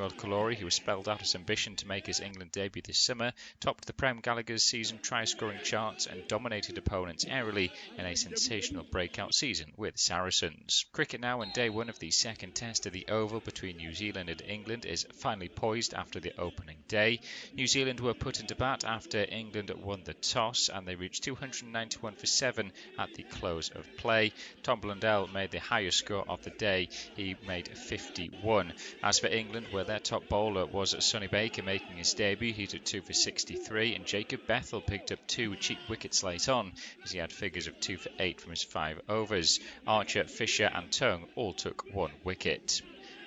19-year-old Kalori, who spelled out his ambition to make his England debut this summer, topped the Prem Gallagher's season try-scoring charts and dominated opponents aerially in a sensational breakout season with Saracens. Cricket now, and day one of the second test of the Oval between New Zealand and England is finally poised after the opening day. New Zealand were put into bat after England won the toss, and they reached 291 for 7 at the close of play. Tom Blundell made the highest score of the day. He made 51. As for England, where their top bowler was Sonny Baker making his debut, he took 2 for 63, and Jacob Bethel picked up 2 cheap wickets late on, as he had figures of 2 for 8 from his 5 overs. Archer, Fisher and Tongue all took 1 wicket.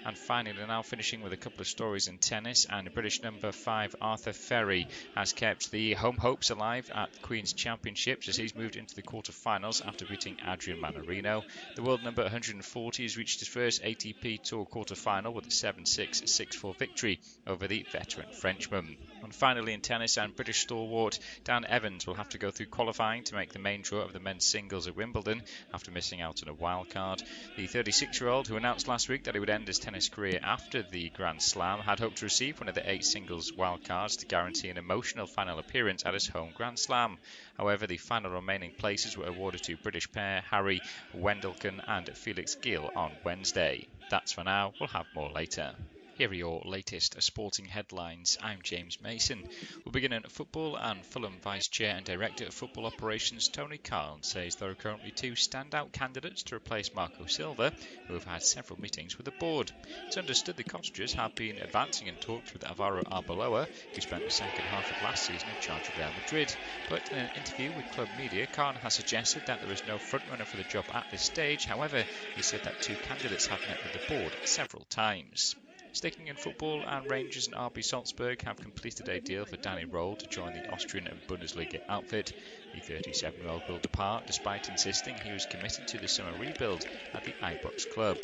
And finally, now finishing with a couple of stories in tennis, and British number 5 Arthur Ferry has kept the home hopes alive at the Queen's Championships as he's moved into the quarter-finals after beating Adrian Manarino. The world number 140 has reached his first ATP Tour quarter-final with a 7-6, 6-4 victory over the veteran Frenchman. And finally in tennis, and British stalwart Dan Evans will have to go through qualifying to make the main draw of the men's singles at Wimbledon after missing out on a wild card. The 36-year-old, who announced last week that he would end his tennis career after the Grand Slam, had hoped to receive one of the 8 singles wildcards to guarantee an emotional final appearance at his home Grand Slam. However, the final remaining places were awarded to British pair Harry Wendelken and Felix Gill on Wednesday. That's for now. We'll have more later. Here are your latest sporting headlines. I'm James Mason. We'll begin in football, and Fulham Vice Chair and Director of Football Operations Tony Khan says there are currently 2 standout candidates to replace Marco Silva, who have had several meetings with the board. It's understood the Cottagers have been advancing in talks with Alvaro Arbeloa, who spent the second half of last season in charge of Real Madrid. But in an interview with Club Media, Khan has suggested that there is no frontrunner for the job at this stage. However, he said that 2 candidates have met with the board several times. Sticking in football, and Rangers and RB Salzburg have completed a deal for Danny Roll to join the Austrian Bundesliga outfit. The 37-year-old will depart despite insisting he was committed to the summer rebuild at the Ibrox club.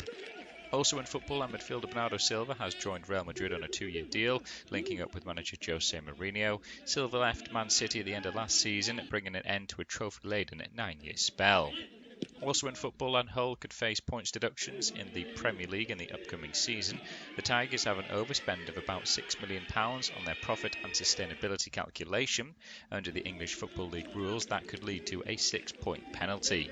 Also in football, and midfielder Bernardo Silva has joined Real Madrid on a 2-year deal, linking up with manager Jose Mourinho. Silva left Man City at the end of last season, bringing an end to a trophy-laden 9-year spell. Also in football, and Hull could face points deductions in the Premier League in the upcoming season. The Tigers have an overspend of about £6 million on their profit and sustainability calculation. Under the English Football League rules, that could lead to a 6-point penalty.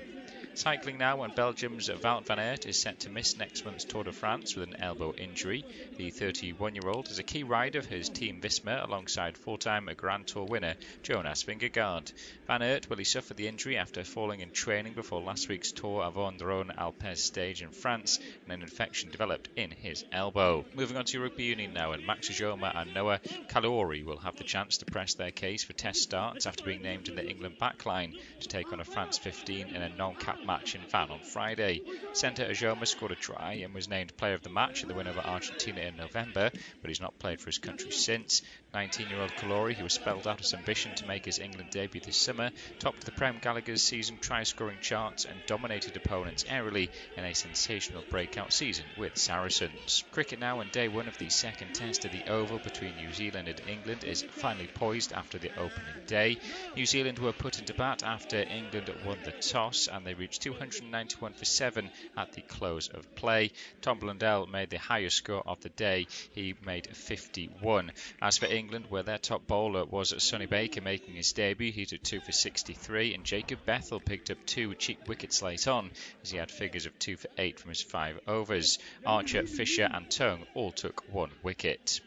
Cycling now, and Belgium's Wout van Aert is set to miss next month's Tour de France with an elbow injury. The 31-year-old is a key rider of his team Visma alongside 4-time Grand Tour winner Jonas Vingegaard. Van Aert suffered the injury after falling in training before last week's Tour of Rhône-Alpes stage in France, and an infection developed in his elbow. Moving on to rugby union now, and Max Ojoma and Noah Kalori will have the chance to press their case for test starts after being named in the England backline to take on a France 15 in a non-cap match in Van on Friday. Centre Ojoma scored a try and was named player of the match in the win over Argentina in November, but he's not played for his country since. 19-year-old Kalori, who spelled out his ambition to make his England debut this summer, topped the Prem Gallagher's season try-scoring charts and dominated opponents aerially in a sensational breakout season with Saracens. Cricket now, and day one of the second test of the Oval between New Zealand and England is finally poised after the opening day. New Zealand were put into bat after England won the toss, and they reached 291 for 7 at the close of play. Tom Blundell made the highest score of the day. He made 51. As for England, where their top bowler was Sonny Baker making his debut, he took 2 for 63, and Jacob Bethel picked up 2 cheap wickets late on, as he had figures of 2 for 8 from his 5 overs. Archer, Fisher and Tongue all took 1 wicket.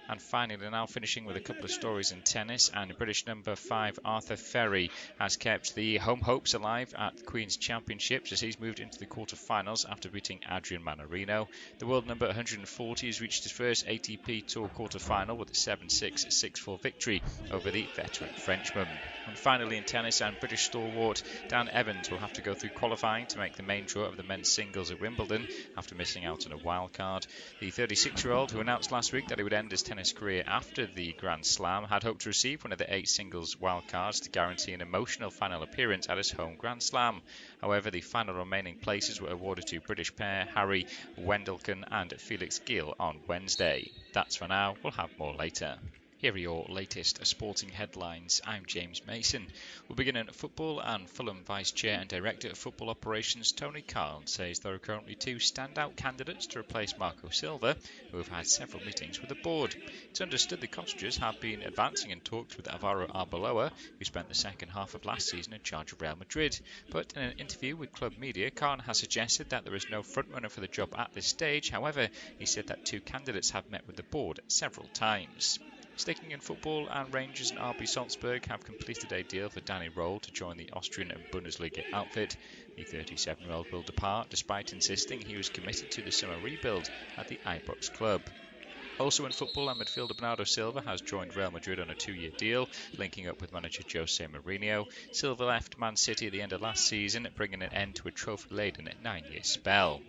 And finally, now finishing with a couple of stories in tennis, and British number 5 Arthur Ferry has kept the home hopes alive at the Queen's Championships as he's moved into the quarter-finals after beating Adrian Manarino. The world number 140 has reached his first ATP Tour quarter-final with a 7-6, 6-4 victory over the veteran Frenchman. And finally in tennis, and British stalwart Dan Evans will have to go through qualifying to make the main draw of the men's singles at Wimbledon after missing out on a wild card. The 36-year-old, who announced last week that he would end his tennis career after the Grand Slam, had hoped to receive one of the 8 singles wildcards to guarantee an emotional final appearance at his home Grand Slam. However, the final remaining places were awarded to British pair Harry Wendelken and Felix Gill on Wednesday. That's for now. We'll have more later. Here are your latest sporting headlines. I'm James Mason. We'll begin in football, and Fulham Vice Chair and Director of Football Operations Tony Carl says there are currently two standout candidates to replace Marco Silva, who have had several meetings with the board. It's understood the cottagers have been advancing in talks with Alvaro Arbeloa, who spent the second half of last season in charge of Real Madrid. But in an interview with club media, Carl has suggested that there is no frontrunner for the job at this stage. However, he said that two candidates have met with the board several times. Sticking in football, and Rangers and RB Salzburg have completed a deal for Danny Roll to join the Austrian Bundesliga outfit. The 37-year-old will depart despite insisting he was committed to the summer rebuild at the Ibrox club. Also in football, and midfielder Bernardo Silva has joined Real Madrid on a 2-year deal, linking up with manager Jose Mourinho. Silva left Man City at the end of last season, bringing an end to a trophy-laden 9-year spell.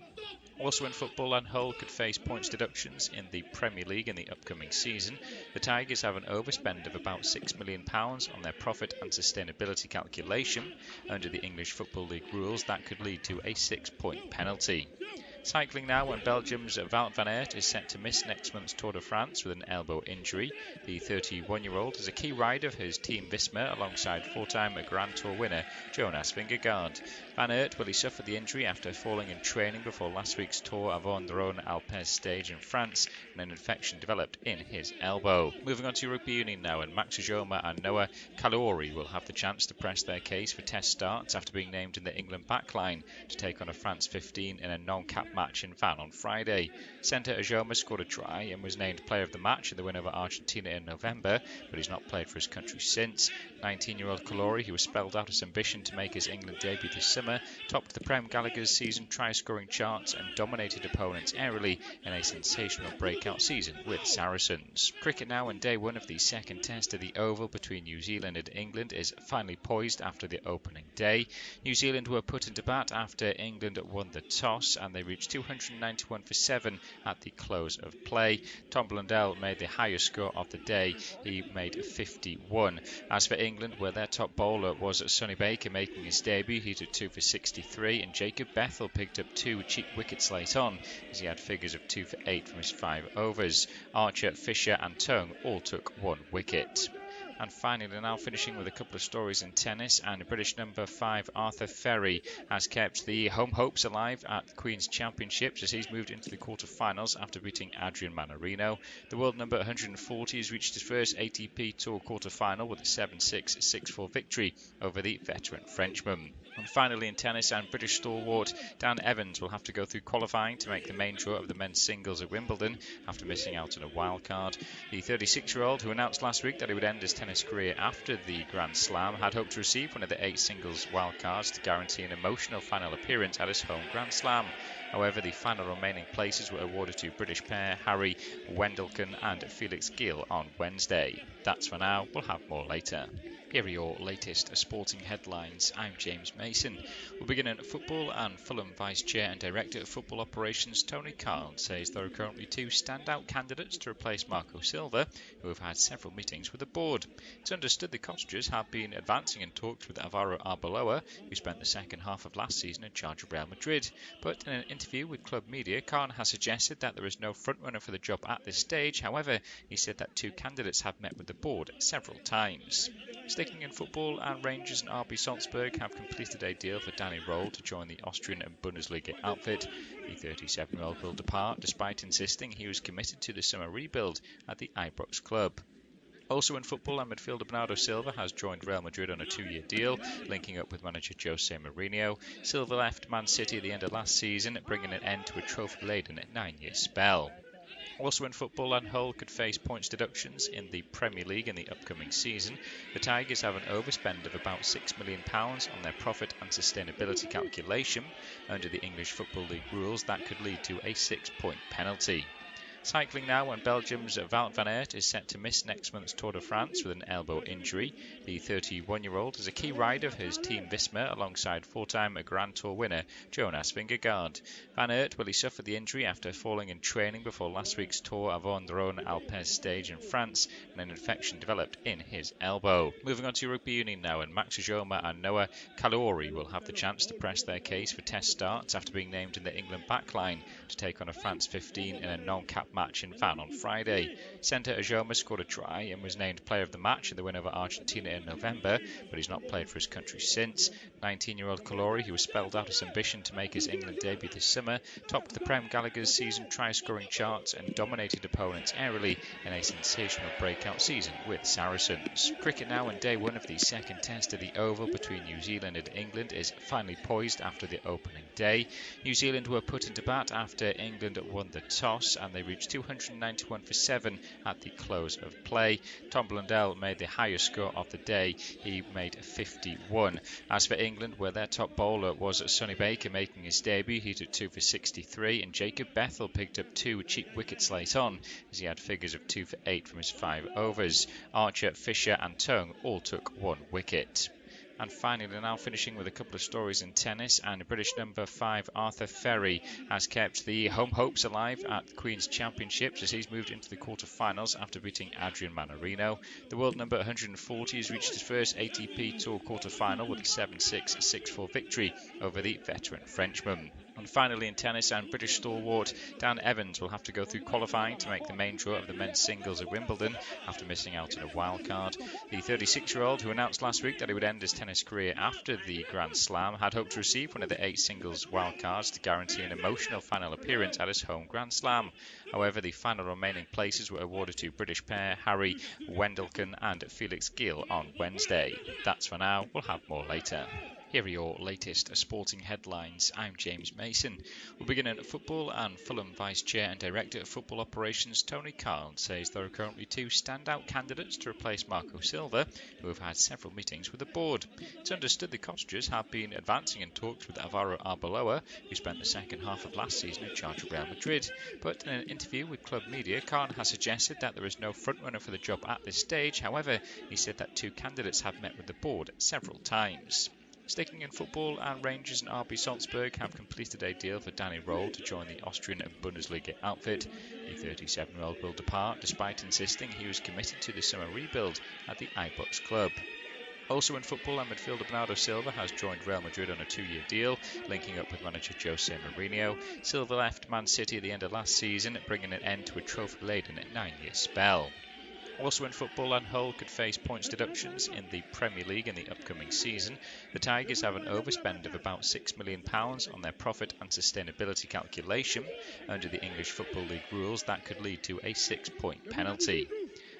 Also in football, and Hull could face points deductions in the Premier League in the upcoming season. The Tigers have an overspend of about £6 million on their profit and sustainability calculation. Under the English Football League rules, that could lead to a 6-point penalty. Cycling now, and Belgium's Wout van Aert is set to miss next month's Tour de France with an elbow injury. The 31-year-old is a key rider for his team Visma alongside four-time Grand Tour winner Jonas Vingegaard. Van Aert suffered the injury after falling in training before last week's Tour of the Rhône-Alpes stage in France, and an infection developed in his elbow. Moving on to rugby union now, and Max Ujoma and Noah Kalouri will have the chance to press their case for test starts after being named in the England backline to take on a France 15 in a non-cap match in Van on Friday. Centre Ujoma scored a try and was named player of the match in the win over Argentina in November, but he's not played for his country since. 19-year-old Kalouri, who has spelled out his ambition to make his England debut this summer, topped the Prem Gallagher's season try-scoring charts and dominated opponents airily in a sensational breakout season with Saracens. Cricket now, and day one of the second test of the Oval between New Zealand and England is finally poised after the opening day. New Zealand were put into bat after England won the toss, and they reached 291 for 7 at the close of play. Tom Blundell made the highest score of the day. He made 51. As for England, where their top bowler was Sonny Baker making his debut, he took 2 for 63, and Jacob Bethel picked up 2 cheap wickets late on as he had figures of 2 for 8 from his 5 overs. Archer, Fisher and Tongue all took 1 wicket. And finally, now finishing with a couple of stories in tennis, and British number 5 Arthur Ferry has kept the home hopes alive at the Queen's Championships as he's moved into the quarter-finals after beating Adrian Manarino. The world number 140 has reached his first ATP Tour quarter-final with a 7-6, 6-4 victory over the veteran Frenchman. And finally in tennis, and British stalwart Dan Evans will have to go through qualifying to make the main draw of the men's singles at Wimbledon after missing out on a wild card. The 36-year-old, who announced last week that he would end his tennis career after the Grand Slam, had hoped to receive one of the 8 singles wildcards to guarantee an emotional final appearance at his home Grand Slam. However, the final remaining places were awarded to British pair Harry Wendelken and Felix Gill on Wednesday. That's for now. We'll have more later. Here are your latest sporting headlines. I'm James Mason. We'll begin in football, and Fulham Vice Chair and Director of Football Operations Tony Carl says there are currently two standout candidates to replace Marco Silva, who have had several meetings with the board. It's understood the cottagers have been advancing in talks with Alvaro Arbeloa, who spent the second half of last season in charge of Real Madrid. But in an interview with club media, Carl has suggested that there is no frontrunner for the job at this stage. However, he said that two candidates have met with the board several times. Sticking in football, and Rangers and RB Salzburg have completed a deal for Danny Roll to join the Austrian Bundesliga outfit. The 37-year-old will depart despite insisting he was committed to the summer rebuild at the Ibrox club. Also in football, and midfielder Bernardo Silva has joined Real Madrid on a 2-year deal, linking up with manager Jose Mourinho. Silva left Man City at the end of last season, bringing an end to a trophy-laden 9-year spell. Also in football, and Hull could face points deductions in the Premier League in the upcoming season. The Tigers have an overspend of about £6 million on their profit and sustainability calculation. Under the English Football League rules, that could lead to a 6-point penalty. Cycling now, and Belgium's Wout van Aert is set to miss next month's Tour de France with an elbow injury. The 31-year-old is a key rider for his team Visma alongside four-time Grand Tour winner Jonas Vingegaard. Van Aert suffered the injury after falling in training before last week's Tour of the Rhône-Alpes stage in France, and an infection developed in his elbow. Moving on to rugby union now, and Max Ujoma and Noah Kalouri will have the chance to press their case for test starts after being named in the England backline to take on a France 15 in a non-cap match in Fan on Friday. Centre Ajoma scored a try and was named player of the match in the win over Argentina in November, but he's not played for his country since. 19-year-old Kalori, who has spelled out his ambition to make his England debut this summer, topped the Prem Gallagher's season try-scoring charts and dominated opponents airily in a sensational breakout season with Saracens. Cricket now, and day one of the second test of the Oval between New Zealand and England is finally poised after the opening day. New Zealand were put into bat after England won the toss, and they reached 291 for 7 at the close of play. Tom Blundell made the highest score of the day. He made 51. As for England, where their top bowler was Sonny Baker making his debut, he took 2 for 63, and Jacob Bethell picked up 2 cheap wickets late on, as he had figures of 2 for 8 from his 5 overs. Archer, Fisher and Tongue all took 1 wicket. And finally, now finishing with a couple of stories in tennis, and British number 5 Arthur Ferry has kept the home hopes alive at the Queen's Championships as he's moved into the quarter-finals after beating Adrian Manarino. The world number 140 has reached his first ATP Tour quarter-final with a 7-6, 6-4 victory over the veteran Frenchman. And finally in tennis, and British stalwart Dan Evans will have to go through qualifying to make the main draw of the men's singles at Wimbledon after missing out on a wild card. The 36-year-old, who announced last week that he would end his tennis career after the Grand Slam, had hoped to receive one of the 8 singles wildcards to guarantee an emotional final appearance at his home Grand Slam. However, the final remaining places were awarded to British pair Harry Wendelken and Felix Gill on Wednesday. That's for now. We'll have more later. Here are your latest sporting headlines. I'm James Mason. We'll begin at football, and Fulham Vice Chair and Director of Football Operations Tony Carl says there are currently 2 standout candidates to replace Marco Silva, who have had several meetings with the board. It's understood the Cottagers have been advancing in talks with Alvaro Arbeloa, who spent the second half of last season in charge of Real Madrid. But in an interview with Club Media, Carl has suggested that there is no frontrunner for the job at this stage. However, he said that 2 candidates have met with the board several times. Sticking in football, and Rangers and RB Salzburg have completed a deal for Danny Roll to join the Austrian Bundesliga outfit. The 37-year-old will depart despite insisting he was committed to the summer rebuild at the Ibux club. Also in football, and midfielder Bernardo Silva has joined Real Madrid on a 2-year deal, linking up with manager Jose Mourinho. Silva left Man City at the end of last season, bringing an end to a trophy-laden 9-year spell. Also in football, and Hull could face points deductions in the Premier League in the upcoming season. The Tigers have an overspend of about £6 million on their profit and sustainability calculation. Under the English Football League rules, that could lead to a 6-point penalty.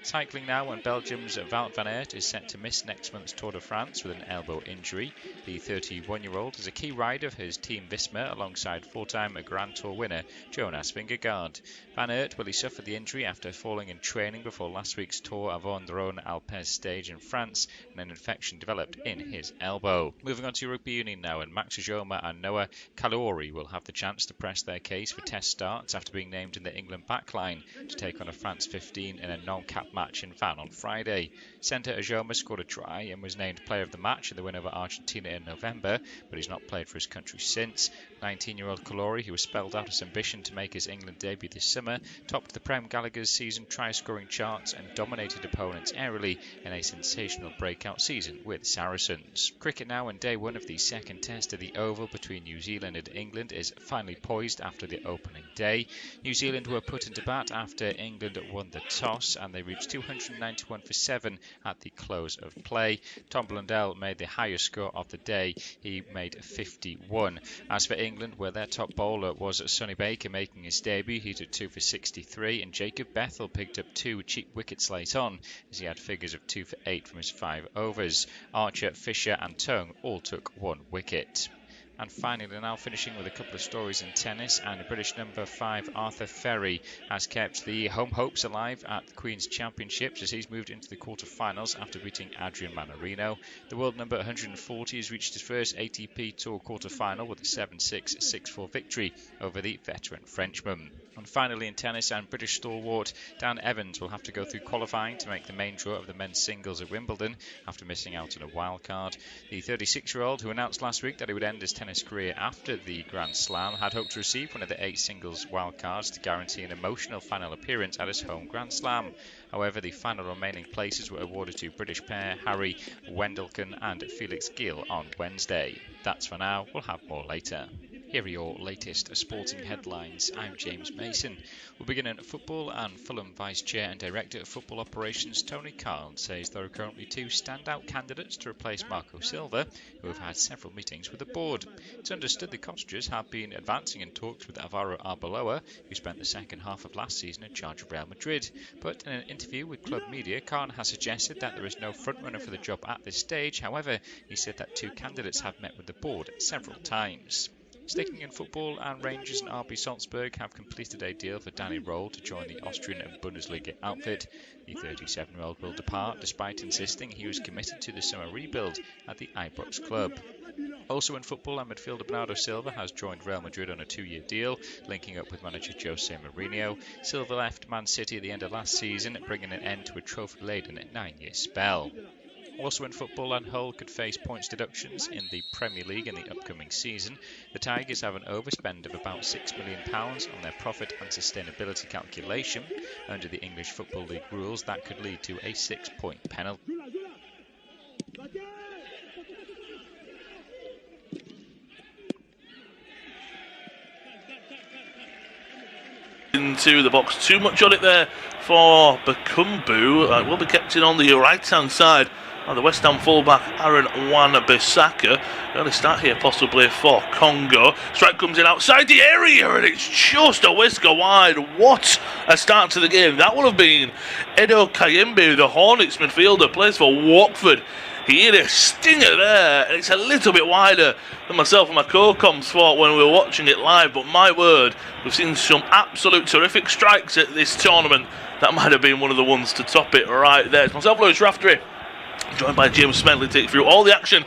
Cycling now, and Belgium's Wout van Aert is set to miss next month's Tour de France with an elbow injury. The 31-year-old is a key rider of his Team Visma alongside 4-time Grand Tour winner Jonas Vingegaard. Van Aert suffered the injury after falling in training before last week's Tour Avon Rhône Alpes stage in France, and an infection developed in his elbow. Moving on to rugby union now, and Max Ajoma and Noah Kalori will have the chance to press their case for test starts after being named in the England backline to take on a France 15 in a non-cap match in Fan on Friday. Centre Ajoma scored a try and was named player of the match in the win over Argentina in November, but he's not played for his country since. 19-year-old Kalori, who has spelled out his ambition to make his England debut this summer, topped the Prem Gallagher's season try-scoring charts and dominated opponents airily in a sensational breakout season with Saracens. Cricket now, and day one of the second test of the Oval between New Zealand and England is finally poised after the opening day. New Zealand were put into bat after England won the toss, and they reached 291 for 7 at the close of play. Tom Blundell made the highest score of the day. He made 51. As for England, where their top bowler was Sonny Baker making his debut, he took 2 for 63, and Jacob Bethell picked up 2 cheap wickets late on, as he had figures of 2 for 8 from his 5 overs. Archer, Fisher and Tongue all took 1 wicket. And finally, now finishing with a couple of stories in tennis, and British number 5 Arthur Ferry has kept the home hopes alive at the Queen's Championships as he's moved into the quarter-finals after beating Adrian Manarino. The world number 140 has reached his first ATP Tour quarter-final with a 7-6, 6-4 victory over the veteran Frenchman. And finally in tennis, and British stalwart Dan Evans will have to go through qualifying to make the main draw of the men's singles at Wimbledon after missing out on a wild card. The 36-year-old, who announced last week that he would end his tennis career after the Grand Slam, had hoped to receive one of the 8 singles wildcards to guarantee an emotional final appearance at his home Grand Slam. However, the final remaining places were awarded to British pair Harry Wendelken and Felix Gill on Wednesday. That's for now. We'll have more later. Here are your latest sporting headlines. I'm James Mason. We'll begin in football, and Fulham Vice Chair and Director of Football Operations Tony Khan says there are currently two standout candidates to replace Marco Silva, who have had several meetings with the board. It's understood the cottagers have been advancing in talks with Alvaro Arbeloa, who spent the second half of last season in charge of Real Madrid. But in an interview with Club Media, Khan has suggested that there is no frontrunner for the job at this stage. However, he said that two candidates have met with the board several times. Sticking in football, and Rangers and RB Salzburg have completed a deal for Danny Roll to join the Austrian Bundesliga outfit. The 37-year-old will depart despite insisting he was committed to the summer rebuild at the Ibrox club. Also in football, and midfielder Bernardo Silva has joined Real Madrid on a 2-year deal, linking up with manager Jose Mourinho. Silva left Man City at the end of last season, bringing an end to a trophy-laden 9-year spell. Also in football, and Hull could face points deductions in the Premier League in the upcoming season. The Tigers have an overspend of about £6 million on their profit and sustainability calculation. Under the English Football League rules, that could lead to a 6-point penalty. Into the box, too much on it there for Bakumbu. Will be kept in on the right hand side. The West Ham fullback Aaron Wan-Bissaka. Early start here possibly for Congo. Strike comes in outside the area and it's just a whisker wide. What a start to the game. That would have been Edo Kayembe, the Hornets midfielder, plays for Watford. He hit a stinger there, and it's a little bit wider than myself and my co-coms thought when we were watching it live, but my word, we've seen some absolute terrific strikes at this tournament. That might have been one of the ones to top it right there. It's myself, Lewis Raftery, joined by James Smedley, to take through all the action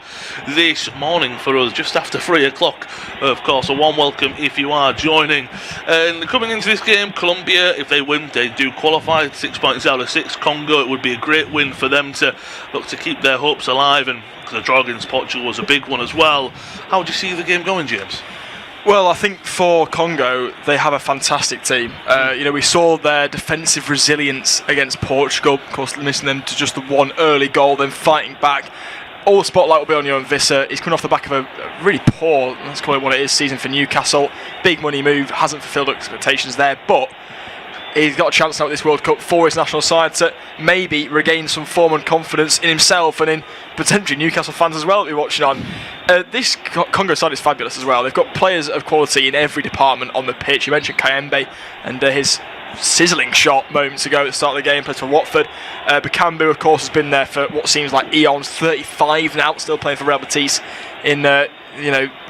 this morning for us, just after 3 o'clock. Of course, a warm welcome if you are joining. And coming into this game, Colombia, if they win, they do qualify. 6 points out of 6. Congo, it would be a great win for them to look to keep their hopes alive, and the draw against Portugal was a big one as well. How do you see the game going, James? Well, I think for Congo, they have a fantastic team. We saw their defensive resilience against Portugal, of course, limiting them to just the one early goal, then fighting back. All the spotlight will be on Johan Visser. He's coming off the back of a really poor, let's call it what it is, season for Newcastle. Big money move, hasn't fulfilled expectations there, but he's got a chance now at this World Cup for his national side to maybe regain some form and confidence in himself and in potentially Newcastle fans as well that we're watching on. This Congo side is fabulous as well. They've got players of quality in every department on the pitch. You mentioned Kayembe and his sizzling shot moments ago at the start of the game, plays for Watford. Bakambu, of course, has been there for what seems like eons. 35 now, still playing for Real Betis in La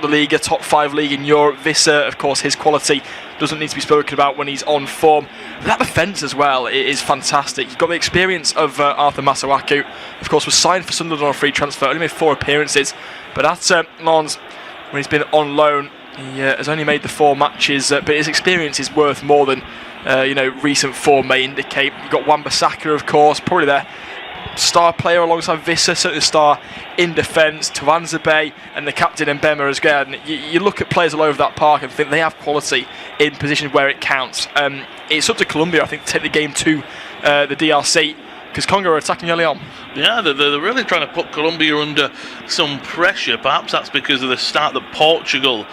Liga, top 5 league in Europe. Visser, of course, his quality doesn't need to be spoken about when he's on form. That defence as well is fantastic. You've got the experience of Arthur Masuaku, of course, was signed for Sunderland on a free transfer, only made 4 appearances, but at Lens, when he's been on loan, he has only made the 4 matches, but his experience is worth more than recent form may indicate. You've got Wan-Bissaka, of course, probably their star player alongside Visser, certainly the star in defence, Tuanzebe and the captain Mbema as well. And you look at players all over that park and think they have quality in positions where it counts. It's up to Colombia, I think, to take the game to the DRC, because Congo are attacking early on. Yeah, they're really trying to put Colombia under some pressure. Perhaps that's because of the start that Portugal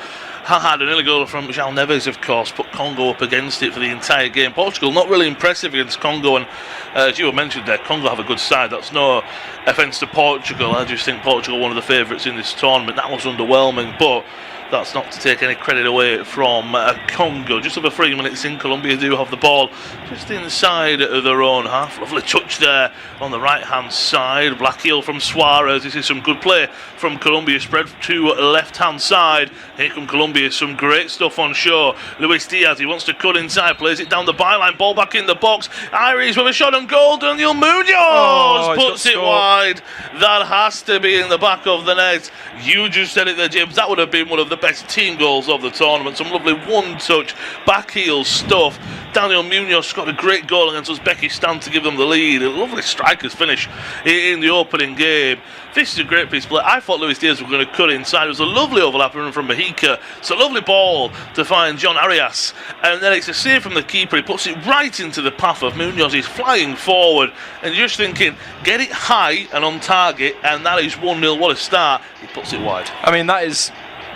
had. An early goal from João Neves, of course, put Congo up against it for the entire game. Portugal not really impressive against Congo, and as you mentioned there, Congo have a good side. That's no offence to Portugal. I just think Portugal one of the favourites in this tournament. That was underwhelming, but that's not to take any credit away from Congo. Just over 3 minutes in, Colombia do have the ball just inside of their own half. Lovely touch there on the right hand side. Black heel from Suarez. This is some good play from Colombia. Spread to left hand side. Here come Colombia. Some great stuff on show. Luis Diaz, he wants to cut inside, plays it down the byline. Ball back in the box. Iris with a shot on goal. Daniel Munoz puts it wide. That has to be in the back of the net. You just said it there, James. That would have been one of the best team goals of the tournament. Some lovely one-touch back heel stuff. Daniel Munoz got a great goal against Uzbekistan to give them the lead. A lovely striker's finish in the opening game. This is a great piece of play. I thought Luis Diaz were going to cut inside. It was a lovely overlap from Mexica. It's a lovely ball to find John Arias. And then it's a save from the keeper. He puts it right into the path of Munoz. He's flying forward. And you're just thinking, get it high and on target. And that is 1-0. What a start. He puts it wide. I mean, that is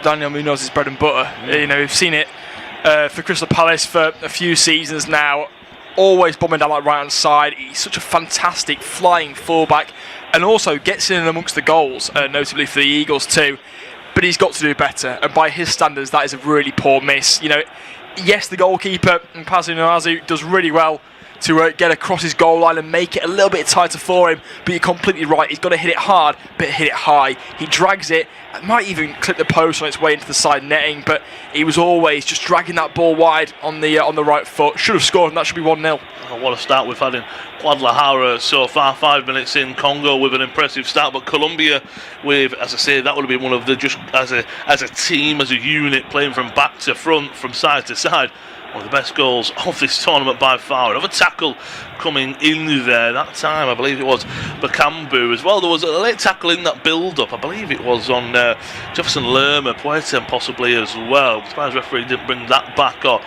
Daniel Munoz's bread and butter. You know, we've seen it for Crystal Palace for a few seasons now. Always bombing down that right-hand side. He's such a fantastic flying fullback, and also gets in amongst the goals, notably for the Eagles too. But he's got to do better, and by his standards, that is a really poor miss. You know, yes, the goalkeeper, Mpazu Nwazu, does really well to get across his goal line and make it a little bit tighter for him, but you're completely right. He's got to hit it hard, but hit it high. He drags it, might even clip the post on its way into the side netting, but he was always just dragging that ball wide on the right foot. Should have scored, and that should be 1-0. Oh, what a start we've had in Guadalajara so far. 5 minutes in, Congo with an impressive start, but Colombia with, as I say, that would have been one of the, just as a team, as a unit, playing from back to front, from side to side. One of the best goals of this tournament by far. Another tackle coming in there. That time, I believe it was Bakambu as well. There was a late tackle in that build-up. I believe it was on Jefferson Lerma, Puerta possibly as well. I'm surprised the referee didn't bring that back or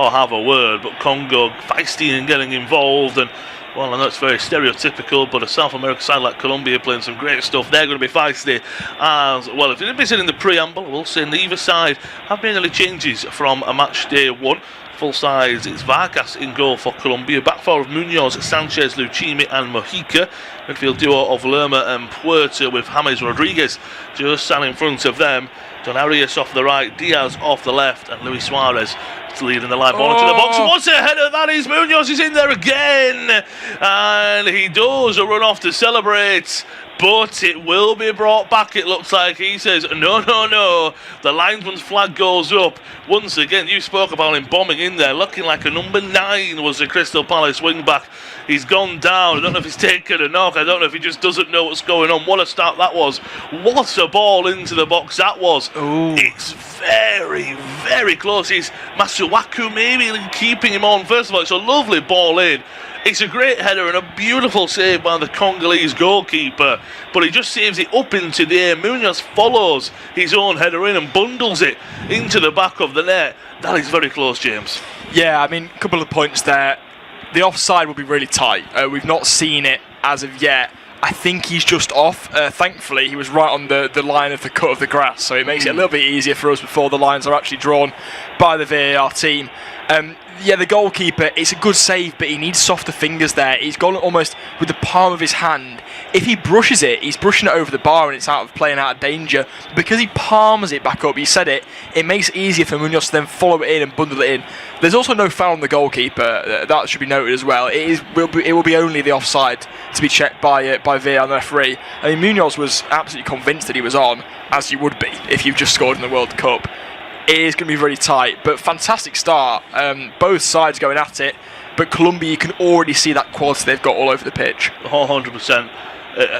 have a word. But Congo feisty and getting involved. And, well, I know it's very stereotypical, but a South American side like Colombia playing some great stuff. They're going to be feisty as well. If you didn't miss it in the preamble, we'll say neither side have made any changes from a match day one. Full size, it's Vargas in goal for Colombia. Back four of Munoz, Sanchez, Lucchimi and Mojica. Midfield duo of Lerma and Puerta with James Rodriguez just standing in front of them. Don Arias off the right, Diaz off the left, and Luis Suarez leading the live ball into the box. What's a header that is! Munoz is in there again, and he does run off to celebrate. But it will be brought back, it looks like. He says, no. The linesman's flag goes up. Once again, you spoke about him bombing in there, looking like a number 9 was the Crystal Palace wing-back. He's gone down. I don't know if he's taken a knock. I don't know if he just doesn't know what's going on. What a start that was. What a ball into the box that was. Ooh. It's very, very close. He's Masuaku maybe keeping him on. First of all, it's a lovely ball in. It's a great header and a beautiful save by the Congolese goalkeeper, but he just saves it up into the air. Munoz follows his own header in and bundles it into the back of the net. That is very close, James. Yeah, I mean, a couple of points there. The offside will be really tight. We've not seen it as of yet. I think he's just off. Thankfully, he was right on the line of the cut of the grass, so it makes it a little bit easier for us before the lines are actually drawn by the VAR team. Yeah, the goalkeeper, it's a good save, but he needs softer fingers there. He's gone almost with the palm of his hand. If he brushes it, he's brushing it over the bar and it's out of play and out of danger. Because he palms it back up, you said it, it makes it easier for Munoz to then follow it in and bundle it in. There's also no foul on the goalkeeper. That should be noted as well. It will be only the offside to be checked by VAR and the referee. I mean, Munoz was absolutely convinced that he was on, as you would be if you've just scored in the World Cup. It is going to be really tight, but fantastic start. Both sides going at it, but Colombia, you can already see that quality they've got all over the pitch. 100%.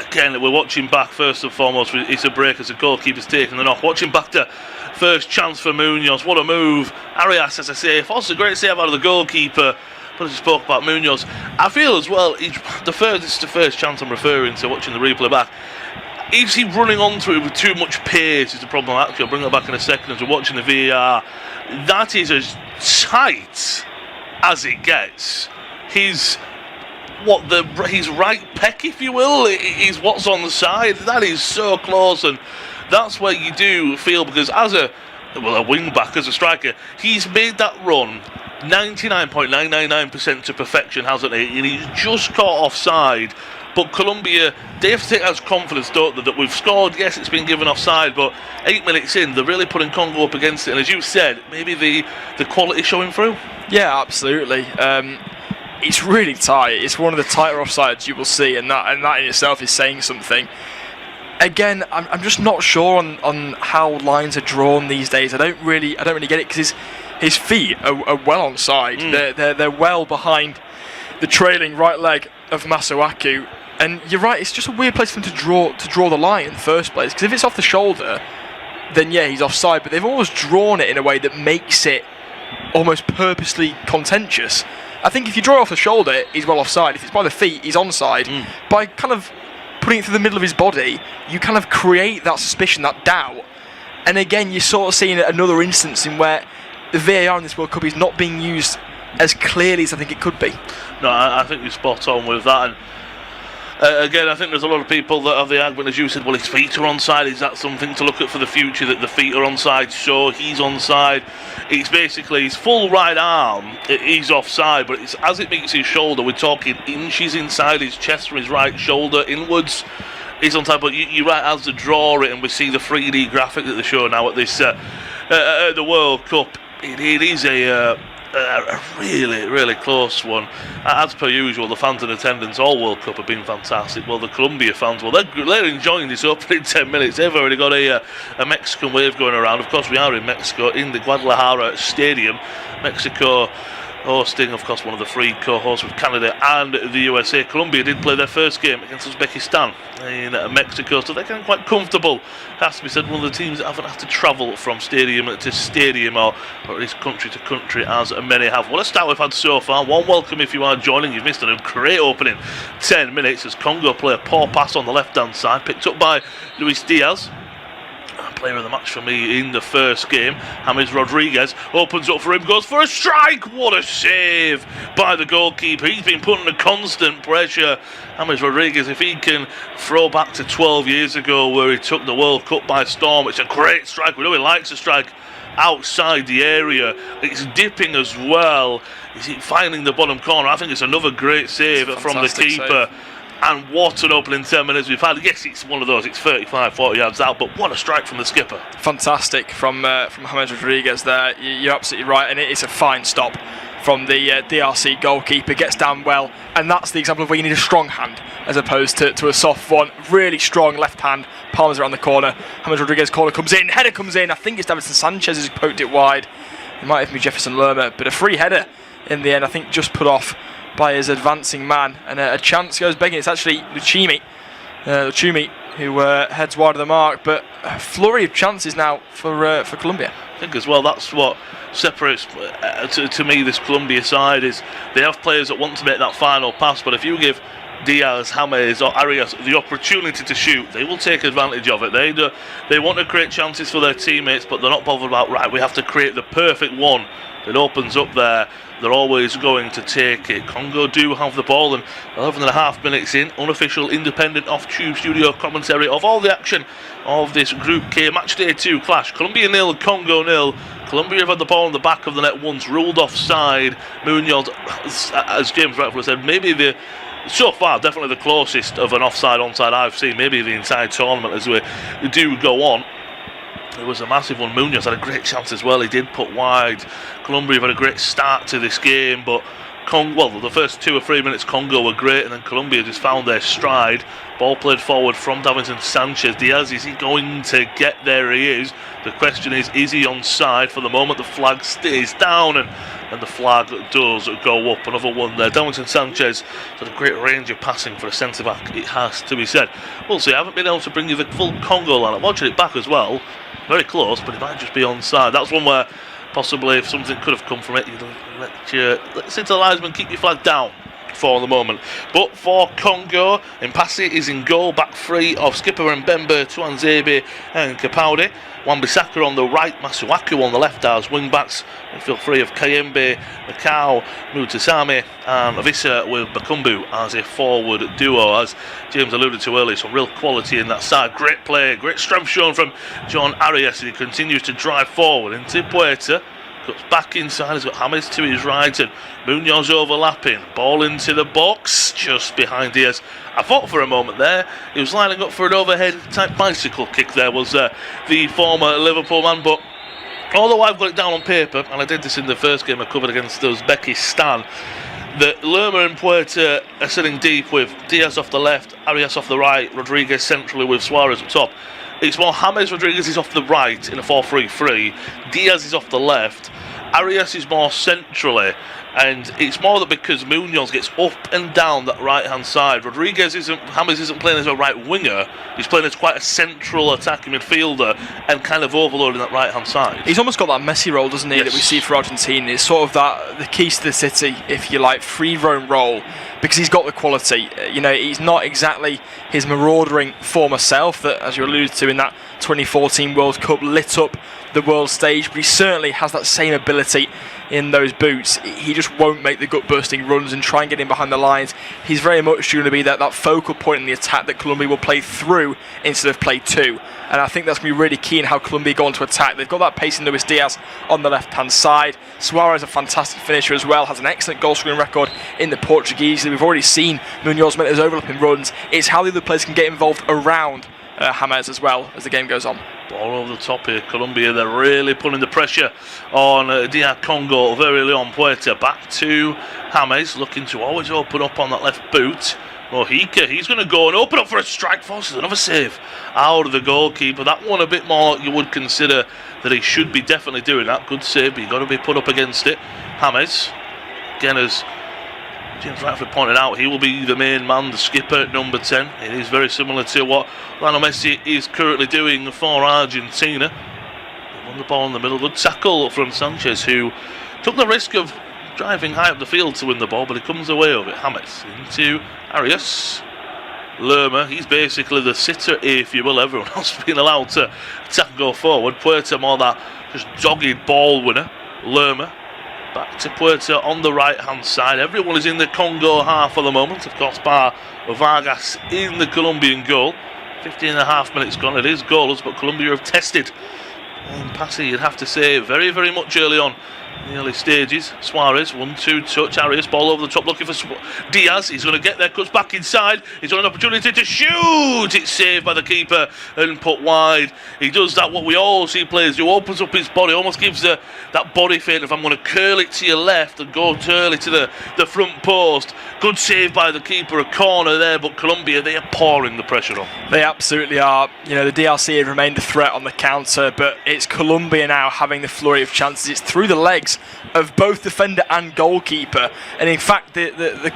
Again, we're watching back first and foremost. It's a break as the goalkeeper's taking the knock. Watching back to first chance for Munoz. What a move. Arias, as I say, also a great save out of the goalkeeper. But as we spoke about Munoz, I feel as well, this is the first chance I'm referring to watching the replay back. Is he running onto it with too much pace is the problem. Actually, I'll bring that back in a second as we're watching the VAR. That is as tight as it gets. His right pec, if you will, is what's on the side. That is so close, and that's where you do feel, because as a wing back, as a striker, he's made that run 99.999% to perfection, hasn't he? And he's just caught offside. But Colombia, they have to take as confidence, don't they, that we've scored. Yes, it's been given offside, but 8 minutes in, they're really putting Congo up against it. And as you said, maybe the quality showing through. Yeah, absolutely. It's really tight. It's one of the tighter offsides you will see, and that in itself is saying something. Again, I'm just not sure on how lines are drawn these days. I don't really get it, because his feet are well onside. They're well behind the trailing right leg of Masuaku. And you're right, it's just a weird place for them to draw the line in the first place. Because if it's off the shoulder, then yeah, he's offside. But they've always drawn it in a way that makes it almost purposely contentious. I think if you draw it off the shoulder, he's well offside. If it's by the feet, he's onside. By kind of putting it through the middle of his body, you kind of create that suspicion, that doubt. And again, you're sort of seeing another instance in where the VAR in this World Cup is not being used as clearly as I think it could be. No, I think you're spot on with that. And Again, I think there's a lot of people that have the argument, as you said, well, his feet are onside. Is that something to look at for the future, that the feet are onside? So he's onside. It's basically his full right arm, he's offside, but it's as it meets his shoulder, we're talking inches inside his chest from his right shoulder inwards. He's onside, but you're right, as to draw it, and we see the 3D graphic that they show now at this the World Cup. It is a really, really close one. As per usual, the fans in attendance all World Cup have been fantastic. Well, the Colombia fans, well, they're enjoying this opening 10 minutes. They've already got a Mexican wave going around. Of course, we are in Mexico, in the Guadalajara Stadium. Mexico hosting, of course, one of the three co-hosts with Canada and the USA. Colombia did play their first game against Uzbekistan in Mexico, so they're getting quite comfortable. Has to be said, one of the teams that haven't had to travel from stadium to stadium, or at least country to country, as many have. What a start we've had so far. One welcome if you are joining. You've missed a great opening 10 minutes as Congo play a poor pass on the left-hand side, picked up by Luis Diaz. Player of the match for me in the first game. James Rodriguez opens up for him, goes for a strike. What a save by the goalkeeper. He's been put under constant pressure. James Rodriguez, if he can throw back to 12 years ago where he took the World Cup by storm, it's a great strike. We know he likes a strike outside the area. It's dipping as well. Is he finding the bottom corner? I think it's another great save from the keeper. Save. And what an opening 10 minutes we've had. Yes, it's one of those, it's 35, 40 yards out, but what a strike from the skipper. Fantastic from James Rodriguez there. You're absolutely right, and it's a fine stop from the DRC goalkeeper. Gets down well, and that's the example of where you need a strong hand as opposed to a soft one. Really strong left hand, palms around the corner. James Rodriguez corner comes in, header comes in. I think it's Davinson Sanchez who's poked it wide. It might even be Jefferson Lerma, but a free header in the end, I think just put off by his advancing man, and a chance goes begging. It's actually Luchumi who heads wide of the mark, but a flurry of chances now for Colombia. I think as well that's what separates to me this Colombia side, is they have players that want to make that final pass, but if you give Diaz, James or Arias the opportunity to shoot, they will take advantage of it. They want to create chances for their teammates, but they're not bothered about, right, we have to create the perfect one that opens up there. They're always going to take it. Congo do have the ball, and 11.5 minutes in, unofficial independent off-tube studio commentary of all the action of this Group K Match Day 2 clash. Colombia 0, Congo 0. Colombia have had the ball in the back of the net once, ruled offside. Munoz, as James rightfully said, maybe so far definitely the closest of an offside-onside I've seen, maybe the entire tournament as we do go on. It was a massive one. Munoz had a great chance as well. He did put wide. Colombia have had a great start to this game, but the first 2 or 3 minutes Congo were great, and then Colombia just found their stride. Ball played forward from Davinson Sanchez. Diaz, is he going to get there? He is. The question is he onside? For the moment the flag stays down, and the flag does go up. Another one there. Davinson Sanchez had a great range of passing for a centre back, it has to be said. We'll see. I haven't been able to bring you the full Congo line. I'm watching it back as well. Very close, but it might just be onside. That's one where possibly if something could have come from it, you'd let your centre linesman keep your flag down for the moment. But for Congo, Mpassi is in goal, back three of skipper Mbembe, Tuanzebe and Kapaudi. Wan-Bissaka on the right, Masuaku on the left as wing backs. Midfield three of Kayembe, Macau, Mutasami and Avisa with Bakumbu as a forward duo. As James alluded to earlier, some real quality in that side. Great play, great strength shown from John Arias, and he continues to drive forward into Puerta. Cuts back inside, he's got James to his right and Munoz overlapping. Ball into the box, just behind Diaz. I thought for a moment there, he was lining up for an overhead type bicycle kick there, was the former Liverpool man, but although I've got it down on paper, and I did this in the first game I covered against Uzbekistan, that Lerma and Puerta are sitting deep with Diaz off the left, Arias off the right, Rodriguez centrally with Suarez up top. It's more James Rodriguez is off the right in a 4-3-3, Diaz is off the left, Arias is more centrally, and it's more that because Munoz gets up and down that right hand side, James isn't playing as a right winger, he's playing as quite a central attacking midfielder and kind of overloading that right hand side. He's almost got that Messi role, doesn't he, yes, that we see for Argentina. It's sort of that the keys to the city, if you like, free roam role, because he's got the quality. He's not exactly his maraudering former self that, as you alluded to in that 2014 World Cup, lit up the world stage, but he certainly has that same ability in those boots, he just won't make the gut-bursting runs and try and get in behind the lines. He's very much going to be that focal point in the attack that Colombia will play through instead of play to. And I think that's going to be really key in how Colombia go on to attack. They've got that pace in Luis Diaz on the left-hand side. Suarez, a fantastic finisher as well, has an excellent goal-scoring record in the Portuguese. We've already seen Munoz make those overlapping runs. It's how the other players can get involved around James as well as the game goes on. Ball over the top here, Colombia. They're really putting the pressure on DR Congo very early on. Puerta back to James, looking to always open up on that left boot. Mojica, he's going to go and open up for a strike. Forces another save out of the goalkeeper. That one a bit more you would consider that he should be definitely doing that. Good save, but you've got to be put up against it. James, again, as James rightfully pointed out, he will be the main man, the skipper at number 10. It is very similar to what Lionel Messi is currently doing for Argentina. They won the ball in the middle. Good tackle from Sanchez, who took the risk of driving high up the field to win the ball, but he comes away with it. James into Arias. Lerma, he's basically the sitter, if you will. Everyone else being allowed to attack and go forward. Puerta more that just dogged ball winner. Lerma back to Puerta on the right hand side. Everyone is in the Congo half for the moment, of course, bar Vargas in the Colombian goal. 15.5 minutes gone. It is goalless, but Colombia have tested and passing, you'd have to say, very, very much early on in the early stages. Suarez, 1-2 touch. Arias, ball over the top looking for Diaz. He's going to get there, cuts back inside. He's got an opportunity to shoot. It's saved by the keeper and put wide. He does that, what we all see players do, opens up his body, almost gives that body feint. If I'm going to curl it to your left and go early to the front post. Good save by the keeper, a corner there, but Colombia, they are pouring the pressure on. They absolutely are. You know, the DRC have remained a threat on the counter, but it's Colombia now having the flurry of chances. It's through the legs of both defender and goalkeeper, and in fact the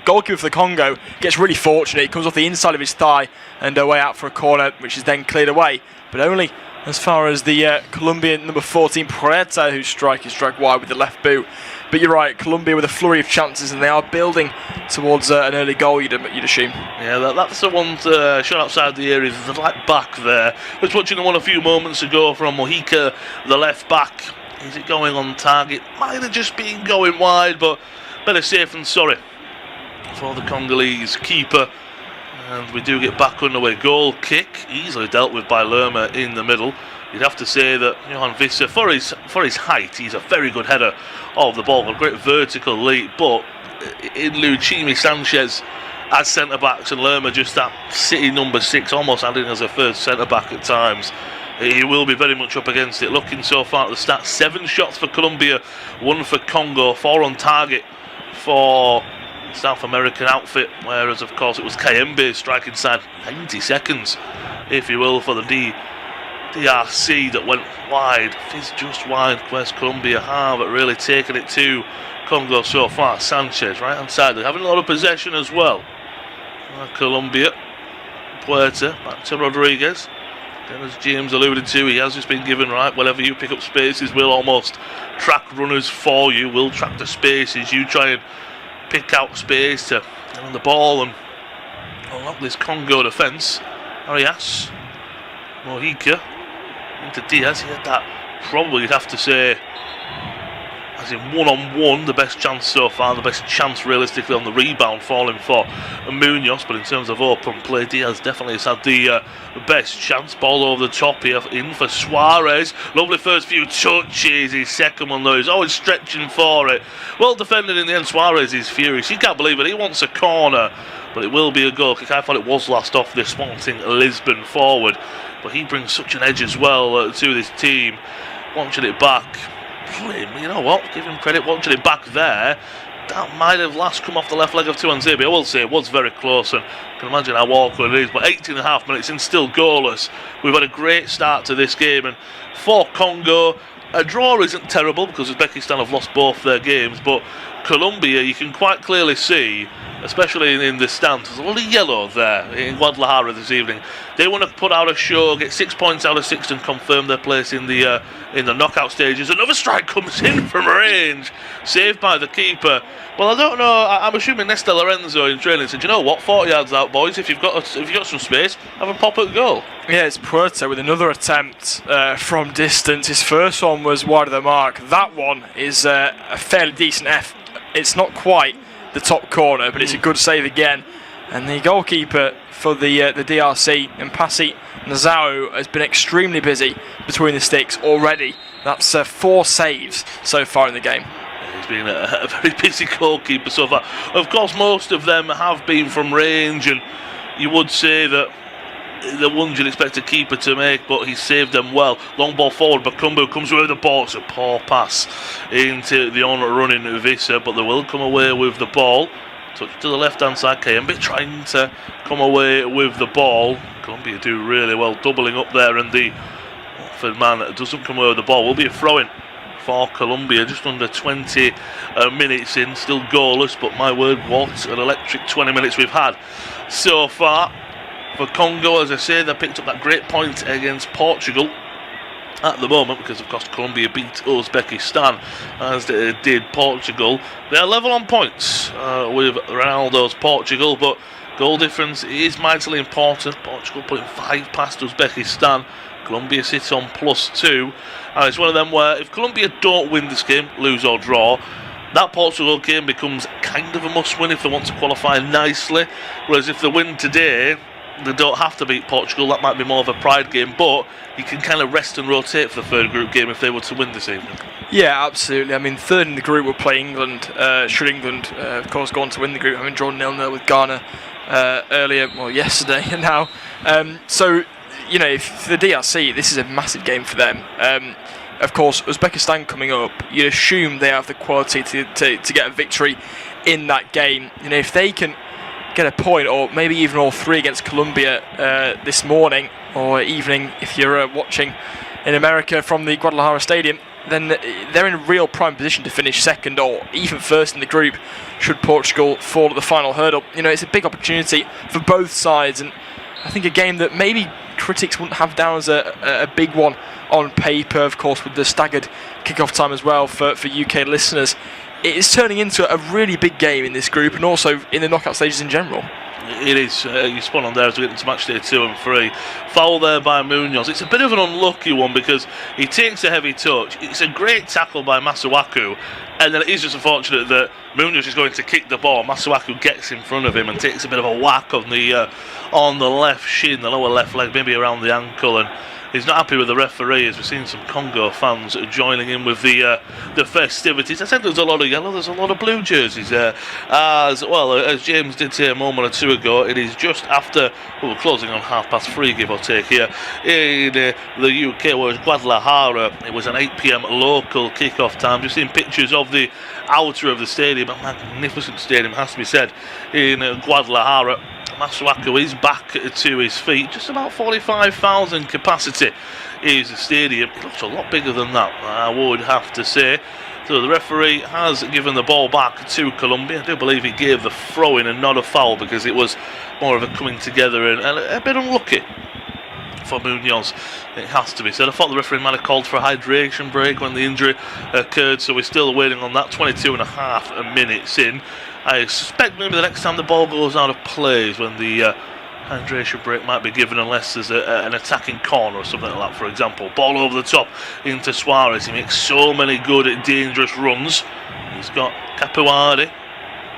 goalkeeper for the Congo gets really fortunate. He comes off the inside of his thigh and away out for a corner, which is then cleared away, but only as far as the Colombian number 14 Puerta, whose strike is dragged wide with the left boot. But you're right, Colombia with a flurry of chances, and they are building towards an early goal, you'd assume. Yeah, that's the one shot outside the area, the right back there. I was watching the one a few moments ago from Mojica, the left back. Is it going on target? Might have just been going wide, but better safe than sorry for the Congolese keeper. And we do get back underway. Goal kick, easily dealt with by Lerma in the middle. You'd have to say that Johan Visser, for his height, he's a very good header of the ball, a great vertical leap. But in Luchimi, Sanchez as centre-backs, and Lerma just that City number 6, almost adding as a first centre-back at times. He will be very much up against it. Looking so far at the stats, 7 shots for Colombia, 1 for Congo, 4 on target for South American outfit, whereas of course it was Kayembe striking inside 90 seconds, if you will, for the DRC that went wide. Fizz just wide, whereas Colombia have really taken it to Congo so far. Sanchez, right hand side, they're having a lot of possession as well. Colombia, Puerta, back to Rodriguez. Then, as James alluded to, he has just been given, right, whenever you pick up spaces, we'll almost track runners for you. We'll track the spaces. You try and pick out space to get on the ball and unlock this Congo defence. Arias, Mojica, into Diaz. He had that, probably you'd have to say, as in one-on-one, the best chance so far, the best chance realistically on the rebound falling for Munoz, but in terms of open play, Diaz definitely has had the best chance. Ball over the top here, in for Suarez. Lovely first few touches, his second one though, he's always stretching for it. Well defended in the end. Suarez is furious, he can't believe it, he wants a corner, but it will be a goal kick. I thought it was last off this Sporting Lisbon forward, but he brings such an edge as well to this team. Watching it back, you know what, give him credit, watching it back there, that might have last come off the left leg of Tuanzebe. I will say it was very close, and you can imagine how awkward it is, but 18.5 minutes and still goalless. We've had a great start to this game, and for Congo, a draw isn't terrible because Uzbekistan have lost both their games, but Colombia, you can quite clearly see especially in the stands. There's a lot of yellow there in Guadalajara this evening. They want to put out a show, get 6 points out of 6 and confirm their place in the knockout stages. Another strike comes in from range, saved by the keeper. Well, I don't know. I'm assuming Nesta Lorenzo in training said, you know what, 40 yards out, boys. If you've got some space, have a pop at goal. Yeah, it's Puerta with another attempt from distance. His first one was wide of the mark. That one is a fairly decent effort. It's not quite the top corner, but it's a good save again. And the goalkeeper for the DRC, Mpasi Nazao, has been extremely busy between the sticks already. That's 4 saves so far in the game. He's been a very busy goalkeeper so far. Of course, most of them have been from range, and you would say that the ones you'd expect a keeper to make, but he saved them well. Long ball forward, Bakumbu comes away with the ball. It's a poor pass into the on-running Visa, but they will come away with the ball. Touch to the left-hand side, Kayembe trying to come away with the ball. Colombia do really well, doubling up there, and the Watford man doesn't come away with the ball. Will be a throw-in for Colombia, just under 20 minutes in, still goalless, but my word, what an electric 20 minutes we've had so far. For Congo, as I say, they picked up that great point against Portugal at the moment, because of course Colombia beat Uzbekistan, as did Portugal. They are level on points with Ronaldo's Portugal, but goal difference is mightily important. Portugal putting 5 past Uzbekistan. Colombia sits on +2, and it's one of them where if Colombia don't win this game, lose or draw, that Portugal game becomes kind of a must-win if they want to qualify nicely. Whereas if they win today, they don't have to beat Portugal. That might be more of a pride game, but you can kind of rest and rotate for the third group game if they were to win this evening. Yeah, absolutely. I mean, third in the group will play England. Should England, of course, go on to win the group, having drawn 0-0 with Ghana yesterday and now. So, you know, if the DRC, this is a massive game for them. Of course, Uzbekistan coming up, you assume they have the quality to get a victory in that game. You know, if they can get a point, or maybe even all 3 against Colombia this morning or evening if you're watching in America from the Guadalajara Stadium, then they're in a real prime position to finish second or even first in the group should Portugal fall at the final hurdle. You know, it's a big opportunity for both sides, and I think a game that maybe critics wouldn't have down as a big one on paper, of course, with the staggered kick-off time as well for UK listeners. It is turning into a really big game in this group, and also in the knockout stages in general. It is. You spot on there as we get into match day 2 and 3. Foul there by Munoz. It's a bit of an unlucky one because he takes a heavy touch. It's a great tackle by Masuaku, and then it is just unfortunate that Munoz is going to kick the ball. Masuaku gets in front of him and takes a bit of a whack on the left shin, the lower left leg, maybe around the ankle, and he's not happy with the referee, as we've seen some Congo fans joining in with the festivities. I said there's a lot of yellow, there's a lot of blue jerseys there. As well, as James did say a moment or two ago, it is just after, we're closing on 3:30, give or take here, in the UK, whereas Guadalajara, it was an 8 p.m. local kick-off time. Just seeing pictures of the outer of the stadium, a magnificent stadium, has to be said, in Guadalajara. Masuaku is back to his feet. Just about 45,000 capacity is the stadium. It looks a lot bigger than that, I would have to say. So the referee has given the ball back to Colombia. I do believe he gave the throw-in and not a foul, because it was more of a coming together and a bit unlucky for Munoz, it has to be said. I thought the referee might have called for a hydration break when the injury occurred, so we're still waiting on that. 22.5 minutes in. I suspect maybe the next time the ball goes out of play is when the hydration break might be given, unless there's an attacking corner or something like that, for example. Ball over the top into Suarez. He makes so many good, dangerous runs. He's got Capuari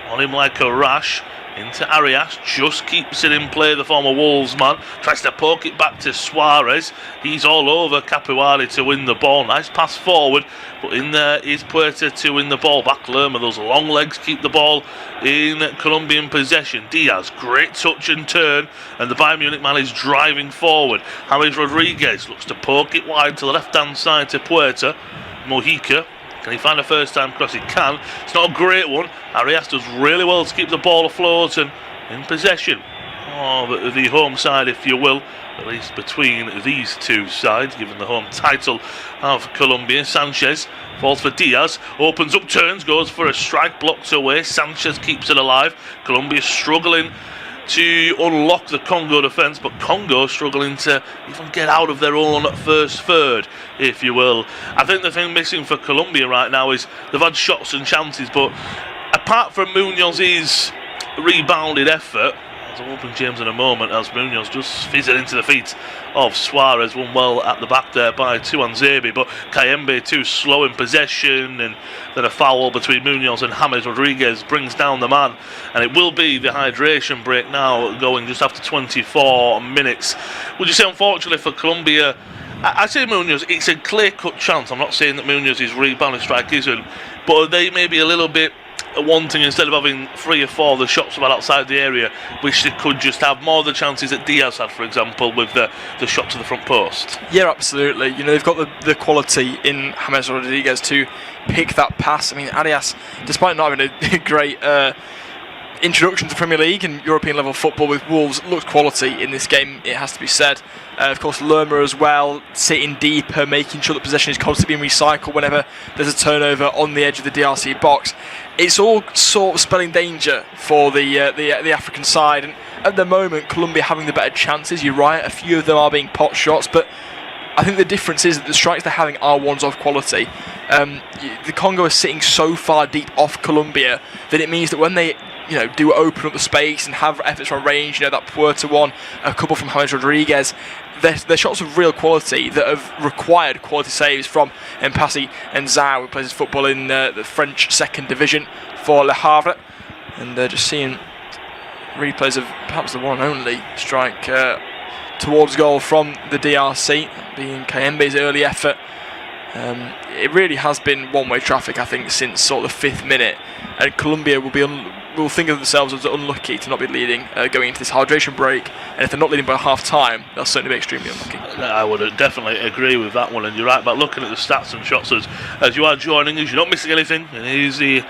on him like a rash. Into Arias, just keeps it in play, the former Wolves man. Tries to poke it back to Suarez. He's all over Capuari to win the ball. Nice pass forward, but in there is Puerta to win the ball back. Lerma, those long legs keep the ball in Colombian possession. Diaz, great touch and turn, and the Bayern Munich man is driving forward. James Rodriguez looks to poke it wide to the left-hand side to Puerta. Mojica, can he find a first-time cross? He can. It's not a great one. Arias does really well to keep the ball afloat and in possession of the home side, if you will, at least between these two sides, given the home title of Colombia. Sanchez falls for Diaz, opens up, turns, goes for a strike, blocked away. Sanchez keeps it alive. Colombia struggling to unlock the Congo defence, but Congo struggling to even get out of their own first third, if you will. I think the thing missing for Colombia right now is they've had shots and chances, but apart from Munoz's rebounded effort, as I'll open James in a moment, as Munoz just fizzed it into the feet of Suarez, won well at the back there by Tuanzebe, but Kayembe too slow in possession, and then a foul between Munoz and James Rodriguez brings down the man, and it will be the hydration break now, going just after 24 minutes. Would you say, unfortunately for Colombia, I say Munoz, it's a clear-cut chance. I'm not saying that Munoz's rebounding strike isn't, but they may be a little bit wanting, instead of having 3 or 4 of the shots about outside the area, which they could just have more of the chances that Diaz had, for example, with the shot to the front post. Yeah, absolutely. You know, they've got the quality in James Rodriguez to pick that pass. I mean, Arias, despite not having a great introduction to Premier League and European level football with Wolves, looks quality in this game, it has to be said. Of course, Lerma as well, sitting deeper, making sure that possession is constantly being recycled whenever there's a turnover on the edge of the DRC box. It's all sort of spelling danger for the African side, and at the moment Colombia having the better chances. You're right, a few of them are being pot shots, but I think the difference is that the strikes they're having are ones of quality. The Congo are sitting so far deep off Colombia that it means that when they do open up the space and have efforts from range, that Puerta one, a couple from James Rodriguez, they're shots of real quality that have required quality saves from Mpassi and Zhao, who plays his football in the French second division for Le Havre, and just seeing replays of perhaps the one and only strike towards goal from the DRC, being Kayembe's early effort. It really has been one-way traffic, I think, since sort of the 5th minute, and Colombia will think of themselves as unlucky to not be leading going into this hydration break, and if they're not leading by half-time, they'll certainly be extremely unlucky. I would definitely agree with that one, and you're right about looking at the stats and shots as you are joining us, you're not missing anything, and here's the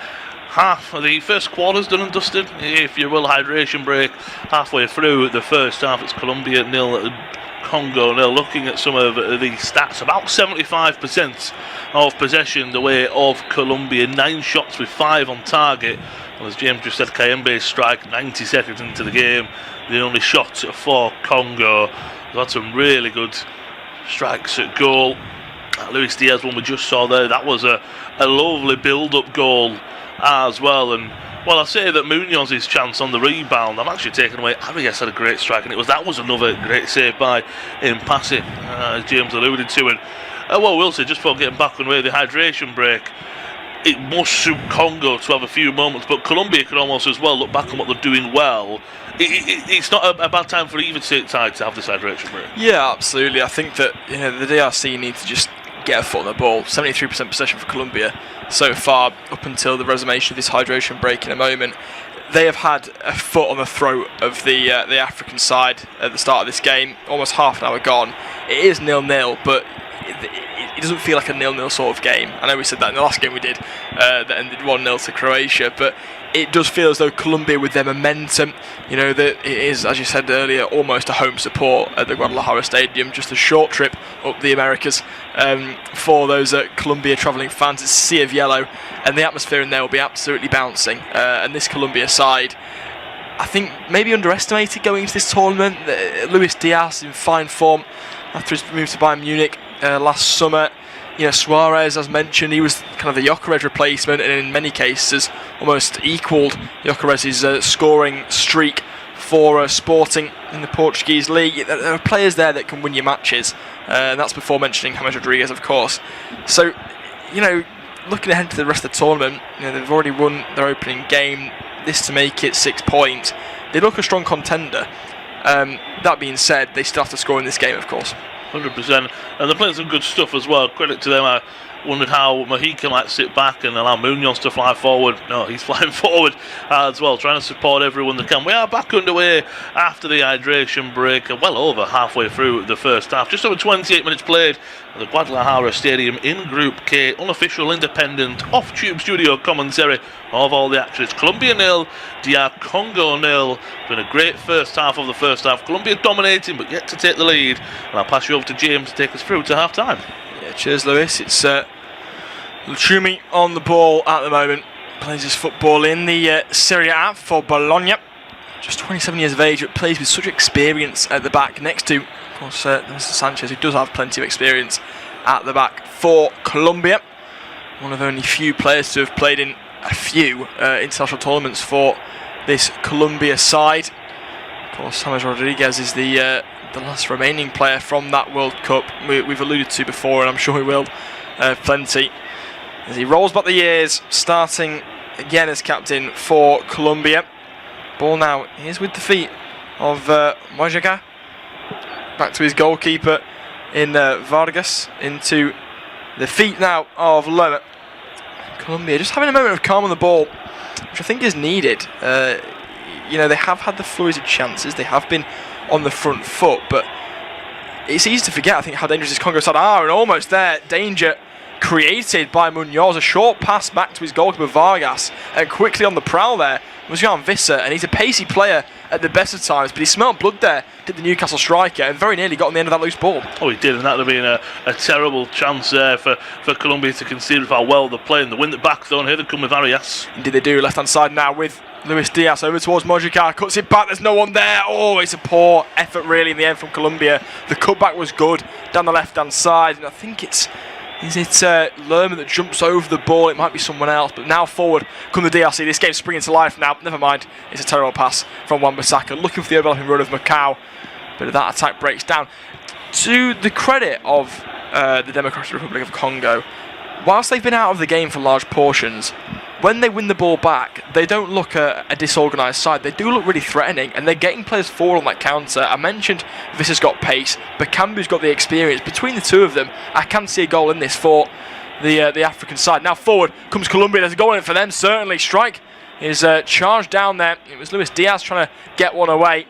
half of the first quarter's done and dusted, if you will. Hydration break halfway through the first half. It's Colombia 0, Congo 0. Looking at some of the stats, about 75% of possession the way of Colombia, 9 shots with 5 on target. Well, as James just said, Kayembe's strike 90 seconds into the game, the only shot for Congo. They've had some really good strikes at goal. Luis Diaz one we just saw there, that was a lovely build-up goal as well. And well, I say that Munoz's chance on the rebound, I'm actually taking away. Arias had a great strike, and that was another great save by Mpassi, as James alluded to. And well, we'll say, just before getting back on the way, the hydration break, it must suit Congo to have a few moments, but Colombia can almost as well look back on what they're doing well. It's not a bad time for either side to have this hydration break. Yeah, absolutely. I think that the DRC need to just get a foot on the ball. 73% possession for Colombia so far, up until the resummation of this hydration break in a moment. They have had a foot on the throat of the African side at the start of this game. Almost half an hour gone. It is 0-0, but it doesn't feel like a 0-0 sort of game. I know we said that in the last game we did, that ended 1-0 to Croatia, but it does feel as though Colombia, with their momentum, that it is, as you said earlier, almost a home support at the Guadalajara Stadium, just a short trip up the Americas for those Colombia travelling fans. It's a sea of yellow, and the atmosphere in there will be absolutely bouncing. And this Colombia side, I think, maybe underestimated going into this tournament. Luis Diaz in fine form after his move to Bayern Munich last summer. Suarez, as mentioned, he was kind of the Gyökeres replacement, and in many cases almost equalled Gyökeres' scoring streak for Sporting in the Portuguese league. There are players there that can win you matches, and that's before mentioning James Rodriguez, of course. So, looking ahead to the rest of the tournament, they've already won their opening game. This to make it 6 points. They look a strong contender. That being said, they still have to score in this game, of course. 100%, and they're playing some good stuff as well. Credit to them. wondered how Mojica might sit back and allow Munoz to fly forward. No, he's flying forward as well, trying to support everyone that can. We are back underway after the hydration break, well over halfway through the first half. Just over 28 minutes played at the Guadalajara Stadium in Group K. Unofficial, independent, off-tube studio commentary of all the action. It's Colombia 0, DR Congo 0. Been a great first half of the first half. Colombia dominating, but yet to take the lead. And I'll pass you over to James to take us through to half-time. Yeah, cheers, Lewis. It's Luchumi on the ball at the moment. Plays his football in the Serie A for Bologna. Just 27 years of age, but plays with such experience at the back next to, of course, Mr. Sanchez, who does have plenty of experience at the back for Colombia. One of only few players to have played in a few international tournaments for this Colombia side. Of course, James Rodriguez is the last remaining player from that World Cup we've alluded to before, and I'm sure we will plenty. As he rolls back the years, starting again as captain for Colombia. Ball now is with the feet of Mojica. Back to his goalkeeper in Vargas. Into the feet now of Loma. Colombia just having a moment of calm on the ball, which I think is needed. They have had the flurries of chances. They have been on the front foot, but it's easy to forget, I think, how dangerous this Congo side are, and almost there, danger created by Munoz. A short pass back to his goalkeeper Vargas, and quickly on the prowl there was Jan Visser, and he's a pacey player at the best of times, but he smelled blood there, did the Newcastle striker, and very nearly got on the end of that loose ball. Oh, he did, and that would have been a terrible chance there for Colombia to concede with how well they're playing. They win it back though, and here they come with Arias. Indeed they do. Left hand side now with Luis Diaz over towards Mojica, cuts it back, there's no one there. Oh, it's a poor effort really in the end from Colombia. The cutback was good down the left hand side, and I think is it Lerman that jumps over the ball? It might be someone else, but now forward come the DRC. This game's springing to life now. Never mind, it's a terrible pass from Wan-Bissaka, looking for the overlapping run of Macau, but that attack breaks down. To the credit of the Democratic Republic of Congo, whilst they've been out of the game for large portions, when they win the ball back, they don't look a disorganised side. They do look really threatening, and they're getting players forward on that counter. I mentioned Visser's got pace, Bakambu's got the experience. Between the two of them, I can see a goal in this for the African side. Now forward comes Colombia. There's a goal in it for them, certainly. Strike is charged down there. It was Luis Diaz trying to get one away.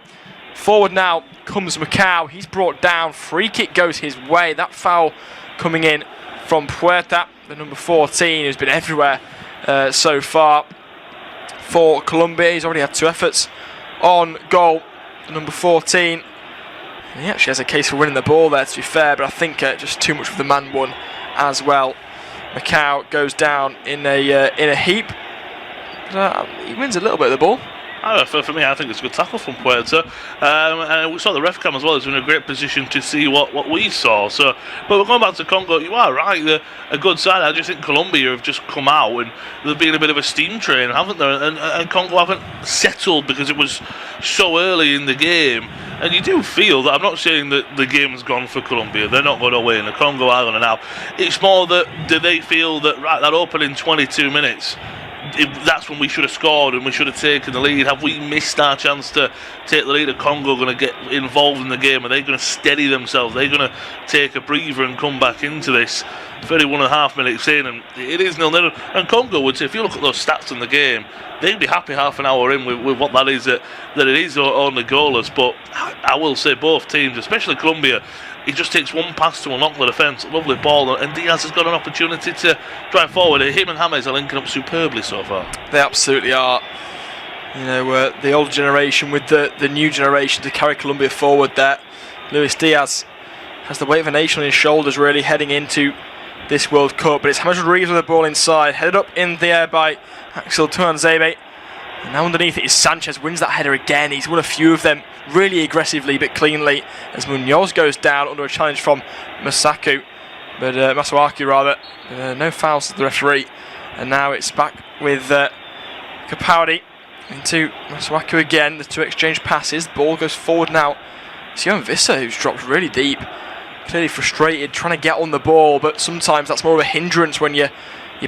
Forward now comes Macau. He's brought down. Free kick goes his way. That foul coming in from Puerta, the number 14, who's been everywhere so far for Colombia. He's already had 2 efforts on goal, the number 14. And he actually has a case for winning the ball there, to be fair, but I think just too much of the man one as well. Macau goes down in a heap. He wins a little bit of the ball. For me, I think it's a good tackle from Puerta. And we saw the ref cam as well. He's in a great position to see what we saw. So, but we're going back to Congo. You are right. They're a good side. I just think Colombia have just come out and there's been a bit of a steam train, haven't there? And Congo haven't settled because it was so early in the game. And you do feel that, I'm not saying that the game's gone for Colombia. They're not going to win. The Congo are going to now. It's more that, do they feel that, right, that opening 22 minutes, that's when we should have scored and we should have taken the lead? Have we missed our chance to take the lead? Are Congo going to get involved in the game? Are they going to steady themselves? Are they going to take a breather and come back into this 31.5 minutes in? And it is 0-0. And Congo would say, if you look at those stats in the game, they'd be happy half an hour in with what that is, that it is only goalless. But I will say both teams, especially Colombia, he just takes one pass to unlock the defence, lovely ball, and Diaz has got an opportunity to drive forward. Him and James are linking up superbly so far. They absolutely are. You know, the old generation with the new generation to carry Colombia forward there. Luis Diaz has the weight of a nation on his shoulders really heading into this World Cup, but it's James Rodriguez with the ball inside, headed up in the air by Axel Tuanzebe. And now underneath it is Sanchez, wins that header again. He's won a few of them really aggressively but cleanly as Munoz goes down under a challenge from Masuaku. No fouls to the referee. And now it's back with Capaldi into Masuaku again. The 2 exchange passes. The ball goes forward now. It's Jan Visser who's dropped really deep. Clearly frustrated, trying to get on the ball, but sometimes that's more of a hindrance when your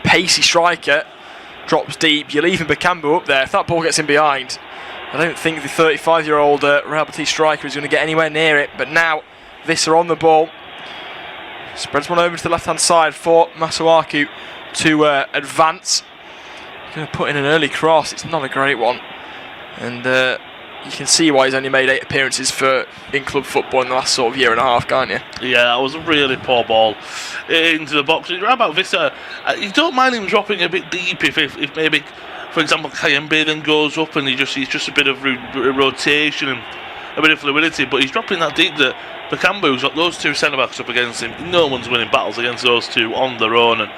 pacey striker drops deep. You're leaving Bakambu up there. If that ball gets in behind, I don't think the 35-year-old Real Betis striker is going to get anywhere near it. But now Visser on the ball, Spreads one over to the left-hand side for Masuaku to advance. Going to put in an early cross. It's not a great one. And you can see why he's only made 8 appearances in club football in the last sort of year and a half, can't you? Yeah, that was a really poor ball into the box. Right about Vista, you don't mind him dropping a bit deep if maybe, for example, Kayembe then goes up and he's just a bit of rotation and a bit of fluidity, but he's dropping that deep that Bakambu's got those 2 centre-backs up against him. No one's winning battles against those 2 on their own, and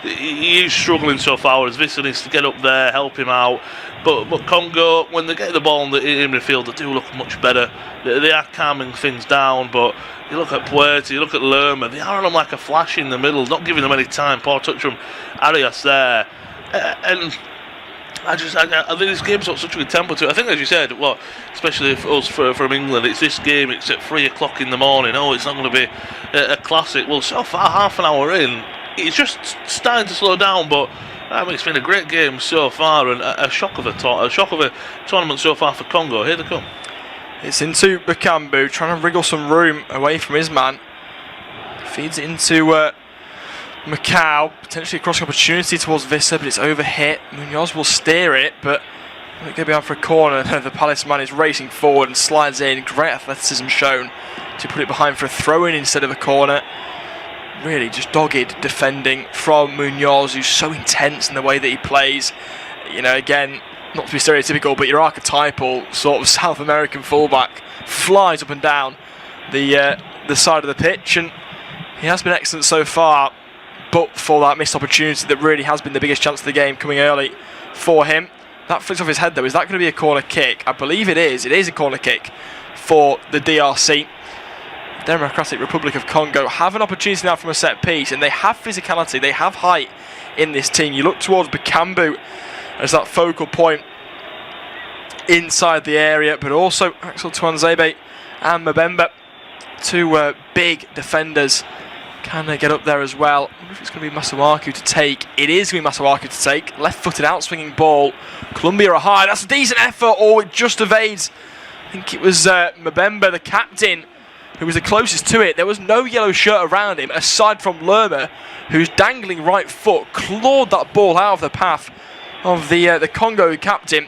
he is struggling so far as Vista needs to get up there, help him out. But Congo, when they get the ball in the field, they do look much better. They are calming things down, but you look at Puerto, you look at Lerma, they are on them like a flash in the middle, not giving them any time. Poor touch from Arias there. And I think this game's got such a good tempo to it. I think, as you said, especially for us from England, it's this game, it's at 3 o'clock in the morning. Oh, it's not going to be a classic. Well, so far, half an hour in, it's just starting to slow down, but I mean, it's been a great game so far, and a shock of a tournament so far for Congo. Here they come. It's into Bakambu, trying to wriggle some room away from his man. Feeds it into Macau, potentially a crossing opportunity towards Vista, but it's overhit. Munoz will steer it, but will it go behind for a corner? The Palace man is racing forward and slides in. Great athleticism shown to put it behind for a throw-in instead of a corner. Really just dogged defending from Munoz, who's so intense in the way that he plays. You know, again, not to be stereotypical, but your archetypal sort of South American fullback flies up and down the side of the pitch, and he has been excellent so far, but for that missed opportunity that really has been the biggest chance of the game coming early for him. That flicks off his head though. Is that going to be a corner kick? I believe it is. It is a corner kick for the DRC. Democratic Republic of Congo have an opportunity now from a set piece, and they have physicality, they have height in this team. You look towards Bakambu as that focal point inside the area, but also Axel Tuanzebe and Mbemba, 2 big defenders. Can they get up there as well? I wonder if it's going to be Masuaku to take. It is going to be Masuaku to take. Left-footed out-swinging ball. Colombia are high. That's a decent effort. Oh, it just evades. I think it was Mbemba, the captain, who was the closest to it. There was no yellow shirt around him, aside from Lerma, whose dangling right foot clawed that ball out of the path of the Congo captain.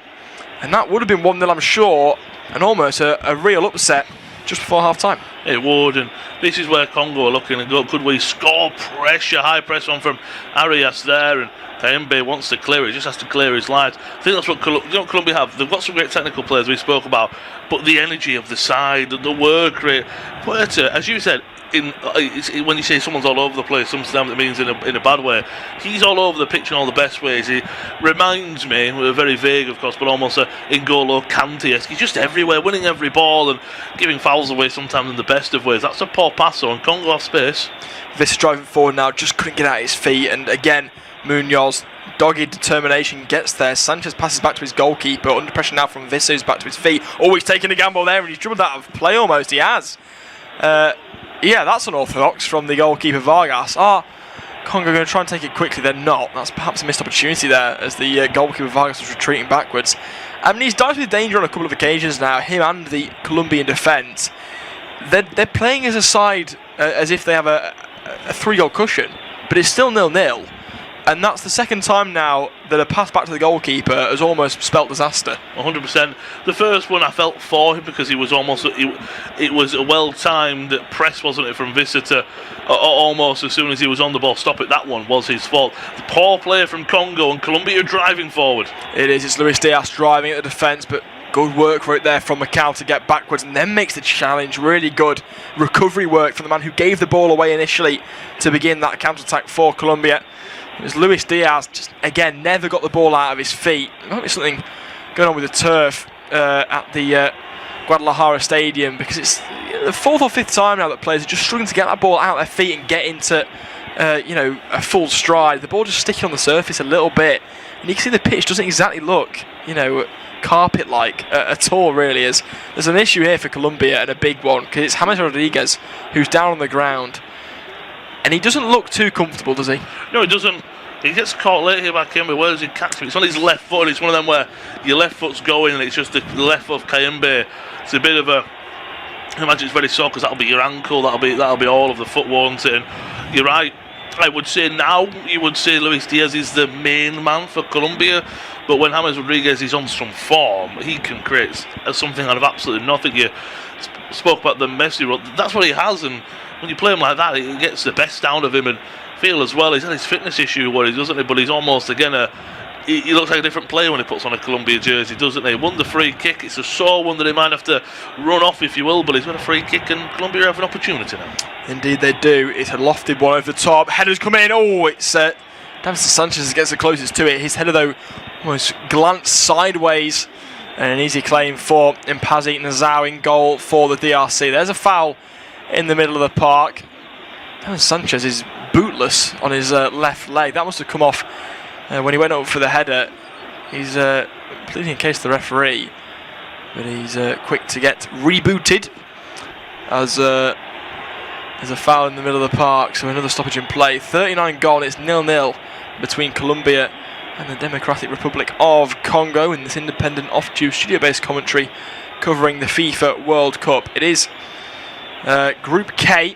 And that would have been 1-0, I'm sure, and almost a real upset just before half-time. It would, and this is where Congo are looking at. Could we score pressure, high press on from Arias there, and Kayembe wants to clear it, just has to clear his lines. I think that's what Colombia have. They've got some great technical players we spoke about, but the energy of the side, the work rate. Puerto, as you said, when you say someone's all over the place, sometimes it means in a bad way. He's all over the pitch in all the best ways. He reminds me, we're very vague of course, but almost N'Golo Kante-esque. He's just everywhere, winning every ball and giving fouls away sometimes in the best of ways. That's a poor passer, and Congo have space. Vista driving forward now, just couldn't get out his feet, and again Munoz, dogged determination, gets there. Sanchez passes back to his goalkeeper, under pressure now from Vista, who's back to his feet. Oh, he's taking a gamble there, and he's dribbled out of play almost. He has. Yeah, that's unorthodox from the goalkeeper Vargas. Congo going to try and take it quickly? They're not. That's perhaps a missed opportunity there as the goalkeeper Vargas was retreating backwards. I mean, he's dived with danger on a couple of occasions now, him and the Colombian defence. They're playing as a side as if they have a 3-goal cushion, but it's still 0-0. And that's the second time now that a pass back to the goalkeeper has almost spelt disaster. 100%. The first one I felt for him because he was almost. It was a well-timed press, wasn't it, from Vista to almost as soon as he was on the ball, stop it. That one was his fault. The poor player from Congo, and Colombia driving forward. It is. It's Luis Diaz driving at the defence, but good work right there from Macau to get backwards and then makes the challenge. Really good recovery work from the man who gave the ball away initially to begin that counter-attack for Colombia. It was Luis Diaz, just again never got the ball out of his feet. There might be something going on with the turf at the Guadalajara Stadium, because it's the 4th or 5th time now that players are just struggling to get that ball out of their feet and get into a full stride. The ball just sticking on the surface a little bit, and you can see the pitch doesn't exactly look carpet-like at all, really. There's an issue here for Colombia, and a big one, because it's James Rodriguez who's down on the ground. And he doesn't look too comfortable, does he? No, he doesn't. He gets caught late here by Kayembe. Where does he catch him? It's on his left foot, and it's one of them where your left foot's going and it's just the left foot of Kayembe. It's a bit of a I imagine it's very sore because that'll be your ankle, that'll be all of the foot, won't it? And you're right. I would say now, you would say Luis Diaz is the main man for Colombia, but when James Rodriguez is on some form, he can create something out of absolutely nothing. You spoke about the Messi role, that's what he has, and when you play him like that, he gets the best out of him. And feel as well, he's had his fitness issue worries, doesn't he? But he's almost again he looks like a different player when he puts on a Colombia jersey, doesn't he? Won the free kick. It's a sore one that he might have to run off, if you will, but he's got a free kick and Colombia have an opportunity now. Indeed they do. It's a lofted one over the top. Header's come in. Oh, it's Davinson Sanchez gets the closest to it. His header, though, almost glanced sideways. And an easy claim for Mpazi Nazao in goal for the DRC. There's a foul in the middle of the park. Davinson Sanchez is bootless on his left leg. That must have come off when he went up for the header. He's pleading in case the referee, but he's quick to get rebooted as there's a foul in the middle of the park, so another stoppage in play. 39 gone, it's 0-0 between Colombia and the Democratic Republic of Congo in this independent off-due studio-based commentary covering the FIFA World Cup. It is Group K,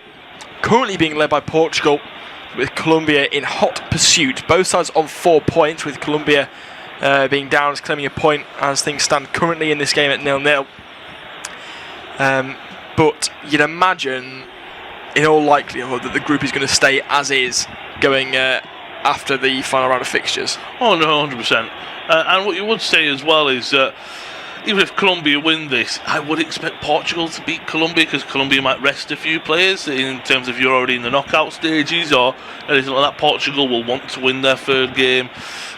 currently being led by Portugal, with Colombia in hot pursuit. Both sides on 4 points, with Colombia being down, claiming a point as things stand currently in this game at 0-0. But you'd imagine, in all likelihood, that the group is going to stay as is going after the final round of fixtures. Oh no, 100%. And what you would say as well is that even if Colombia win this, I would expect Portugal to beat Colombia, because Colombia might rest a few players in terms of you're already in the knockout stages or anything like that. Portugal will want to win their third game.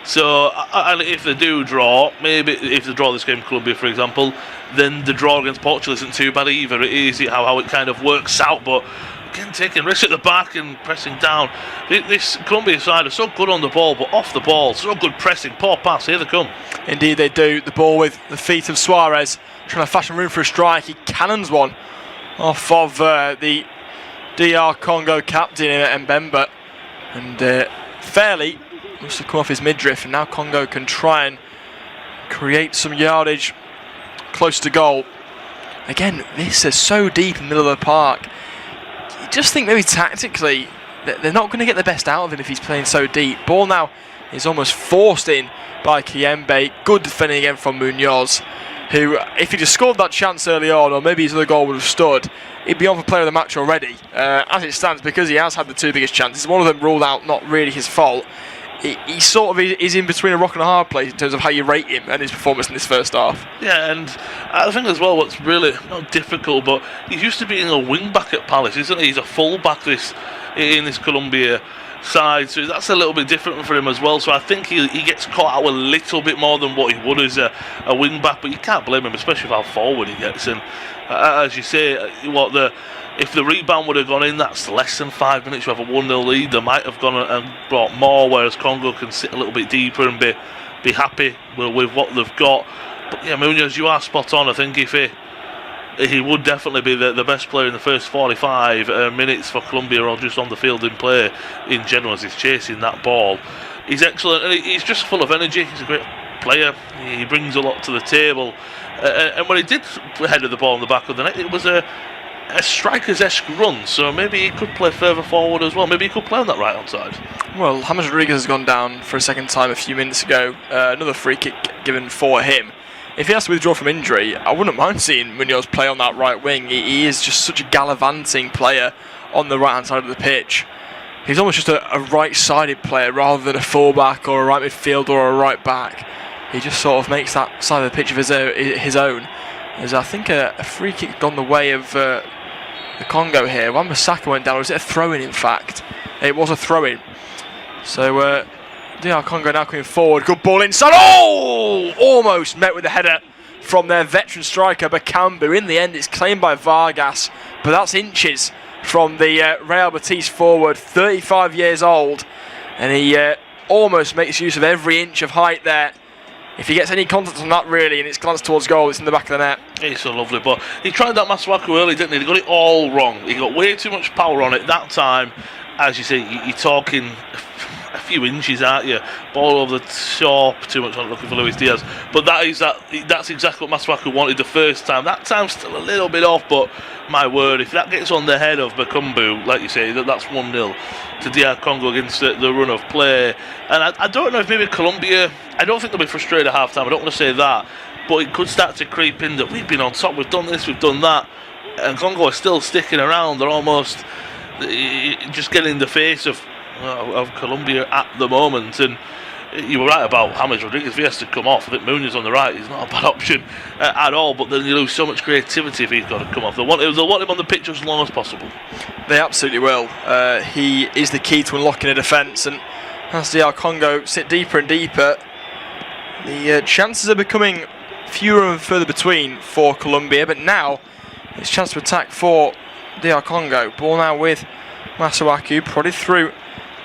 So if they do draw, maybe if they draw this game, Colombia for example, then the draw against Portugal isn't too bad either. It is how it kind of works out, but again, taking risks at the back and pressing down. This Colombia side are so good on the ball, but off the ball, so good pressing. Poor pass, here they come. Indeed they do. The ball with the feet of Suarez, trying to fashion room for a strike. He cannons one off of the DR Congo captain Mbemba, and fairly must have come off his midriff, and now Congo can try and create some yardage close to goal. Again, this is so deep in the middle of the park. You just think maybe tactically they're not going to get the best out of him if he's playing so deep. Ball now is almost forced in by Kiembe. Good defending again from Munoz, who, if he'd have scored that chance early on, or maybe his other goal would have stood, he'd be on for player of the match already. As it stands, because he has had the two biggest chances, one of them ruled out, not really his fault. He sort of is in between a rock and a hard place in terms of how you rate him and his performance in this first half. Yeah, and I think as well what's really not difficult, but he's used to being a wing back at Palace, isn't he? He's a full back in this Colombia side, so that's a little bit different for him as well. So I think he gets caught out a little bit more than what he would as a wing back, but you can't blame him, especially with how forward he gets. And as you say, if the rebound would have gone in, that's less than 5 minutes. You have a 1-0 lead. They might have gone and brought more, whereas Congo can sit a little bit deeper and be happy with what they've got. But yeah, Munoz, you are spot on. I think if he would definitely be the best player in the first 45 minutes for Colombia, or just on the field in play in general as he's chasing that ball. He's excellent, and he's just full of energy. He's a great player. He brings a lot to the table. And when he did header the ball in the back of the net, it was a striker's-esque run, so maybe he could play further forward as well. Maybe he could play on that right-hand side. Well, James Rodriguez has gone down for a second time a few minutes ago. Another free kick given for him. If he has to withdraw from injury, I wouldn't mind seeing Munoz play on that right wing. He is just such a gallivanting player on the right-hand side of the pitch. He's almost just a right-sided player rather than a full-back or a right midfielder or a right back. He just sort of makes that side of the pitch of his own. As I think a free kick gone the way of the Congo here. Wan-Bissaka went down. Was it a throw-in, in fact? It was a throw-in. So DR Congo now coming forward. Good ball inside. Oh! Almost met with a header from their veteran striker, Bakambu. In the end, it's claimed by Vargas, but that's inches from the Real Betis forward, 35 years old. And he almost makes use of every inch of height there. If he gets any contact on that, really, and it's glanced towards goal, it's in the back of the net. It's a lovely ball. He tried that Masuaku early, didn't he? He got it all wrong. He got way too much power on it that time. As you say, you're talking a few inches, aren't you? Ball over the top, too much on looking for Luis Diaz. But that's exactly what Masuaku wanted the first time. That time's still a little bit off, but my word, if that gets on the head of Bakumbu, like you say, that's 1-0 to DR Congo against the run of play. And I don't know if maybe Colombia, I don't think they'll be frustrated at half time, I don't want to say that, but it could start to creep in that we've been on top, we've done this, we've done that, and Congo are still sticking around. They're almost just getting in the face of Colombia at the moment. And you were right about James Rodriguez. If he has to come off, I think Munoz on the right is not a bad option at all, but then you lose so much creativity if he's got to come off. They'll want him on the pitch as long as possible. They absolutely will. He is the key to unlocking a defence, and as DR Congo sit deeper and deeper, the chances are becoming fewer and further between for Colombia. But now it's a chance to attack for DR Congo. Ball now with Masuaku, prodded through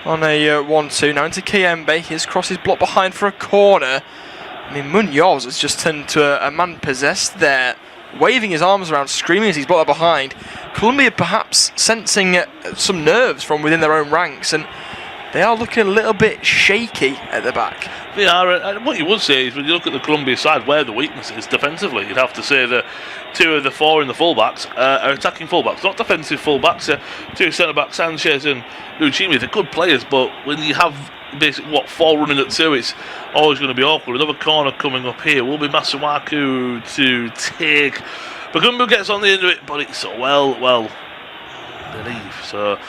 on a 1-2. Now into Kayembe. His cross is blocked behind for a corner. I mean, Munoz has just turned to a man possessed there, waving his arms around, screaming as he's blocked behind. Colombia perhaps sensing some nerves from within their own ranks, and they are looking a little bit shaky at the back. They are, and what you would say is when you look at the Colombia side, where the weakness is defensively, you'd have to say that 2 of the 4 in the fullbacks are attacking fullbacks, not defensive fullbacks. 2 centre-backs, Sanchez and Lucchini, they're good players, but when you have basically 4 running at 2, it's always going to be awkward. Another corner coming up here will be Masuaku to take. Bakumbu gets on the end of it, but it's well underneath. So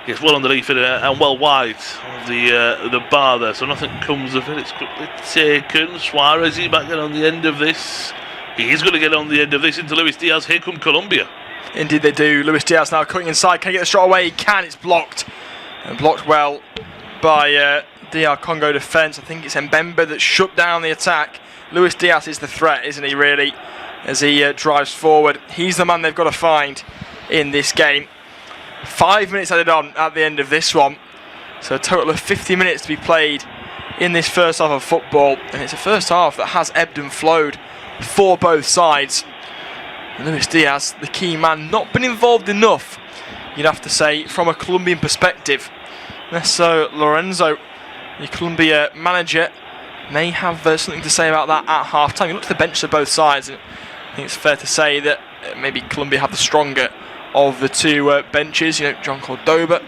it's well underneath it and well wide of the bar there, so nothing comes of it. It's quickly taken. Suarez, is back on the end of this. He's going to get on the end of this into Luis Diaz. Here come Colombia. Indeed they do. Luis Diaz now cutting inside. Can he get the shot away? He can. It's blocked. And blocked well by DR Congo defence. I think it's Mbemba that shut down the attack. Luis Diaz is the threat, isn't he, really? As he drives forward. He's the man they've got to find in this game. 5 minutes added on at the end of this one. So a total of 50 minutes to be played in this first half of football. And it's a first half that has ebbed and flowed for both sides. And Luis Diaz, the key man, not been involved enough, you'd have to say, from a Colombian perspective. So Lorenzo, the Colombia manager, may have something to say about that at half time. You look to the bench of both sides, and I think it's fair to say that maybe Colombia have the stronger of the 2 benches. You know, John Cordoba,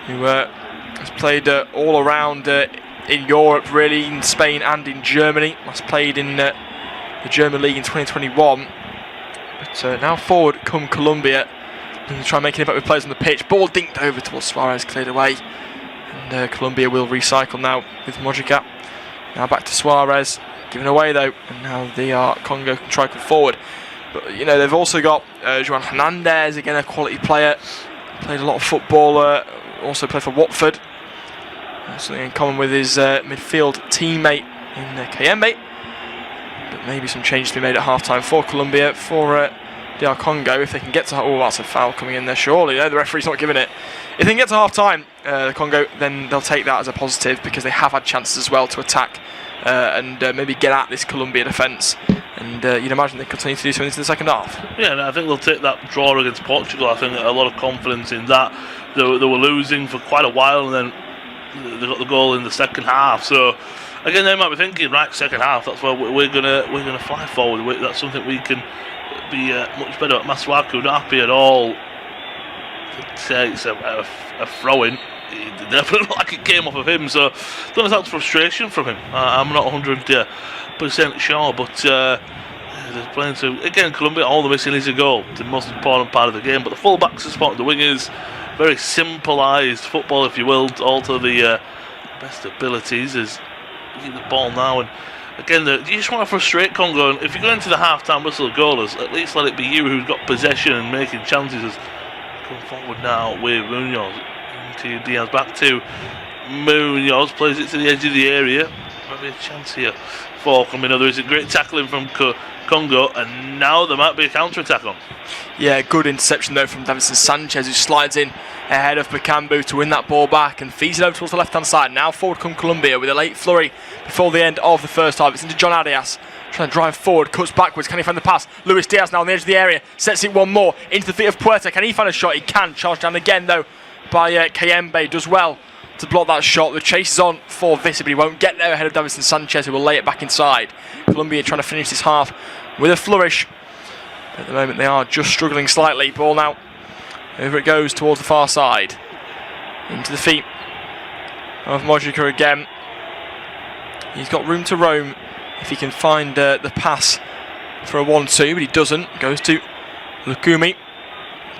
who has played all around in Europe, really, in Spain and in Germany. Has played in the German league in 2021. But now forward come Colombia. They try and make an impact with players on the pitch. Ball dinked over towards Suarez, cleared away. And Colombia will recycle now with Mojica. Now back to Suarez, given away though. And now DR Congo can try to come forward. But you know, they've also got Juan Hernandez, again a quality player. Played a lot of football, also played for Watford. Something in common with his midfield teammate in Kayembe. But maybe some changes to be made at half-time for Colombia, for DR Congo, if they can get to... Oh, that's a foul coming in there, surely. No, the referee's not giving it. If they can get to half-time, the Congo, then they'll take that as a positive, because they have had chances as well to attack and maybe get at this Colombia defence. And you'd imagine they continue to do so into the second half. Yeah, and I think they'll take that draw against Portugal. I think a lot of confidence in that. They were losing for quite a while, and then they got the goal in the second half. So again, they might be thinking, right, second half, that's where we're gonna fly forward. That's something we can be much better at. Masuaku not happy at all. It's a throw-in. It definitely like it came off of him, so I don't know if that's frustration from him. I'm not 100% sure, but they're playing to, again, Colombia, all the missing is a goal, the most important part of the game, but the full-backs are supporting the wingers, very simplised football, if you will, all to the best abilities. As you get the ball now, and again, you just want to frustrate Congo, and if you go into the half-time whistle goalers, at least let it be you who's got possession and making chances. As come forward now with Munoz into Diaz, back to Munoz, plays it to the edge of the area. Might be a chance here for Colombia. There is a great tackling from Congo, and now there might be a counter-attack on. Yeah, good interception though from Davinson Sanchez, who slides in ahead of Bakambu to win that ball back and feeds it over towards the left-hand side. Now forward come Colombia with a late flurry before the end of the first half. It's into John Arias, trying to drive forward, cuts backwards. Can he find the pass? Luis Diaz now on the edge of the area, sets it one more into the feet of Puerta. Can he find a shot? He can. Charged down again though by Kayembe. Does well to block that shot. The chase is on for Visser, but he won't get there ahead of Davison Sanchez, who will lay it back inside. Colombia trying to finish this half with a flourish. At the moment, they are just struggling slightly. Ball now. Over it goes towards the far side. Into the feet of Modrica again. He's got room to roam if he can find the pass for a 1-2, but he doesn't. Goes to Lukumi.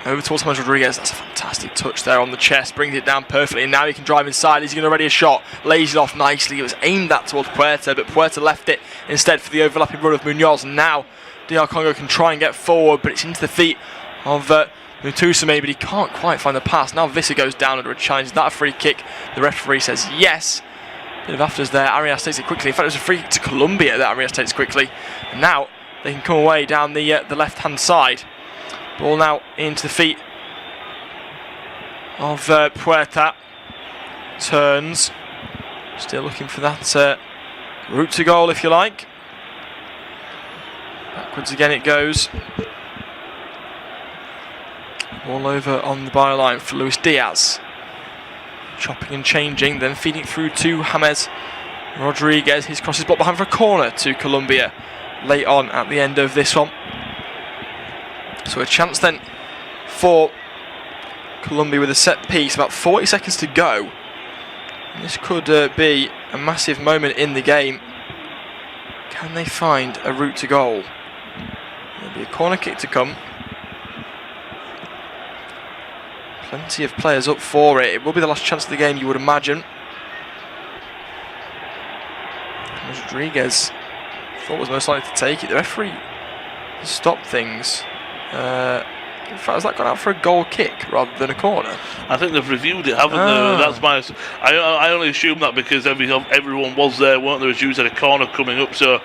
Over towards James Rodriguez. That's a fantastic touch there on the chest. Brings it down perfectly, and now he can drive inside. Is he going to ready a shot? Lays it off nicely. It was aimed at towards Puerta, but Puerta left it instead for the overlapping run of Munoz. And now DR Congo can try and get forward, but it's into the feet of Mutusame, but he can't quite find the pass. Now Visser goes down under a challenge. Is that a free kick? The referee says yes. Bit of afters there. Arias takes it quickly. In fact, it was a free kick to Colombia that Arias takes quickly. And now they can come away down the left-hand side. Ball now into the feet of Puerta. Turns. Still looking for that route to goal, if you like. Backwards again it goes. All over on the byline for Luis Diaz. Chopping and changing, then feeding through to James Rodriguez. His cross is blocked behind for a corner to Colombia late on at the end of this one. So a chance then for Colombia with a set piece. About 40 seconds to go. And this could be a massive moment in the game. Can they find a route to goal? There'll be a corner kick to come. Plenty of players up for it. It will be the last chance of the game, you would imagine. Rodriguez thought was most likely to take it. The referee stopped things. In fact, has that gone out for a goal kick rather than a corner? I think they've reviewed it, haven't they? That's my. I only assume that because everyone was there, weren't there? As you said, a corner coming up. So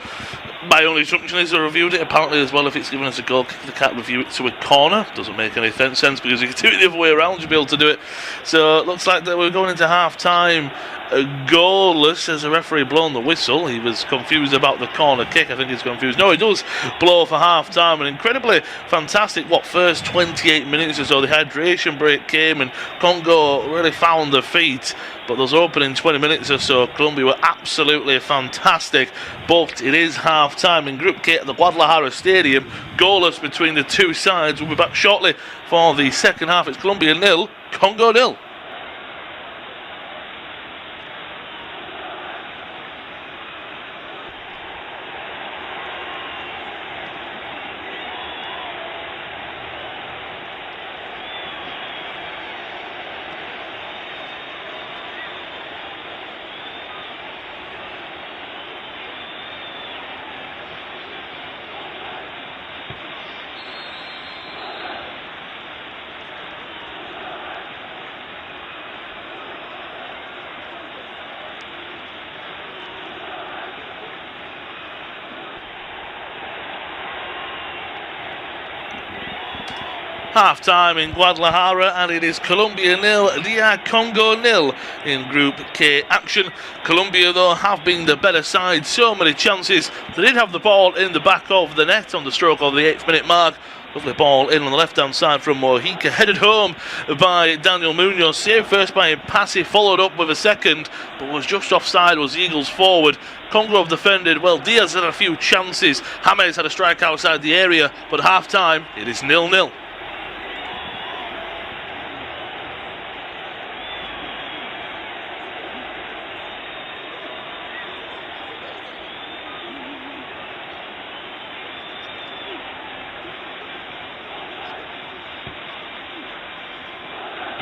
my only assumption is they reviewed it. Apparently, as well, if it's given as a goal kick, they can't review it to a corner. Doesn't make any sense because you can do it the other way around. You'll be able to do it. So it looks like that we're going into half time. Goalless as the referee blown the whistle. He was confused about the corner kick. I think he's confused. No, he does blow for half time. An incredibly fantastic first 28 minutes or so. The hydration break came and Congo really found their feet. But those opening 20 minutes or so, Colombia were absolutely fantastic. But it is half time in Group K at the Guadalajara Stadium. Goalless between the two sides. We'll be back shortly for the second half. It's Colombia 0, Congo 0. Half time in Guadalajara, and it is Colombia 0, DR Congo 0 in Group K action. Colombia, though, have been the better side. So many chances. They did have the ball in the back of the net on the stroke of the 8th minute mark. Lovely ball in on the left-hand side from Mojica, headed home by Daniel Munoz. Saved first by Impassi, followed up with a second, but was just offside, was the Eagles forward. Congo have defended well. Diaz had a few chances. James had a strike outside the area, but at half-time, it is 0-0.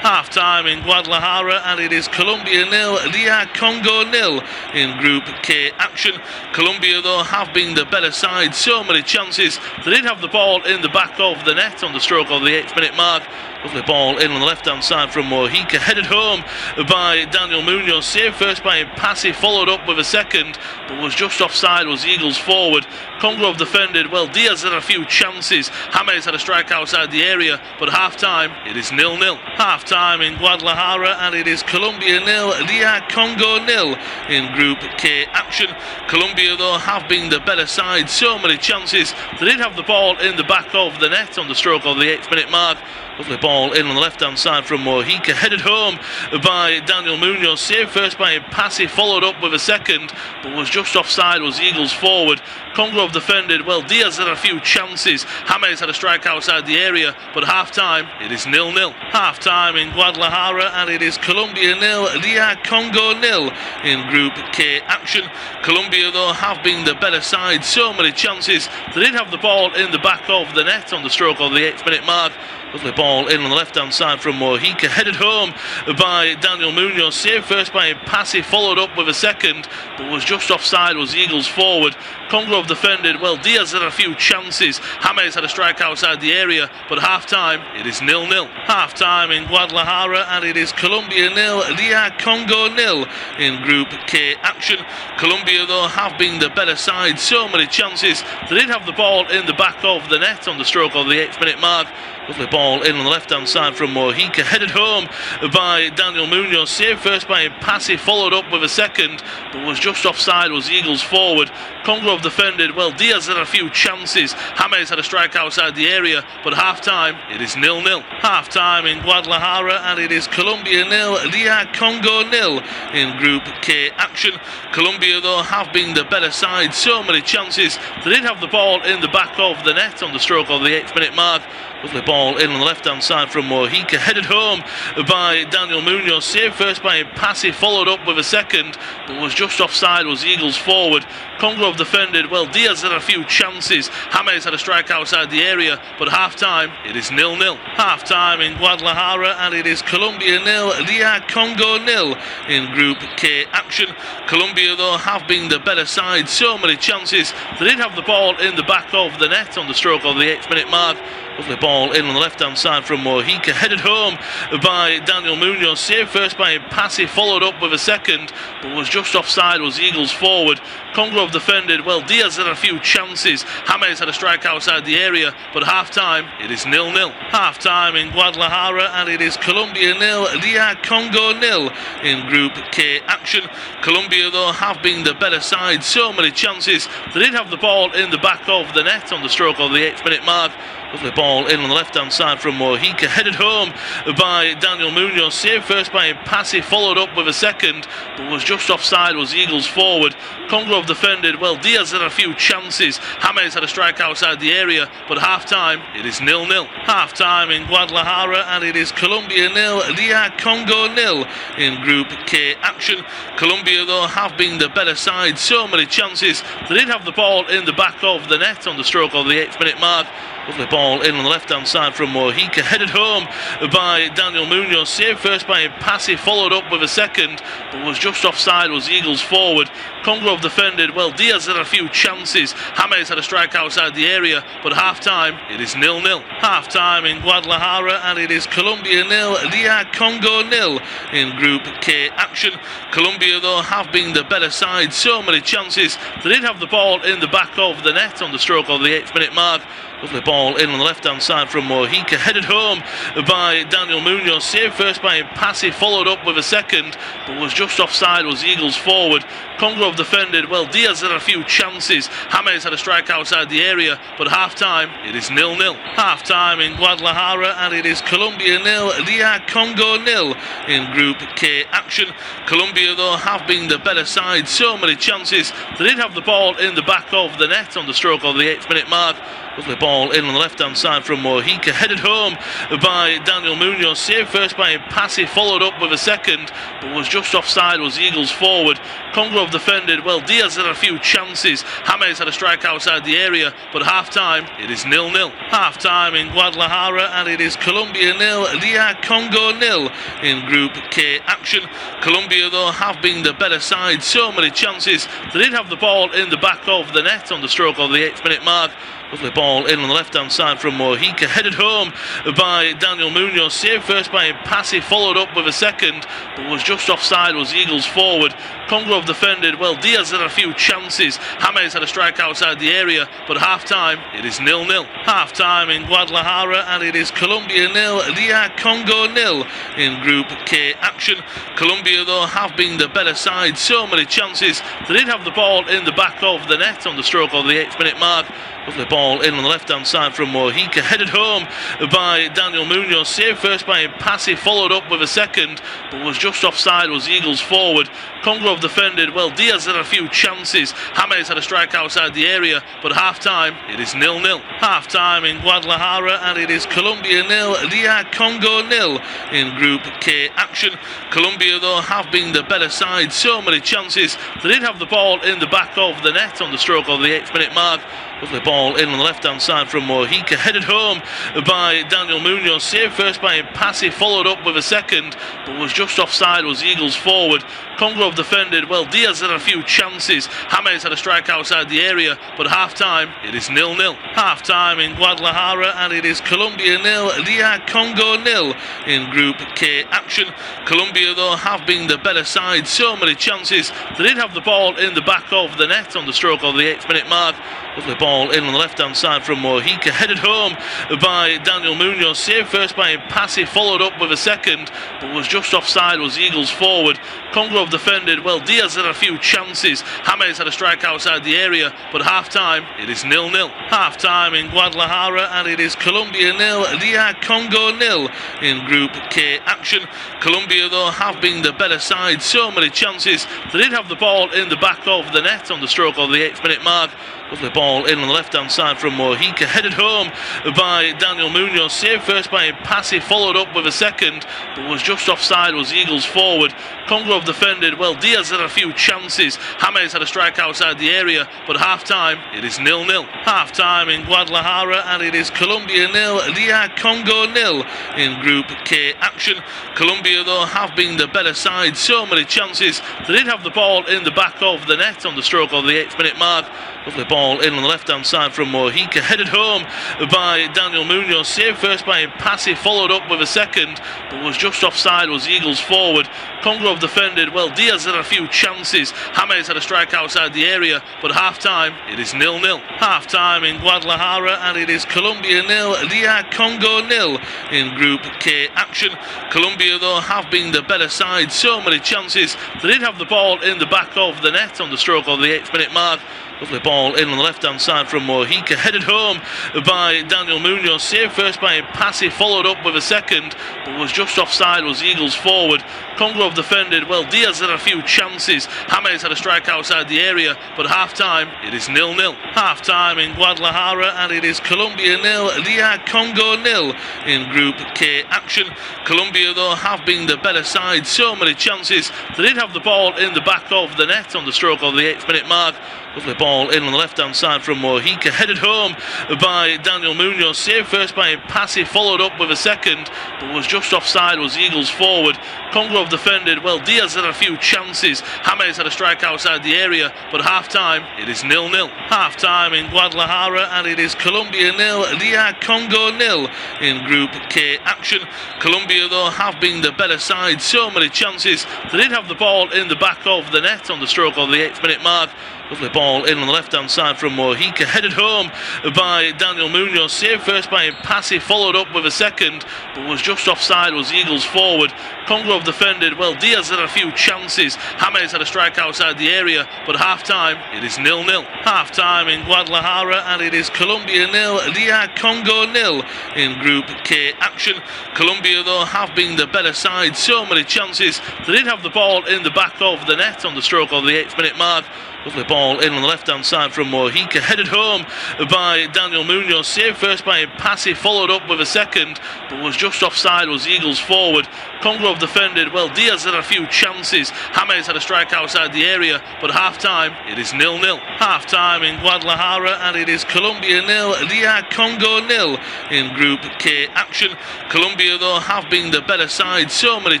Half time in Guadalajara, and it is Colombia 0, DR Congo 0 in Group K action. Colombia, though, have been the better side. So many chances. They did have the ball in the back of the net on the stroke of the 8th minute mark. Lovely ball in on the left-hand side from Mojica, headed home by Daniel Munoz. Saved first by Impassi, followed up with a second, but was just offside, was the Eagles forward. Congo have defended well. Diaz had a few chances. James had a strike outside the area, but half-time, it is 0-0. Half-time half-time in Guadalajara, and it is Colombia 0, DR Congo 0 in Group K action. Colombia, though, have been the better side. So many chances. They did have the ball in the back of the net on the stroke of the 8th minute mark. Lovely ball in on the left-hand side from Mojica, headed home by Daniel Munoz. Saved first by Passy, followed up with a second, but was just offside, was the Eagles forward. Congo have defended well. Diaz had a few chances. James had a strike outside the area, but half-time, it is 0-0. Half-time in Guadalajara, and it is Colombia 0, DR Congo 0 in Group K action. Colombia, though, have been the better side. So many chances. They did have the ball in the back of the net on the stroke of the 8th minute mark. Lovely ball in on the left-hand side from Mojica, headed home by Daniel Munoz. Saved first by Passy, followed up with a second, but was just offside, was the Eagles forward. Congo have defended well. Diaz had a few chances. James had a strike outside the area, but half-time, it is 0-0. Half-time in Guadalajara, and it is Colombia 0, DR Congo 0 in Group K action. Colombia, though, have been the better side. So many chances. They did have the ball in the back of the net on the stroke of the 8th minute mark. Lovely ball in on the left-hand side from Mojica, headed home by Daniel Munoz. Saved first by Passy, followed up with a second, but was just offside, was the Eagles forward. Congo have defended well. Diaz had a few chances. James had a strike outside the area, but half-time, it is 0-0. Half-time in Guadalajara, and it is Colombia 0, DR Congo 0 in Group K action. Colombia, though, have been the better side. So many chances. They did have the ball in the back of the net on the stroke of the 8th minute mark. Lovely ball in on the left-hand side from Mojica, headed home by Daniel Munoz. Saved first by Passy, followed up with a second, but was just offside, was the Eagles forward. Congo have defended well. Diaz had a few chances. James had a strike outside the area, but half-time, it is 0-0. Half-time in Guadalajara, and it is Colombia 0, DR Congo 0 in Group K action. Colombia, though, have been the better side. So many chances. They did have the ball in the back of the net on the stroke of the 8th minute mark. Lovely ball in on the left-hand side from Mojica, headed home by Daniel Munoz. Saved first by Passy, followed up with a second, but was just offside, was the Eagles forward. Congo have defended well. Diaz had a few chances. James had a strike outside the area, but half-time, it is 0-0. Half-time in Guadalajara, and it is Colombia 0, DR Congo 0 in Group K action. Colombia, though, have been the better side. So many chances. They did have the ball in the back of the net on the stroke of the 8th minute mark. Lovely ball in on the left-hand side from Mojica, headed home by Daniel Munoz. Saved first by Passy, followed up with a second, but was just offside, was the Eagles forward. Congo have defended well. Diaz had a few chances. James had a strike outside the area, but half-time, it is 0-0. Half-time in Guadalajara, and it is Colombia 0, DR Congo 0 in Group K action. Colombia, though, have been the better side. So many chances. They did have the ball in the back of the net on the stroke of the 8th minute mark. Lovely ball in on the left-hand side from Mojica, headed home by Daniel Munoz. Saved first by Passy, followed up with a second, but was just offside, was the Eagles forward. Congo have defended well. Diaz had a few chances. James had a strike outside the area, but half-time, it is 0-0. Half-time in Guadalajara, and it is Colombia 0, DR Congo 0 in Group K action. Colombia, though, have been the better side. So many chances. They did have the ball in the back of the net on the stroke of the 8th minute mark. Lovely ball in on the left-hand side from Mojica, headed home by Daniel Munoz. Saved first by Passy, followed up with a second, but was just offside, was the Eagles forward. Congo have defended well. Diaz had a few chances. James had a strike outside the area, but half-time, it is 0-0. Half-time in Guadalajara, and it is Colombia 0, DR Congo 0 in Group K action. Colombia, though, have been the better side. So many chances. They did have the ball in the back of the net on the stroke of the 8th minute mark. Lovely ball in on the left-hand side from Mojica, headed home by Daniel Munoz. Saved first by Passy, followed up with a second, but was just offside, was the Eagles forward. Congo have defended well. Diaz had a few chances. James had a strike outside the area, but half-time, it is 0-0. Half-time in Guadalajara, and it is Colombia 0, DR Congo 0 in Group K action. Colombia, though, have been the better side. So many chances. They did have the ball in the back of the net on the stroke of the 8th minute mark. Lovely ball in on the left-hand side from Mojica, headed home by Daniel Munoz. Saved first by Passy, followed up with a second, but was just offside, was the Eagles forward. Congo have defended well. Diaz had a few chances. James had a strike outside the area, but half-time, it is 0-0. Half-time in Guadalajara, and it is Colombia 0, DR Congo 0 in Group K action. Colombia, though, have been the better side. So many chances. They did have the ball in the back of the net on the stroke of the 8th minute mark. Lovely ball in on the left-hand side from Mojica, headed home by Daniel Munoz. Saved first by Passy, followed up with a second, but was just offside, was the Eagles forward. Congo have defended well. Diaz had a few chances. James had a strike outside the area, but half-time, it is 0-0. Half-time in Guadalajara, and it is Colombia 0, DR Congo 0 in Group K action. Colombia, though, have been the better side. So many chances. They did have the ball in the back of the net on the stroke of the 8th minute mark. Lovely ball in on the left-hand side from Mojica, headed home by Daniel Munoz. Saved first by Passy, followed up with a second, but was just offside, was the Eagles forward. Congo have defended well. Diaz had a few chances. James had a strike outside the area, but half-time, it is 0-0. Half-time in Guadalajara, and it is Colombia 0, DR Congo 0 in Group K action. Colombia, though, have been the better side. So many chances. They did have the ball in the back of the net on the stroke of the 8th minute mark. Lovely ball in on the left-hand side from Mojica, headed home by Daniel Munoz. Saved first by Passy, followed up with a second, but was just offside, was the Eagles forward. Congo have defended well. Diaz had a few chances. James had a strike outside the area, but half-time, it is 0-0. Half-time in Guadalajara, and it is Colombia 0, DR Congo 0 in Group K action. Colombia, though, have been the better side. So many chances. They did have the ball in the back of the net on the stroke of the 8th minute mark. Lovely ball in on the left-hand side from Mojica, headed home by Daniel Munoz. Saved first by Passy, followed up with a second, but was just offside, was the Eagles forward. Congo have defended well. Diaz had a few chances. James had a strike outside the area, but half-time, it is 0-0. Half-time in Guadalajara, and it is Colombia 0, DR Congo 0 in Group K action. Colombia, though, have been the better side. So many chances. They did have the ball in the back of the net on the stroke of the 8th minute mark. Lovely ball in on the left-hand side from Mojica, headed home by Daniel Munoz. Saved first by Passy, followed up with a second, but was just offside, was the Eagles forward. Congo have defended well. Diaz had a few chances. James had a strike outside the area, but half-time, it is 0-0. Half-time in Guadalajara, and it is Colombia 0, DR Congo 0 in Group K action. Colombia, though, have been the better side. So many chances. They did have the ball in the back of the net on the stroke of the 8th minute mark. Lovely ball in on the left-hand side from Mojica, headed home by Daniel Munoz. Saved first by Passy, followed up with a second, but was just offside, was the Eagles forward. Congo have defended well. Diaz had a few chances. James had a strike outside the area, but half-time, it is 0-0. Half-time in Guadalajara, and it is Colombia 0, DR Congo 0 in Group K action. Colombia, though, have been the better side. So many chances. They did have the ball in the back of the net on the stroke of the 8th minute mark. Lovely ball in on the left-hand side from Mojica, headed home by Daniel Munoz. Saved first by Passy, followed up with a second, but was just offside, was the Eagles forward. Congo have defended well. Diaz had a few chances. James had a strike outside the area, but half-time, it is 0-0. Half-time in Guadalajara, and it is Colombia 0, DR Congo 0 in Group K action. Colombia, though, have been the better side. So many chances. They did have the ball in the back of the net on the stroke of the 8th minute mark. Lovely ball in on the left-hand side from Mojica, headed home by Daniel Munoz. Saved first by Passy, followed up with a second, but was just offside, was the Eagles forward. Congo have defended well. Diaz had a few chances. James had a strike outside the area, but half-time, it is 0-0. Half-time in Guadalajara, and it is Colombia 0, DR Congo 0 in Group K action. Colombia, though, have been the better side. So many chances. They did have the ball in the back of the net on the stroke of the 8th minute mark. Lovely ball in on the left-hand side from Mojica, headed home by Daniel Munoz. Saved first by Passy, followed up with a second, but was just offside, was the Eagles forward. Congo have defended well. Diaz had a few chances. James had a strike outside the area, but half-time, it is 0-0. Half-time in Guadalajara, and it is Colombia 0, DR Congo 0 in Group K action. Colombia, though, have been the better side. So many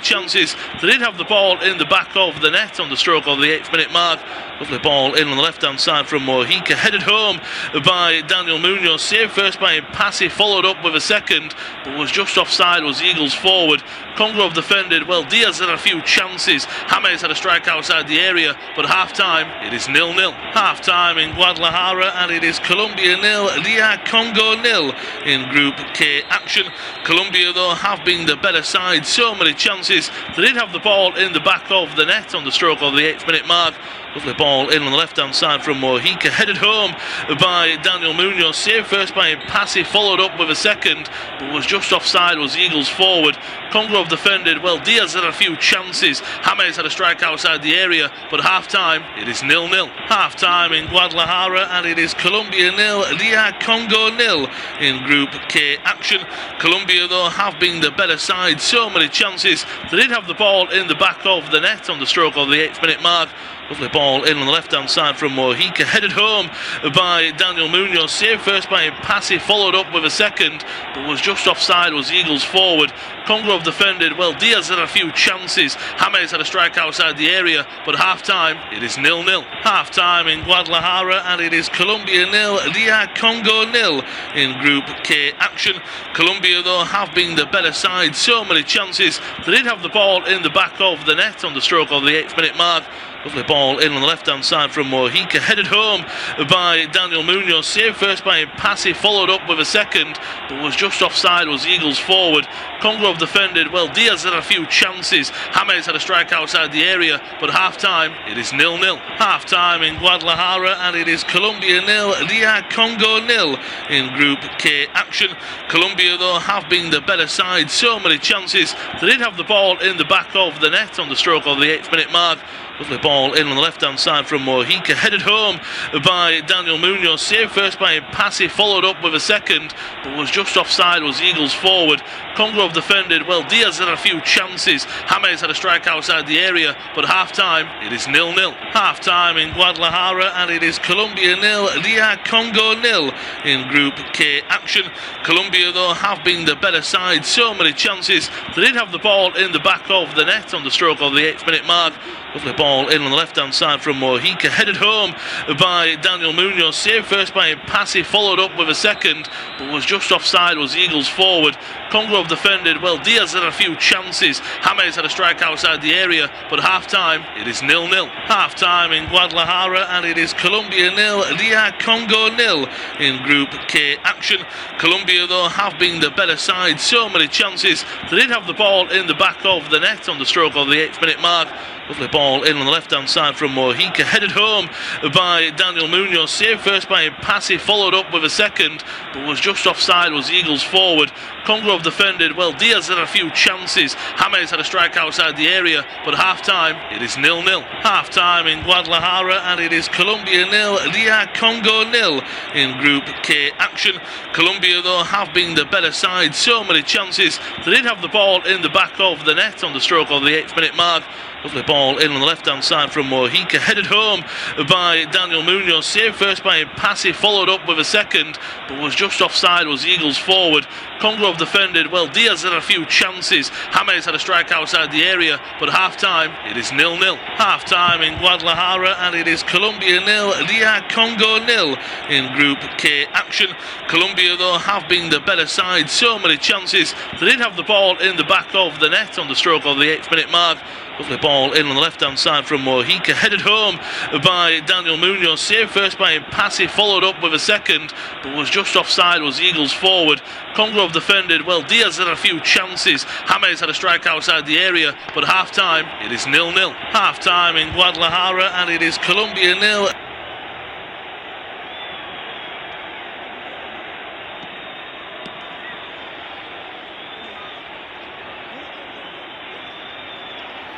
chances. They did have the ball in the back of the net on the stroke of the 8th minute mark. Lovely ball ball in on the left-hand side from Mojica, headed home by Daniel Munoz, saved first by Passy, followed up with a second, but was just offside, was the Eagles forward. Congo have defended well. Diaz had a few chances, James had a strike outside the area, but half-time it is 0-0. Half-time in Guadalajara, and it is Colombia 0, DR Congo 0 in Group K action. Colombia though have been the better side, so many chances. They did have the ball in the back of the net on the stroke of the 8th minute mark. Lovely ball in on the left-hand side from Mojica, headed home by Daniel Munoz, saved first by Passy, followed up with a second, but was just offside, was the Eagles forward. Congo have defended well. Diaz had a few chances, James had a strike outside the area, but half-time it is 0-0. Half-time in Guadalajara, and it is Colombia 0, DR Congo 0 in Group K action. Colombia though have been the better side, so many chances. They did have the ball in the back of the net on the stroke of the 8th minute mark. Lovely ball in on the left-hand side from Mojica, headed home by Daniel Munoz, saved first by Passy, followed up with a second, but was just offside, was the Eagles forward. Congo have defended well. Diaz had a few chances, James had a strike outside the area, but half-time it is 0-0. Half-time in Guadalajara, and it is Colombia 0, DR Congo 0 in Group K action. Colombia though have been the better side, so many chances. They did have the ball in the back of the net on the stroke of the 8th minute mark. Lovely ball in on the left-hand side from Mojica, headed home by Daniel Munoz, saved first by Passy, followed up with a second, but was just offside, was the Eagles forward. Congo have defended well. Diaz had a few chances, James had a strike outside the area, but half-time it is 0-0. Half-time in Guadalajara, and it is Colombia 0, DR Congo 0 in Group K action. Colombia though have been the better side, so many chances. They did have the ball in the back of the net on the stroke of the 8th minute mark. Lovely ball in on the left-hand side from Mojica, headed home by Daniel Munoz, saved first by Passy, followed up with a second, but was just offside, was the Eagles forward. Congo have defended well. Diaz had a few chances, James had a strike outside the area, but half-time it is 0-0. Half-time in Guadalajara, and it is Colombia 0, DR Congo 0 in Group K action. Colombia though have been the better side, so many chances. They did have the ball in the back of the net on the stroke of the 8th minute mark. Lovely ball in on the left-hand side from Mojica, headed home by Daniel Munoz, saved first by Passy, followed up with a second, but was just offside, was the Eagles forward. Congo have defended well. Diaz had a few chances, James had a strike outside the area, but half-time it is 0-0. Half-time in Guadalajara, and it is Colombia 0, DR Congo 0 in Group K action. Colombia though have been the better side, so many chances. They did have the ball in the back of the net on the stroke of the 8th minute mark. Lovely ball in on the left-hand side from Mojica, headed home by Daniel Munoz, saved first by Passy, followed up with a second, but was just offside, was the Eagles forward. Congo have defended well. Diaz had a few chances, James had a strike outside the area, but half-time it is 0-0. Half-time in Guadalajara, and it is Colombia 0, DR Congo 0 in Group K action. Colombia though have been the better side, so many chances. They did have the ball in the back of the net on the stroke of the 8th minute mark. Lovely ball in on the left-hand side from Mojica, headed home by Daniel Munoz, saved first by Passy, followed up with a second, but was just offside, was the Eagles forward. Congo have defended well. Diaz had a few chances, James had a strike outside the area, but half-time it is 0-0. Half-time in Guadalajara, and it is Colombia 0, DR Congo 0 in Group K action. Colombia though have been the better side, so many chances. They did have the ball in the back of the net on the stroke of the 8th minute mark. Lovely ball in on the left-hand side from Mojica, headed home by Daniel Munoz, saved first by Passy, followed up with a second, but was just offside, was the Eagles forward. Congo have defended well. Diaz had a few chances, James had a strike outside the area, but half-time it is 0-0. Half-time in Guadalajara, and it is Colombia 0.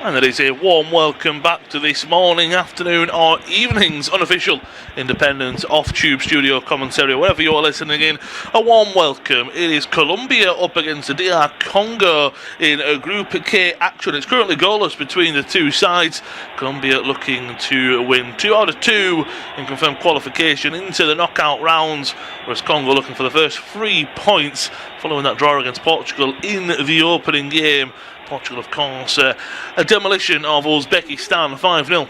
And it is a warm welcome back to this morning, afternoon or evening's unofficial independent off-tube studio commentary, wherever you're listening in. A warm welcome. It is Colombia up against the DR Congo in a Group K action. It's currently goalless between the two sides. Colombia looking to win 2 out of 2 and confirm qualification into the knockout rounds, whereas Congo looking for the first 3 points following that draw against Portugal in the opening game. Portugal, of course, a demolition of Uzbekistan 5-0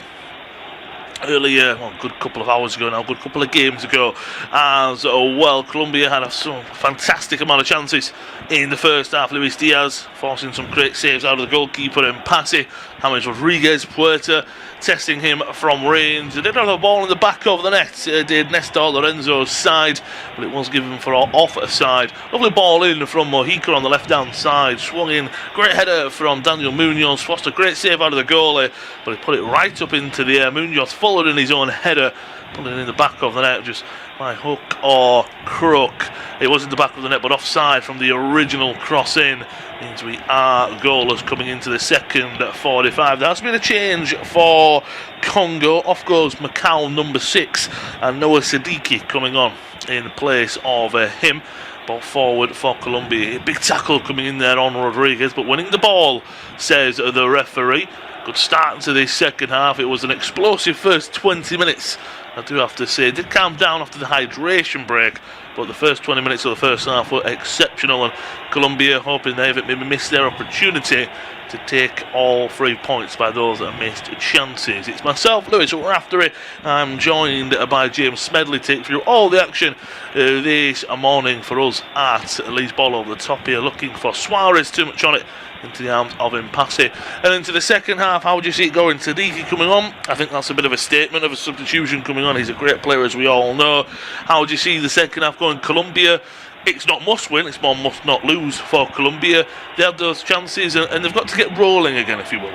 earlier, well, a good couple of hours ago now, a good couple of games ago as well. Colombia had some fantastic amount of chances in the first half. Luis Diaz forcing some great saves out of the goalkeeper and Pasi. James Rodriguez Puerta testing him from range. They did have a ball in the back of the net, did Nestor Lorenzo's side, but it was given for offside. Lovely ball in from Mojica on the left hand side, swung in, great header from Daniel Munoz, forced a great save out of the goalie, but he put it right up into the air. Munoz followed in his own header, put it in the back of the net just by hook or crook. It was in the back of the net, but offside from the original cross in. Means we are goalless coming into the second 45. There has been a change for Congo. Off goes Macau, number 6, and Noah Siddiqui coming on in place of him. Ball forward for Colombia. Big tackle coming in there on Rodriguez, but winning the ball, says the referee. Good start to this second half. It was an explosive first 20 minutes, I do have to say. It did calm down after the hydration break, but the first 20 minutes of the first half were exceptional, and Colombia hoping they haven't maybe missed their opportunity to take all 3 points by those that missed chances. It's myself, Lewis, we're after it. I'm joined by James Smedley, take through all the action this morning for us at Lee's Ball over the top here, looking for Suarez, too much on it, into the arms of Mpassi. And into the second half, how would you see it going? Siddiqui coming on, I think that's a bit of a statement of a substitution coming on. He's a great player, as we all know. How would you see the second half going? Colombia, it's not must win, it's more must not lose for Colombia. They have those chances and they've got to get rolling again, if you will.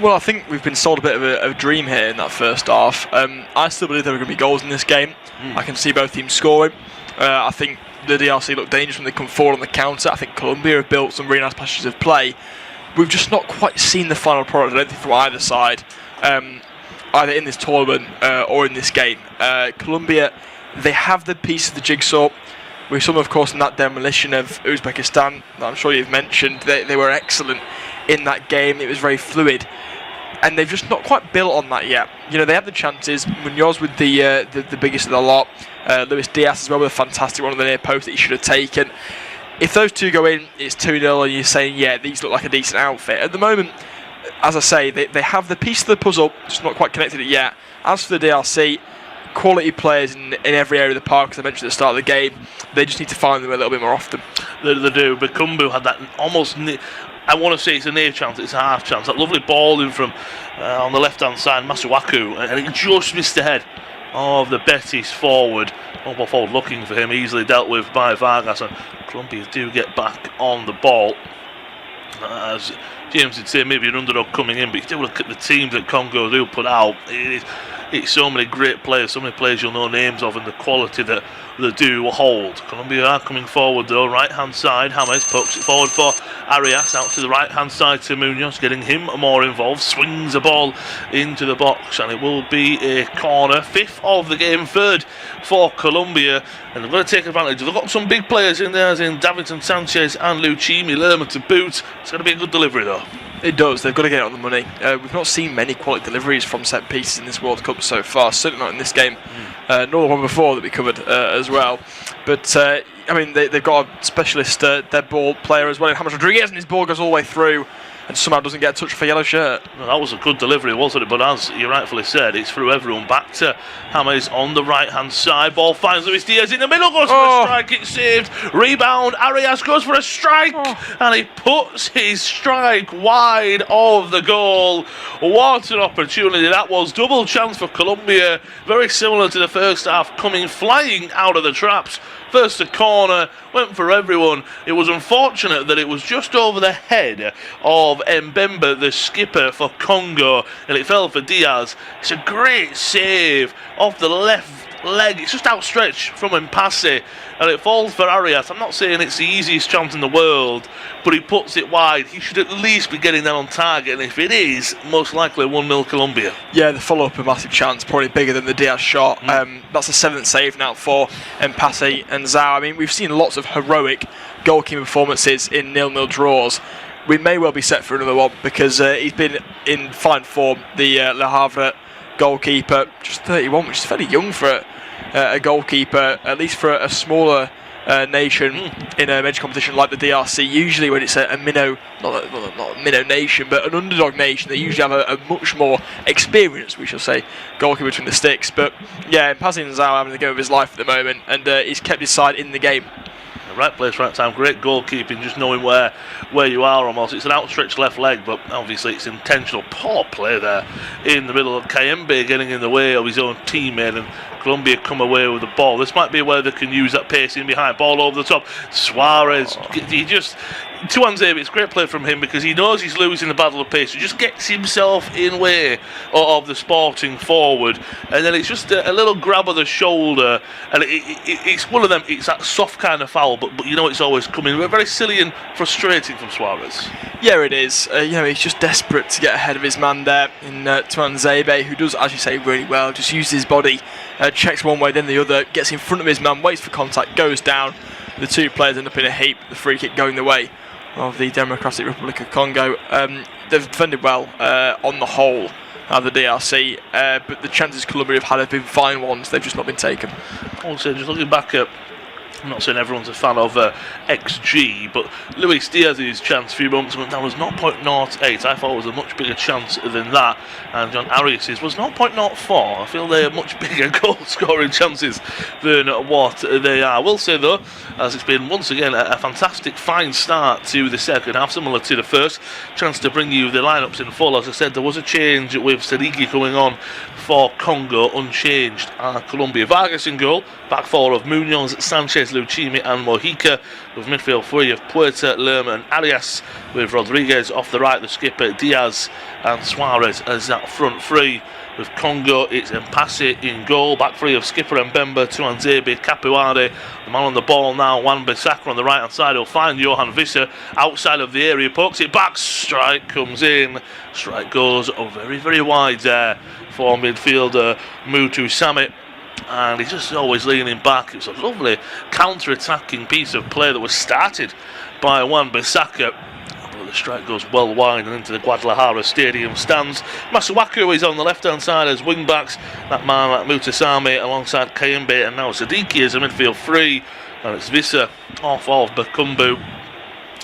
Well, I think we've been sold a bit of a dream here in that first half. I still believe there are going to be goals in this game. I can see both teams scoring. I think the DRC look dangerous when they come forward on the counter. I think Colombia have built some really nice passages of play. We've just not quite seen the final product, I don't think, from either side, either in this tournament or in this game. Colombia, they have the piece of the jigsaw. We saw them, of course, in that demolition of Uzbekistan that I'm sure you've mentioned. They were excellent in that game. It was very fluid, and they've just not quite built on that yet. You know, they have the chances. Munoz with the biggest of the lot. Luis Diaz as well with a fantastic one on the near post that he should have taken. If those two go in, it's 2-0, and you're saying, yeah, these look like a decent outfit. At the moment, as I say, they have the piece of the puzzle, just not quite connected it yet. As for the DRC, quality players in every area of the park, as I mentioned at the start of the game, they just need to find them a little bit more often. They do. Bakumbu had that almost, I want to say it's a near chance, it's a half chance. That lovely ball in from on the left-hand side, Masuaku, and he just missed the head of the Betis forward. Ball forward looking for him, easily dealt with by Vargas, and Colombia do get back on the ball. As James would say, maybe an underdog coming in, but you do look at the teams that Congo do put out. It's so many great players, so many players you'll know names of, and the quality that they do hold. Colombia are coming forward though, right hand side. James pokes it forward for Arias, out to the right hand side to Munoz, getting him more involved, swings the ball into the box, and it will be a corner. 5th of the game, 3rd for Colombia, and they've got to take advantage. They've got some big players in there, as in Davinson Sanchez and Lucchini, Lerma to boot. It's going to be a good delivery though. It does, they've got to get it on the money. We've not seen many quality deliveries from set pieces in this World Cup so far, certainly not in this game, nor the one before that we covered as well. But I mean, they've got a specialist dead ball player as well in James Rodriguez, and his ball goes all the way through and somehow doesn't get a touch for yellow shirt. Well, that was a good delivery, wasn't it? But as you rightfully said, it's through everyone. Back to James on the right hand side. Ball finds Luis Diaz in the middle, goes for a strike, it's saved. Rebound, Arias goes for a strike, and he puts his strike wide of the goal. What an opportunity that was. Double chance for Colombia, very similar to the first half, coming flying out of the traps. First a corner, went for everyone. It was unfortunate that it was just over the head of Mbemba, the skipper for Congo, and it fell for Diaz. It's a great save off the left leg. It's just outstretched from Mpassi, and it falls for Arias. I'm not saying it's the easiest chance in the world, but he puts it wide. He should at least be getting that on target, and if it is, most likely 1-0 Colombia. Yeah, the follow-up, a massive chance, probably bigger than the Diaz shot. That's the 7th save now for Mpassi and Zhao. I mean, we've seen lots of heroic goalkeeping performances in 0-0 draws. We may well be set for another one, because he's been in fine form. The Le Havre goalkeeper, just 31, which is fairly young for a goalkeeper, at least for a smaller nation in a major competition like the DRC. Usually when it's a minnow, not a minnow nation, but an underdog nation, they usually have a much more experienced, we shall say, goalkeeper between the sticks. But yeah, Mpazzi Nzao having the go of his life at the moment, and he's kept his side in the game. Right place, right time. Great goalkeeping, just knowing where you are almost. It's an outstretched left leg, but obviously it's intentional. Poor play there in the middle of Kayembe getting in the way of his own teammate, and Colombia come away with the ball. This might be where they can use that pace in behind. Ball over the top. Suarez, Tuanzebe, it's great play from him because he knows he's losing the battle of pace. He just gets himself in way of the Sporting forward, and then it's just a little grab of the shoulder, and it's one of them. It's that soft kind of foul, but you know it's always coming. Very silly and frustrating from Suarez. Yeah, it is. He's just desperate to get ahead of his man there in Tuanzebe, who does, as you say, really well. Just uses his body, checks one way then the other, gets in front of his man, waits for contact, goes down. The two players end up in a heap. The free kick going the way of the Democratic Republic of Congo. They've defended well on the whole of the DRC, but the chances Colombia have had have been fine ones. They've just not been taken. Also, just looking back at, I'm not saying everyone's a fan of XG, but Luis Diaz's chance a few moments ago down was 0.08. I thought it was a much bigger chance than that. And John Arias's was 0.04. I feel they are much bigger goal scoring chances than what they are. I will say though, as it's been once again a fantastic fine start to the second half, similar to the first. Chance to bring you the lineups in full. As I said, there was a change with Serigi coming on for Congo, unchanged. Colombia, Vargas in goal. Back four of Munoz, Sanchez, Lucchini and Mojica, with midfield three of Puerta, Lerma and Arias, with Rodriguez off the right, the skipper, Diaz and Suarez as that front three. With Congo, it's Mpassi in goal. Back three of skipper Mbemba, Tuanzebe, Capuade. The man on the ball now, Wan-Bissaka on the right hand side. He'll find Johan Visser outside of the area, pokes it back, strike comes in. Strike goes very, very wide there for midfielder Mutu Sammy. And he's just always leaning back. It was a lovely counter-attacking piece of play that was started by Wan-Bissaka. But the strike goes well wide and into the Guadalajara Stadium stands. Masuaku is on the left-hand side as wing-backs. That man, Mutasame, alongside Kayembe, and now Sadiki is a midfield three. And it's Visser off of Bakumbu.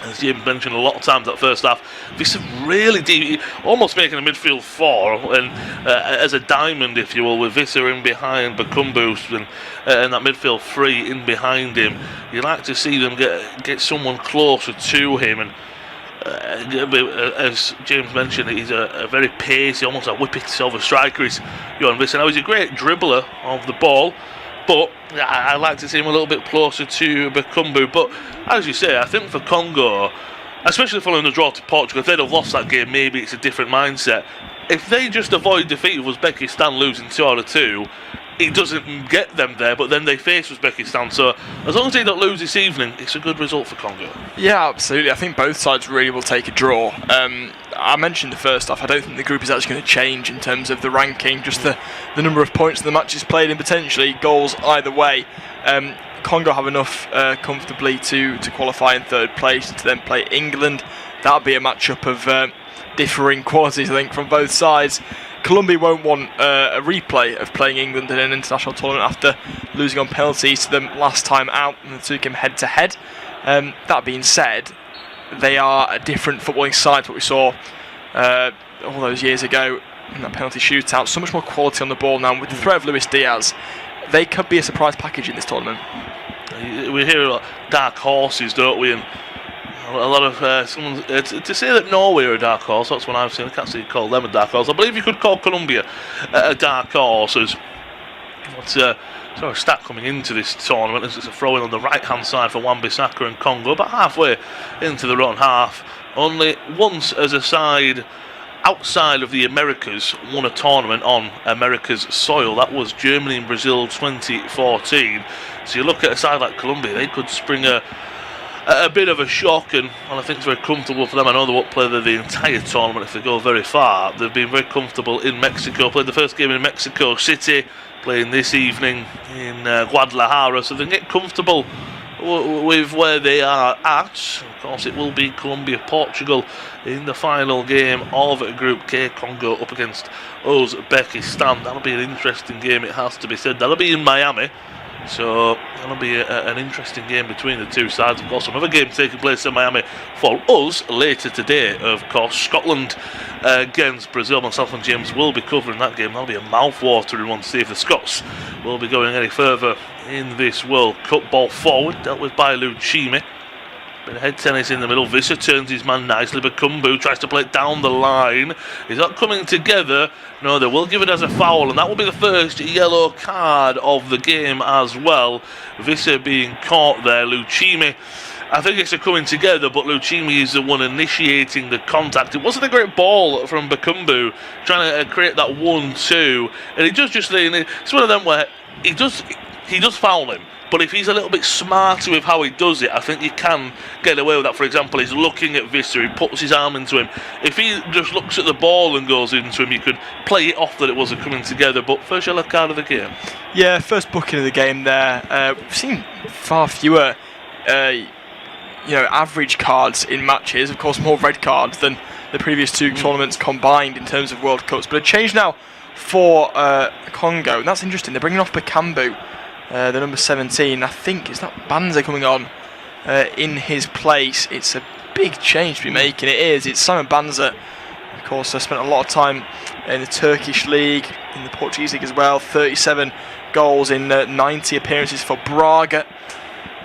As Jim mentioned a lot of times that first half, Visser really deep, almost making a midfield four, and as a diamond, if you will, with Visser in behind Bakumbu and that midfield three in behind him. You like to see them get someone closer to him, and as James mentioned, he's a very pacey, almost a whippet of a striker. He's Johan Visser. Now he's a great dribbler of the ball, but I like to see him a little bit closer to Bakumbu. But as you say, I think for Congo, especially following the draw to Portugal, if they'd have lost that game, maybe it's a different mindset. If they just avoid defeat of Uzbekistan losing 2 out of 2, it doesn't get them there, but then they face Uzbekistan. So as long as they don't lose this evening, it's a good result for Congo. Yeah, absolutely. I think both sides really will take a draw. I mentioned the first half, I don't think the group is actually going to change in terms of the ranking, just the number of points the matches played and potentially goals either way. Congo have enough comfortably to qualify in third place to then play England. That'll be a matchup of differing qualities, I think, from both sides. Colombia won't want a replay of playing England in an international tournament after losing on penalties to them last time out, and the two came head to head. That being said, they are a different footballing side to what we saw all those years ago in that penalty shootout. So much more quality on the ball now. With the threat of Luis Diaz, they could be a surprise package in this tournament. We hear a lot of dark horses, don't we? And a lot of to say that Norway are a dark horse, that's what I've seen. I can't see you call them a dark horse. I believe you could call Colombia a dark horse. As what's sort of stat coming into this tournament as it's a throw-in on the right-hand side for Wan-Bissaka and Congo, about halfway into their own half. Only once as a side outside of the Americas won a tournament on America's soil. That was Germany and Brazil 2014. So you look at a side like Colombia, they could spring a bit of a shock, and I think it's very comfortable for them. I know they won't play the entire tournament if they go very far. They've been very comfortable in Mexico, played the first game in Mexico City, playing this evening in Guadalajara, so they can get comfortable with where they are at. Of course, it will be Colombia-Portugal in the final game of Group K. Congo up against Uzbekistan. That'll be an interesting game, it has to be said. That'll be in Miami. So that'll be an interesting game between the two sides. Of course, another game taking place in Miami for us later today. Of course, Scotland against Brazil. Myself and James will be covering that game. That'll be a mouth-watering one to see if the Scots will be going any further in this World Cup. Ball forward, dealt with by Lucchini. Bit of head tennis in the middle. Visser turns his man nicely, but Kumbu tries to play it down the line. He's not coming together. No, they will give it as a foul, and that will be the first yellow card of the game as well. Visser being caught there. Lucchini, I think it's a coming together, but Lucchini is the one initiating the contact. It wasn't a great ball from Bakumbu, trying to create that 1-2, and he does just think it's one of them where he does foul him. But if he's a little bit smarter with how he does it, I think he can get away with that. For example, he's looking at Visser, he puts his arm into him. If he just looks at the ball and goes into him, you could play it off that it wasn't coming together. But first yellow card of the game. Yeah, first booking of the game there. We've seen far fewer, average cards in matches. Of course, more red cards than the previous two tournaments combined in terms of World Cups. But a change now for Congo, and that's interesting. They're bringing off Bakambu. The number 17, I think it's not Banza coming on in his place. It's a big change to be making. It is. It's Simon Banza. Of course, I spent a lot of time in the Turkish league, in the Portuguese league as well. 37 goals in 90 appearances for Braga.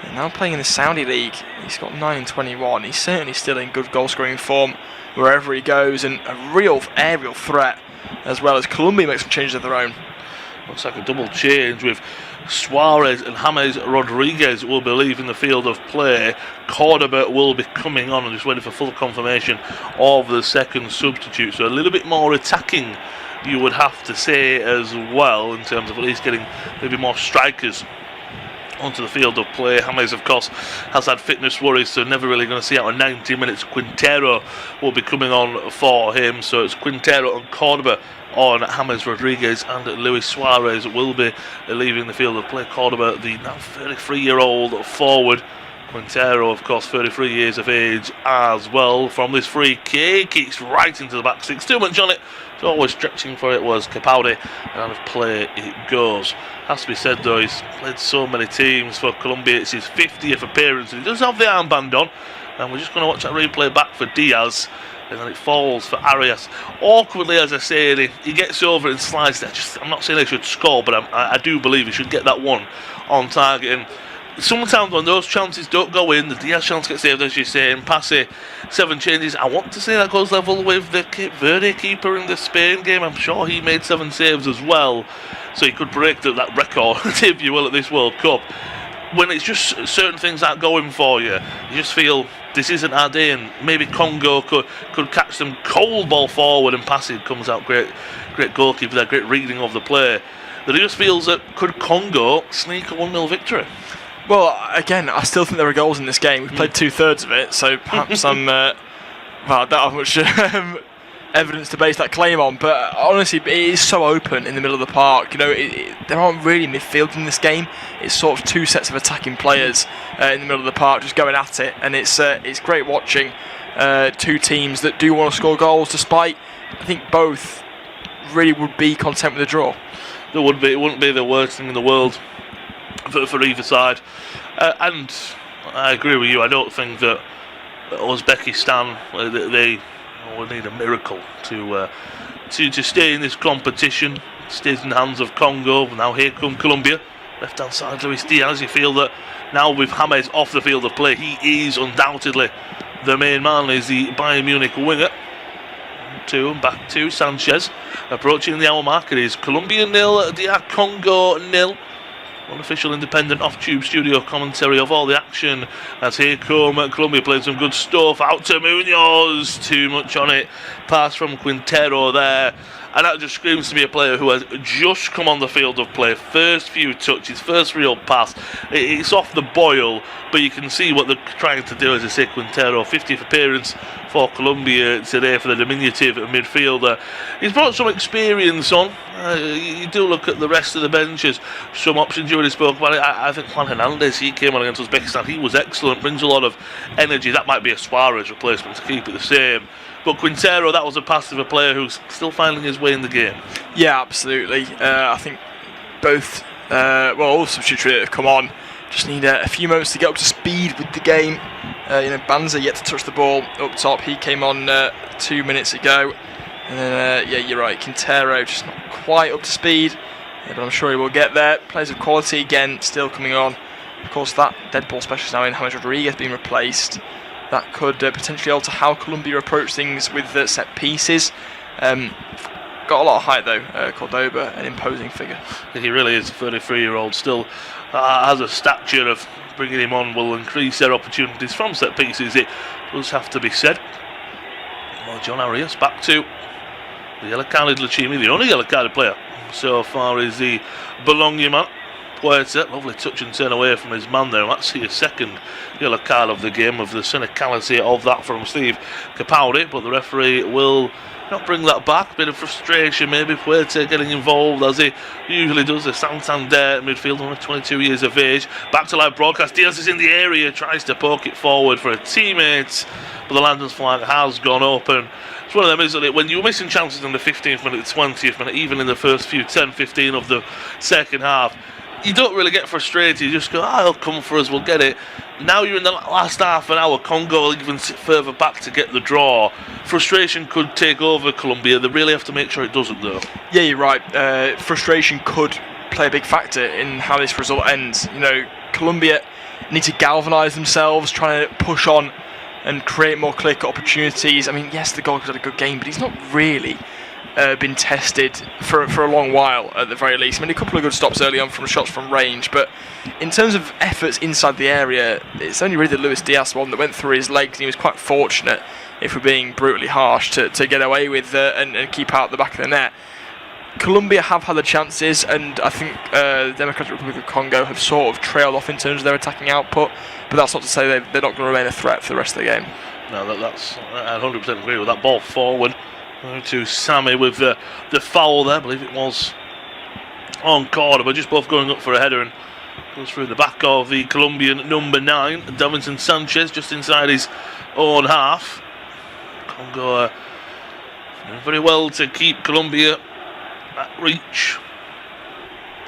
And now playing in the Saudi league, he's got 9 in 21. He's certainly still in good goal scoring form wherever he goes, and a real aerial threat as well as Colombia makes some changes of their own. Looks like a double change with Suarez and James Rodriguez will be leaving the field of play. Cordoba will be coming on. I'm just waiting for full confirmation of the second substitute. So a little bit more attacking, you would have to say as well, in terms of at least getting maybe more strikers onto the field of play. James, of course, has had fitness worries, so never really going to see out of 90 minutes. Quintero will be coming on for him. So it's Quintero and Cordoba on James Rodriguez, and Luis Suarez will be leaving the field of play. Cordoba, the now 33-year-old forward. Quintero, of course, 33 years of age as well. From this free kick, it's right into the back six. Too much on it. It's always stretching for it was Capaldi, and out of play it goes. Has to be said though, he's played so many teams for Colombia. It's his 50th appearance, and he does have the armband on. And we're just going to watch that replay back for Diaz. And then it falls for Arias. Awkwardly, as I say, he gets over and slides there. I'm not saying they should score, but I do believe he should get that one on target. And sometimes when those chances don't go in, the Diaz chance gets saved, as you say, and Passe, 7 changes. I want to say that goes level with the Cape Verde keeper in the Spain game. I'm sure he made 7 saves as well. So he could break that record, if you will, at this World Cup. When it's just certain things aren't going for you, you just feel this isn't our day, and maybe Congo could catch them. Cold ball forward and passing comes out great goalkeeper there, great reading of the play. That he just feels that could Congo sneak a 1-0 victory? Well, again, I still think there are goals in this game. We've played 2/3 of it, so perhaps I don't have much evidence to base that claim on. But honestly, it is so open in the middle of the park. There aren't really midfield in this game. It's sort of 2 sets of attacking players in the middle of the park just going at it, and it's great watching 2 teams that do want to score goals, despite I think both really would be content with a draw. There would be. It wouldn't be the worst thing in the world for either side. And I agree with you. I don't think that Uzbekistan they would need a miracle to stay in this competition. It stays in the hands of Congo. Now here come Colombia. Left hand side, Luis Diaz. You feel that now with James off the field of play, he is undoubtedly the main man. Is the Bayern Munich winger. 2 and back to Sanchez. Approaching the hour mark. It is Colombia 0, DR Congo 0. Unofficial independent off-tube studio commentary of all the action as here come Colombia playing some good stuff. Out to Munoz. Too much on it. Pass from Quintero there. And that just screams to me a player who has just come on the field of play. First few touches, first real pass. It's off the boil, but you can see what they're trying to do, as I say, Quintero. 50th appearance for Colombia today for the diminutive midfielder. He's brought some experience on. You do look at the rest of the benches. Some options you already spoke about it. I think Juan Hernandez, he came on against Uzbekistan. He was excellent, brings a lot of energy. That might be a Suarez replacement to keep it the same. But Quintero, that was a pass of a player who's still finding his way in the game. Yeah, absolutely. I think both all the substitutes that have come on just need a few moments to get up to speed with the game. Banza yet to touch the ball up top. He came on 2 minutes ago. And then, you're right, Quintero just not quite up to speed. But I'm sure he will get there. Players of quality again still coming on. Of course, that dead ball specialist now in James Rodriguez being replaced. That could potentially alter how Colombia approach things with set pieces. Got a lot of height though, Cordoba, an imposing figure. He really is. A 33-year-old still has a stature of bringing him on will increase their opportunities from set pieces. It does have to be said. Well, John Arias back to the yellow-carded Lachimi, the only yellow-carded player so far is the Bologna man. Puerta, lovely touch and turn away from his man there. That's his second yellow card of the game, of the cynicality of that from Steve Capaldi, but the referee will not bring that back. Bit of frustration maybe, Puerta getting involved as he usually does. The Santander midfielder, only 22 years of age. Back to live broadcast. Diaz is in the area, tries to poke it forward for a teammate, but the Landon's flag has gone open. It's one of them, isn't it? When you're missing chances in the 15th minute, 20th minute, even in the first few 10-15 of the second half, you don't really get frustrated. You just go, he'll come for us, we'll get it. Now you're in the last half an hour, Congo will even sit further back to get the draw. Frustration could take over Colombia. They really have to make sure it doesn't, though. Yeah, you're right. Frustration could play a big factor in how this result ends. Colombia need to galvanise themselves, trying to push on and create more clear-cut opportunities. I mean, yes, the goalkeeper's had a good game, but he's not really been tested for a long while at the very least. I mean, a couple of good stops early on from shots from range, but in terms of efforts inside the area, it's only really the Luis Diaz one that went through his legs, and he was quite fortunate, if we're being brutally harsh, to get away with and keep out the back of the net. Colombia have had the chances, and I think the Democratic Republic of Congo have sort of trailed off in terms of their attacking output, but that's not to say they're not going to remain a threat for the rest of the game. No, that's I 100% agree with that. Ball forward to Sammy with the foul there. I believe it was on Cordoba, just both going up for a header, and goes through the back of the Colombian number 9, Davinson Sanchez, just inside his own half. Congo doing very well to keep Colombia at reach.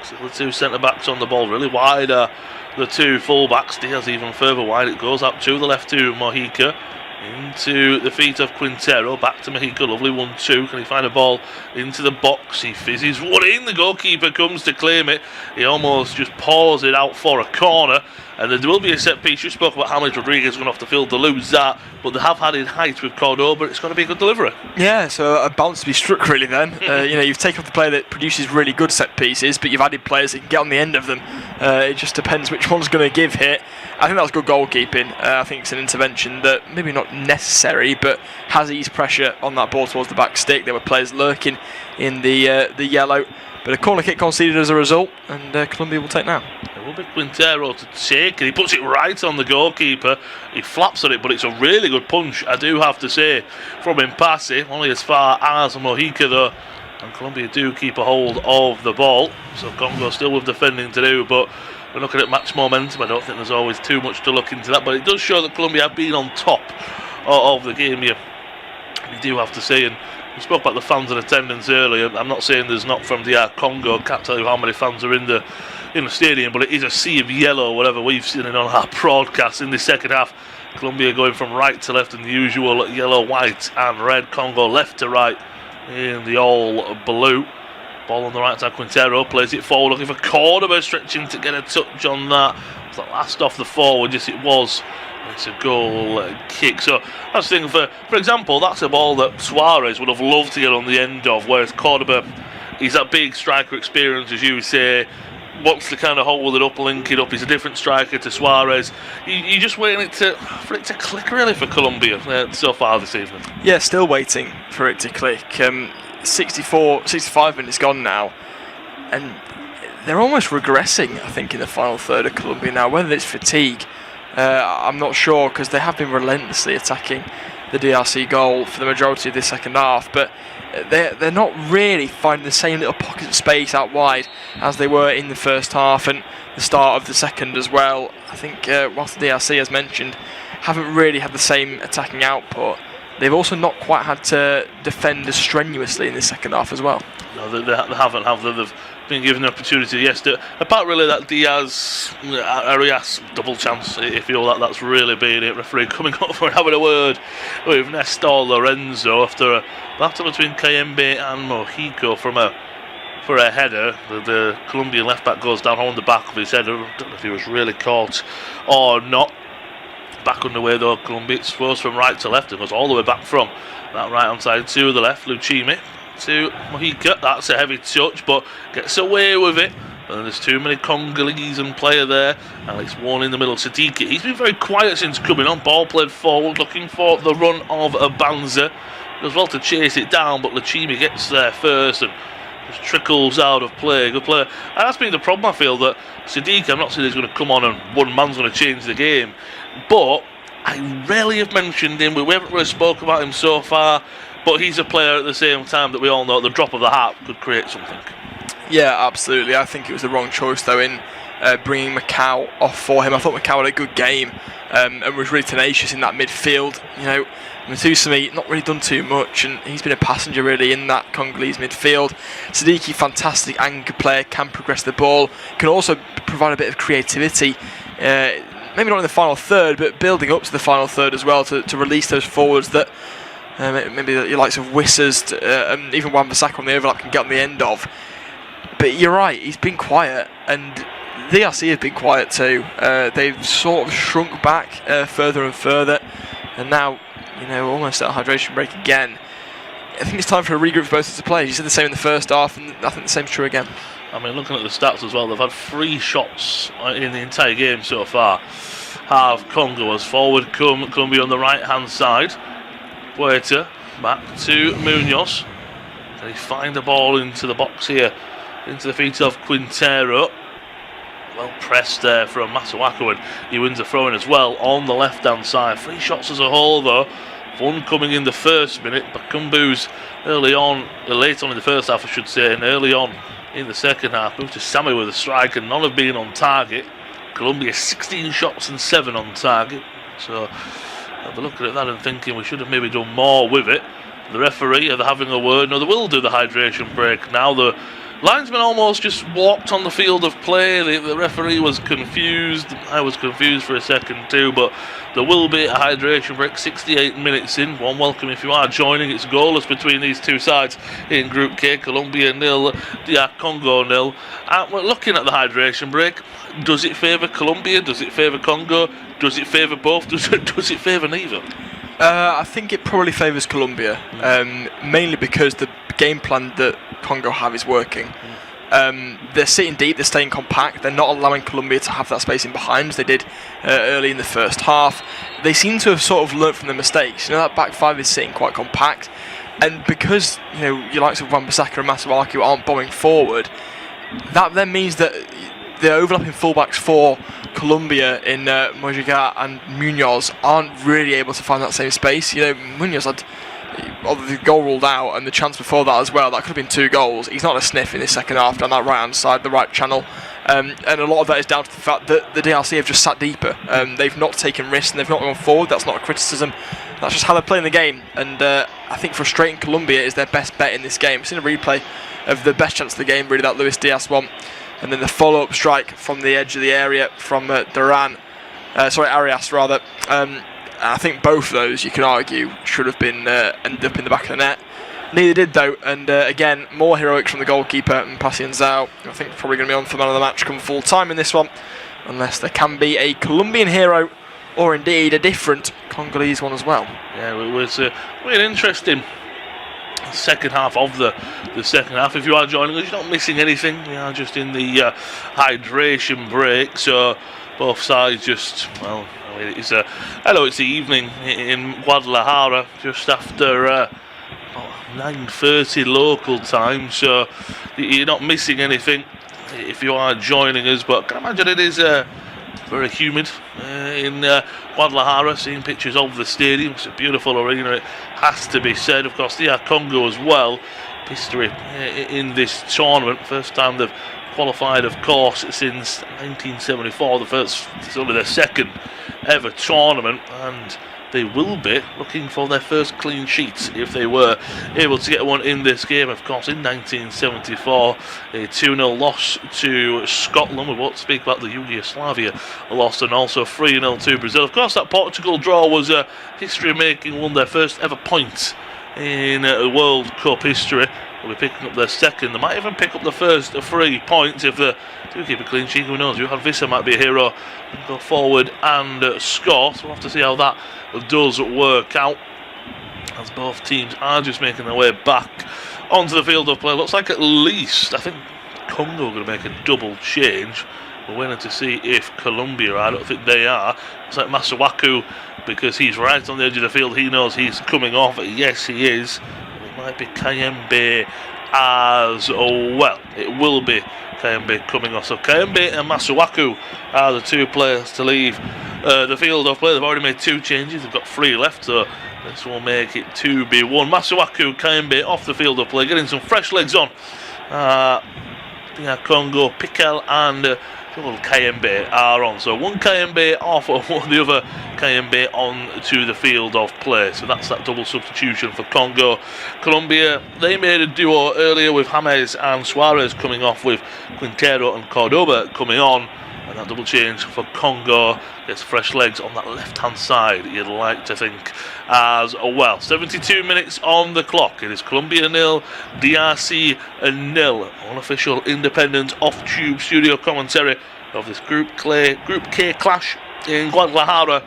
So the two centre-backs on the ball, really wide the two full-backs. Diaz even further wide. It goes up to the left to Mojica. Into the feet of Quintero, back to Mexico, lovely 1-2. Can he find a ball into the box? He fizzes one in, the goalkeeper comes to claim it. He almost just paws it out for a corner, and there will be a set piece. You spoke about how James Rodriguez going off the field to lose that, but they have had in height with Cordoba. It's going to be a good delivery. Yeah, so a balance to be struck really then. You've taken off the player that produces really good set pieces, but you've added players that can get on the end of them. It just depends which one's going to give hit. I think that was good goalkeeping. I think it's an intervention that maybe not necessary, but has eased pressure on that ball towards the back stick. There were players lurking in the yellow, but a corner kick conceded as a result, and Colombia will take now. It will be Quintero to take, and he puts it right on the goalkeeper. He flaps at it, but it's a really good punch, I do have to say, from Impasi, only as far as Mojica though, and Colombia do keep a hold of the ball, so Congo still with defending to do, but we're looking at match momentum. I don't think there's always too much to look into that, but it does show that Colombia have been on top of the game here. You do have to say, and we spoke about the fans in attendance earlier. I'm not saying there's not from DR Congo. I can't tell you how many fans are in the stadium, but it is a sea of yellow, whatever we've seen it on our broadcast in the second half. Colombia going from right to left in the usual yellow, white and red. Congo left to right in the all blue. Ball on the right side, Quintero plays it forward, looking for Cordoba, stretching to get a touch on that. It's the last off the forward, yes it was. It's a goal kick. So that's the thing, for example, that's a ball that Suarez would have loved to get on the end of, whereas Cordoba, he's that big striker experience, as you say, wants to kind of hold it up, link it up. He's a different striker to Suarez. You're just waiting for it to click really for Colombia so far this evening. Yeah, still waiting for it to click. 65 minutes gone now, and they're almost regressing, I think, in the final third of Colombia now. Whether it's fatigue, I'm not sure, because they have been relentlessly attacking the DRC goal for the majority of this second half, but they're not really finding the same little pockets of space out wide as they were in the first half and the start of the second as well. I think whilst the DRC, as mentioned, haven't really had the same attacking output, they've also not quite had to defend as strenuously in the second half as well. No, they haven't, have they? They've been given the opportunity yesterday. Apart really that Diaz Arias double chance, if you know that's really been it. Referee coming up for having a word with Nestor Lorenzo after a battle between Kayembe and Mojico for a header. The Colombian left back goes down on the back of his head. I don't know if he was really caught or not. Back underway though, Colombia. It's forced from right to left and goes all the way back from that right hand side to the left. Lucchimi to Mojica. That's a heavy touch, but gets away with it. And there's too many Congolese and player there. Alex Warren in the middle. Siddiqui. He's been very quiet since coming on. Ball played forward, looking for the run of Abanza. Does well to chase it down, but Lucchimi gets there first and just trickles out of play. Good player. And that's been the problem, I feel, that Siddiqui, I'm not saying he's going to come on and one man's going to change the game, but I rarely have mentioned him. We haven't really spoke about him so far, but he's a player at the same time that we all know at the drop of the hat could create something. Yeah, absolutely. I think it was the wrong choice though in bringing Macau off for him. I thought Macau had a good game and was really tenacious in that midfield. You know, Matusami not really done too much, and he's been a passenger really in that Congolese midfield. Siddiqui, fantastic anchor player, can progress the ball, can also provide a bit of creativity. Maybe not in the final third, but building up to the final third as well to release those forwards that maybe the likes of Wissers and even Wan-Bissaka on the overlap can get on the end of. But you're right, he's been quiet, and the DRC have been quiet too. They've sort of shrunk back further and further, and now, you know, almost at a hydration break again. I think it's time for a regroup for both sets of players. You said the same in the first half, and I think the same's true again. I mean, looking at the stats as well, they've had 3 shots in the entire game so far. Have Congo as forward Colombia on the right hand side. Puerta back to Munoz. They find the ball into the box here, into the feet of Quintero. Well pressed there from Masuaku, and he wins the throw in as well on the left hand side. 3 shots as a whole though. One coming in the first minute. Bakumbu's late on in the first half I should say, and early on in the second half. Moved to Sammy with a strike, and none have been on target. Colombia 16 shots and 7 on target. So I'll be looking at that and thinking we should have maybe done more with it. The referee are having a word. No, they will do the hydration break now. The linesman almost just walked on the field of play. The referee was confused. I was confused for a second too, but there will be a hydration break. 68 minutes in. One welcome if you are joining. It's goalless between these two sides in Group K. Colombia 0, DR Congo 0. And we're looking at the hydration break. Does it favour Colombia? Does it favour Congo? Does it favour both? Does it favour neither? I think it probably favours Colombia, mainly because the game plan that Congo have is working. They're sitting deep, they're staying compact, they're not allowing Colombia to have that space in behind as they did early in the first half. They seem to have sort of learnt from their mistakes. You know, that back five is sitting quite compact, and because, you know, your likes of Wan-Bissaka and Masuaku aren't bombing forward, that then means that the overlapping fullbacks for Colombia in Mojica and Munoz aren't really able to find that same space. You know, Munoz had the goal ruled out, and the chance before that as well, that could have been 2 goals. He's not a sniff in his second half down that right hand side, the right channel, and a lot of that is down to the fact that the DRC have just sat deeper. They've not taken risks and they've not gone forward. That's not a criticism, that's just how they're playing the game, and I think frustrating Colombia is their best bet in this game. I've seen a replay of the best chance of the game, really, that Luis Diaz one, and then the follow-up strike from the edge of the area from Arias rather. I think both of those, you can argue, should have been ended up in the back of the net. Neither did though, and again, more heroics from the goalkeeper and Pasian Zhao. I think probably going to be on for man of the match come full time in this one, unless there can be a Colombian hero or indeed a different Congolese one as well. Yeah, it was really interesting. Second half of the second half. If you are joining us, you're not missing anything. We are just in the hydration break, so both sides just, well, it's the evening in Guadalajara, just after 9:30 local time, so you're not missing anything if you are joining us. But I can imagine it is very humid in Guadalajara. Seeing pictures of the stadium, it's a beautiful arena, it has to be said. Of course, DR Congo as well, history in this tournament. First time they've qualified, of course, since 1974. It's only their second ever tournament, and they will be looking for their first clean sheet if they were able to get one in this game. Of course, in 1974, a 2-0 loss to Scotland. We won't speak about the Yugoslavia loss, and also 3-0 to Brazil. Of course, that Portugal draw was history-making, won their first ever point in World Cup history. They'll be picking up their second. They might even pick up the first 3 points if they do keep a clean sheet. Who knows? Johan Visser might be a hero and go forward and score. So we'll have to see how that does work out, as both teams are just making their way back onto the field of play. Looks like at least, I think Congo are going to make a double change. We're waiting to see if Colombia are. I don't think they are. It's like Masuaku, because he's right on the edge of the field. He knows he's coming off. Yes, he is. It might be Kayembe as well. It will be Kayembe coming off. So Kayembe and Masuaku are the 2 players to leave the field of play. They've already made 2 changes. They've got 3 left, so this will make it 2-1. Masuaku, Kayembe off the field of play, getting some fresh legs on. DR Congo, Piquel and Kayembe are on. So one Kayembe off, or the other Kayembe on to the field of play. So that's that double substitution for Congo. Colombia, they made a duo earlier with James and Suarez coming off, with Quintero and Cordoba coming on. And that double change for Congo gets fresh legs on that left-hand side, you'd like to think, as well. 72 minutes on the clock. It is Colombia 0, DRC 0. Unofficial, independent, off-tube studio commentary of this Group K clash in Guadalajara.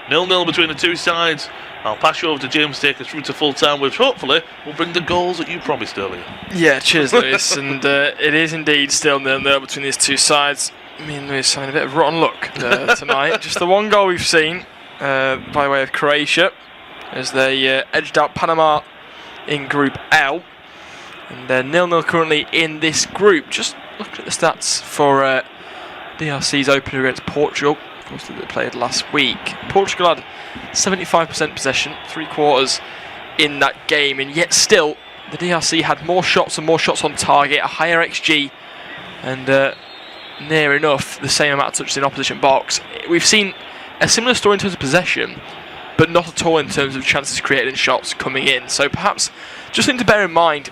0-0 between the 2 sides. I'll pass you over to James to take us through to full-time, which hopefully will bring the goals that you promised earlier. Yeah, cheers, Lewis. And it is indeed still 0-0 between these 2 sides. Me and Lewis having a bit of rotten luck tonight. Just the 1 goal we've seen by way of Croatia, as they edged out Panama in Group L. And they're 0-0 currently in this group. Just look at the stats for DRC's opener against Portugal. Of course, they played last week. Portugal had 75% possession, 3/4 in that game, and yet still the DRC had more shots and more shots on target, a higher XG, and near enough the same amount of touches in opposition box. We've seen a similar story in terms of possession, but not at all in terms of chances created and shots coming in. So perhaps just something to bear in mind.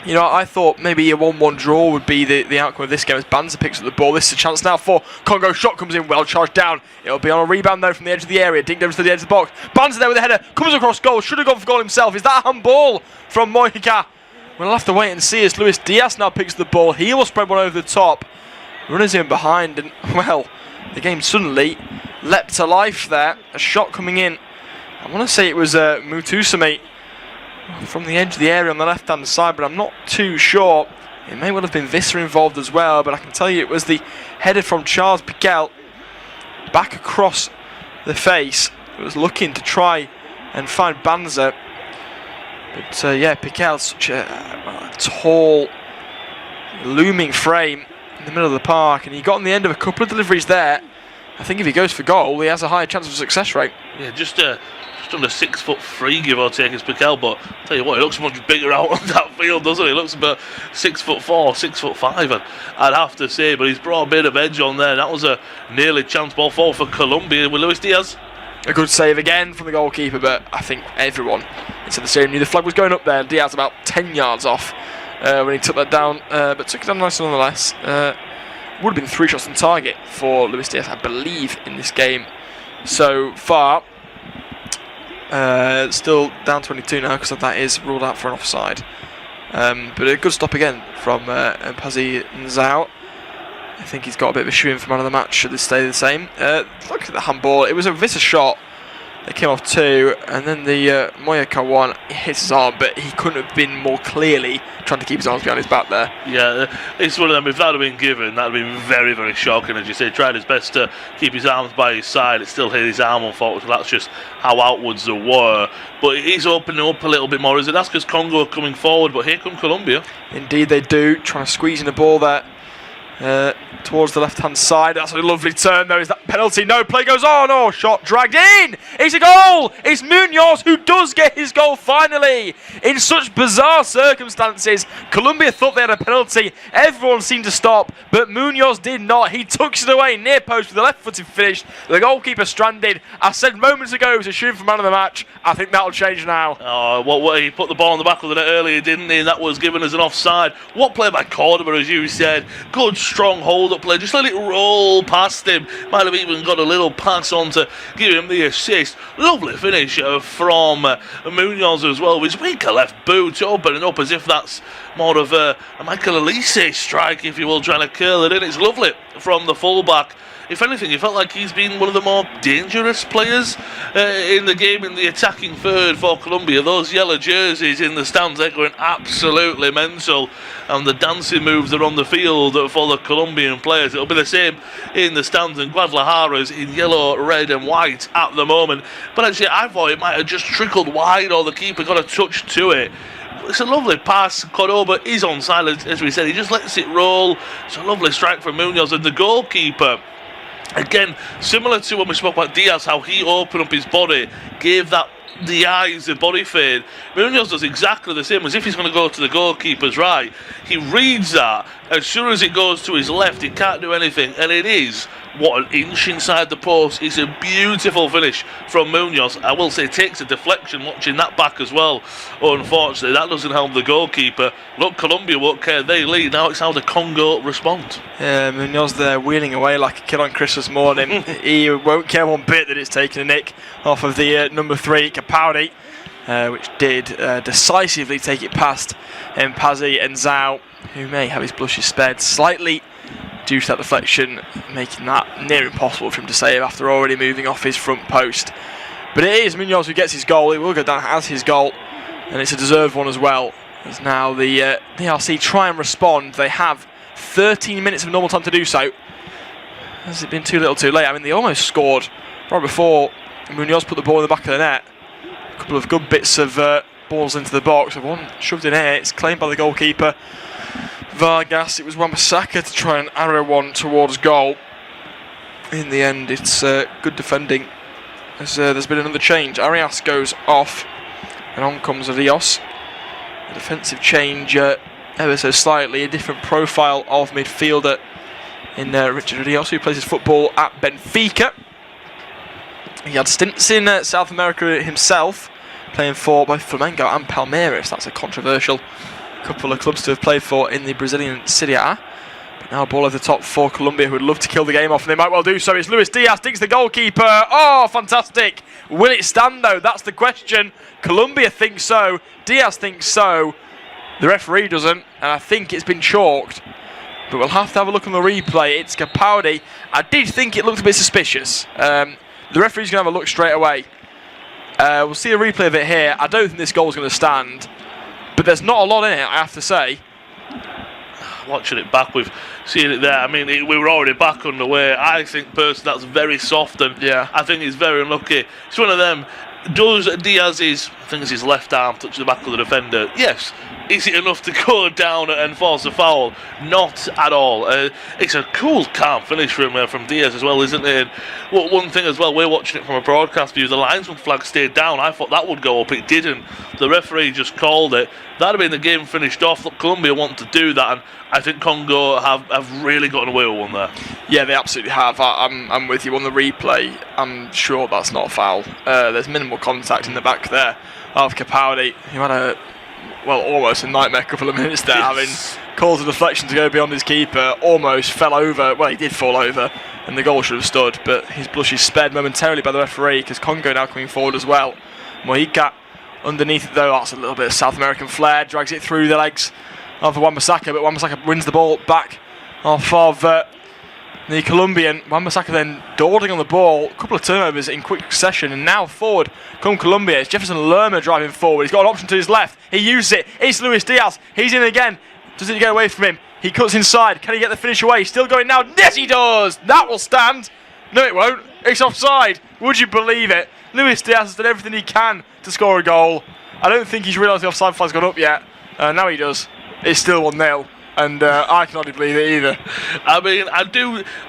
You know, I thought maybe a 1-1 draw would be the outcome of this game as Banza picks up the ball. This is a chance now for Congo. Shot comes in, well charged down. It'll be on a rebound though from the edge of the area. Dinged over to the edge of the box. Banza there with a header, comes across goal. Should have gone for goal himself. Is that a handball from Mojica? We'll have to wait and see as Luis Diaz now picks the ball. He will spread one over the top. Runners in behind, and well, the game suddenly leapt to life there. A shot coming in. I want to say it was Mutusame from the edge of the area on the left-hand side, but I'm not too sure. It may well have been Visser involved as well, but I can tell you it was the header from Charles Piquel back across the face. It was looking to try and find Banza, but yeah, Piquel, such a tall, looming frame in the middle of the park, and he got on the end of a couple of deliveries there. I think if he goes for goal, he has a higher chance of success rate. Yeah, just under 6'3", give or take, is Piquel, but I'll tell you what, he looks much bigger out on that field, doesn't he? He looks about 6'4", 6'5", I'd have to say, but he's brought a bit of edge on there. That was a nearly chance ball forward for Colombia with Luis Diaz. A good save again from the goalkeeper, but I think everyone inside the stadium knew the flag was going up there. Diaz about 10 yards off when he took that down, but took it down nicely nonetheless. Would have been 3 shots on target for Luis Diaz, I believe, in this game so far. Still down 22 now because that is ruled out for an offside. But a good stop again from Mpazi Nzao. I think he's got a bit of a shoe in for man of the match. Should this stay the same? Look at the handball. It was a Visser shot. They came off 2, and then the Mojica one hits his arm, but he couldn't have been more clearly trying to keep his arms behind his back there. Yeah, it's one of them. If that had been given, that would have been very, very shocking. As you say, tried his best to keep his arms by his side. It still hit his arm, unfortunately. That's just how outwards they were. But he's opening up a little bit more, is it? That's because Congo are coming forward, but here come Colombia. Indeed they do, trying to squeeze in the ball there. towards the left-hand side. That's a lovely turn, though. Is that penalty? No, play goes on. Oh, shot dragged in. It's a goal. It's Munoz who does get his goal finally. In such bizarre circumstances, Colombia thought they had a penalty. Everyone seemed to stop, but Munoz did not. He tucks it away near post with a left-footed finish. The goalkeeper stranded. I said moments ago he was a shooting for man of the match. I think that'll change now. Oh, what he put the ball on the back of the net earlier, didn't he? That was given as an offside. What play by Cordoba, as you said. Good, strong hold-up play. Just let it roll past him. Might have even got a little pass on to give him the assist. Lovely finish from Munoz as well, with his weaker left boot opening up as if that's more of a Michael Elise strike, if you will, trying to curl it in. It's lovely from the fullback. If anything, it felt like he's been one of the more dangerous players in the game, in the attacking third for Colombia. Those yellow jerseys in the stands, they're going absolutely mental. And the dancing moves are on the field for the Colombian players. It'll be the same in the stands, and Guadalajara's in yellow, red and white at the moment. But actually, I thought it might have just trickled wide, or the keeper got a touch to it. It's a lovely pass. Cordoba is onside, as we said. He just lets it roll. It's a lovely strike from Munoz, and the goalkeeper, again, similar to when we spoke about Diaz, how he opened up his body, gave that the eyes, the body fade. Munoz does exactly the same, as if he's going to go to the goalkeeper's right. He reads that. As soon as it goes to his left, he can't do anything, and it is, what, an inch inside the post. It's a beautiful finish from Munoz. I will say, takes a deflection watching that back as well. Unfortunately, that doesn't help the goalkeeper. Look, Colombia won't care. They lead. Now it's how the Congo respond. Yeah, Munoz there wheeling away like a kid on Christmas morning. He won't care one bit that it's taken a nick off of the number 3, Capaldi, which did decisively take it past Mpazi and Zhao, who may have his blushes spared slightly due to that deflection, making that near impossible for him to save after already moving off his front post. But it is Munoz who gets his goal. It will go down as his goal, and it's a deserved one as well. As now the DRC try and respond. They have 13 minutes of normal time to do so. Has it been too little too late? I mean, they almost scored right before Munoz put the ball in the back of the net. A couple of good bits of balls into the box. One shoved in here. It's claimed by the goalkeeper, Vargas. It was Wan-Bissaka to try and arrow one towards goal. In the end, it's good defending. There's been another change. Arias goes off, and on comes Rios. A defensive change ever so slightly. A different profile of midfielder in Richard Rios, who plays his football at Benfica. He had stints in South America himself, playing for both Flamengo and Palmeiras. That's a controversial couple of clubs to have played for in the Brazilian Serie A. But now a ball over the top for Colombia, who would love to kill the game off, and they might well do so. It's Luis Diaz, digs the goalkeeper. Oh, fantastic. Will it stand, though? That's the question. Colombia thinks so. Diaz thinks so. The referee doesn't, and I think it's been chalked. But we'll have to have a look on the replay. It's Capaldi. I did think it looked a bit suspicious. The referee's going to have a look straight away. We'll see a replay of it here. I don't think this goal's going to stand, but there's not a lot in it, I have to say. Watching it back, we've seen it there. I mean, we were already back underway. I think personally that's very soft, and I think it's very unlucky. It's one of them. Does Diaz's, I think it's his left arm, touch the back of the defender? Yes. Is it enough to go down and force a foul? Not at all. It's a cool, calm finish from Diaz as well, isn't it? And one thing as well, we're watching it from a broadcast view. The linesman flag stayed down. I thought that would go up. It didn't. The referee just called it. That'd have been the game finished off. Look, Colombia want to do that, and I think Congo have really gotten away with one there. Yeah, they absolutely have. I'm with you on the replay. I'm sure that's not a foul. There's minimal contact in the back there of Capaldi, who had almost a nightmare couple of minutes there, having caused a deflection to go beyond his keeper, almost fell over. Well, he did fall over, and the goal should have stood, but his blush is spared momentarily by the referee, because Congo now coming forward as well. Mojica underneath it, though. That's a little bit of South American flair, drags it through the legs of Wan-Bissaka, but Wan-Bissaka wins the ball back off of the Colombian. Wan-Bissaka then dawdling on the ball, a couple of turnovers in quick succession, and now forward come Colombia. It's Jefferson Lerma driving forward. He's got an option to his left. He uses it. It's Luis Diaz. He's in again. Does it get away from him? He cuts inside. Can he get the finish away? Still going now. Yes, he does. That will stand. No, it won't. It's offside. Would you believe it? Luis Diaz has done everything he can to score a goal. I don't think he's realised the offside flag's gone up yet. Now he does. It's still 1-0. and I can hardly believe it either. I mean,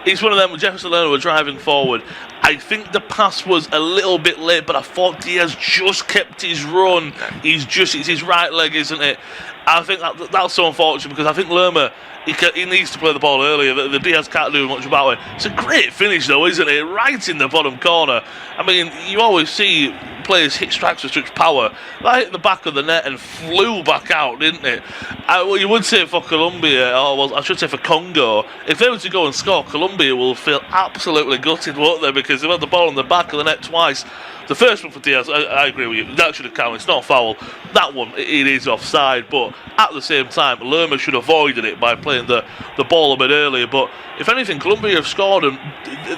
it's one of them. Jefferson Lerner were driving forward. I think the pass was a little bit late, but I thought Diaz just kept his run. It's his right leg, isn't it? I think that's so unfortunate, because I think Lerma, he needs to play the ball earlier. The Diaz can't do much about it. It's a great finish though, isn't it? Right in the bottom corner. I mean, you always see players hit strikes with such power. That hit the back of the net and flew back out, didn't it? Well, you would say for Colombia, or well, I should say for Congo, if they were to go and score, Colombia will feel absolutely gutted, won't they? Because they've had the ball on the back of the net twice. The first one for Diaz, I agree with you, that should have counted. It's not a foul. That one, it is offside, but at the same time, Lerma should have avoided it by playing the ball a bit earlier. But if anything, Colombia have scored, and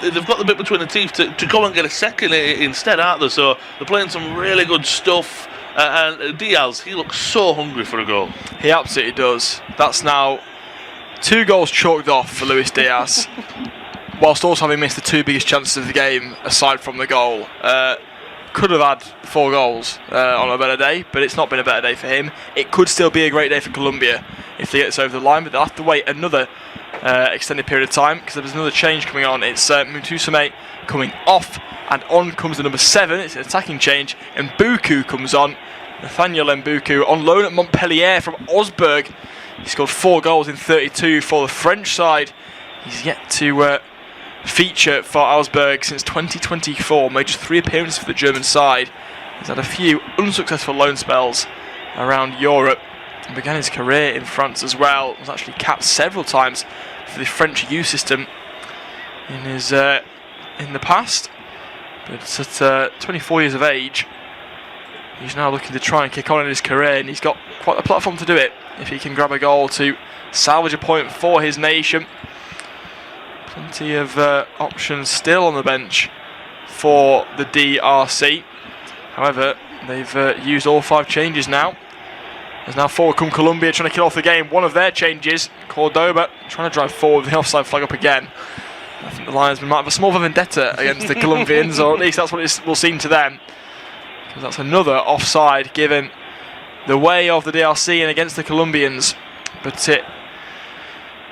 they've got the bit between the teeth to go and get a second instead, aren't they? So they're playing some really good stuff. And Diaz, he looks so hungry for a goal. He absolutely does. That's now 2 goals chalked off for Luis Diaz, whilst also having missed the 2 biggest chances of the game aside from the goal. Could have had 4 goals on a better day, but it's not been a better day for him. It could still be a great day for Colombia if they get this over the line, but they'll have to wait another extended period of time, because there's another change coming on. It's Mutusame coming off, and on comes the number 7. It's an attacking change, and Mbuku comes on. Nathaniel Mbuku on loan at Montpellier from Augsburg. He scored 4 goals in 32 for the French side. He's yet to feature for Augsburg since 2024, made just 3 appearances for the German side. He's had a few unsuccessful loan spells around Europe and began his career in France as well. Was actually capped several times for the French youth system in the past, but at 24 years of age, he's now looking to try and kick on in his career, and he's got quite a platform to do it if he can grab a goal to salvage a point for his nation. Plenty of options still on the bench for the DRC. However, they've used all 5 changes now. There's now forward come Colombia trying to kill off the game. One of their changes, Cordoba, trying to drive forward with the offside flag up again. I think the Lions might have a small vendetta against the Colombians, or at least that's what it will seem to them. Because that's another offside given the way of the DRC and against the Colombians. But it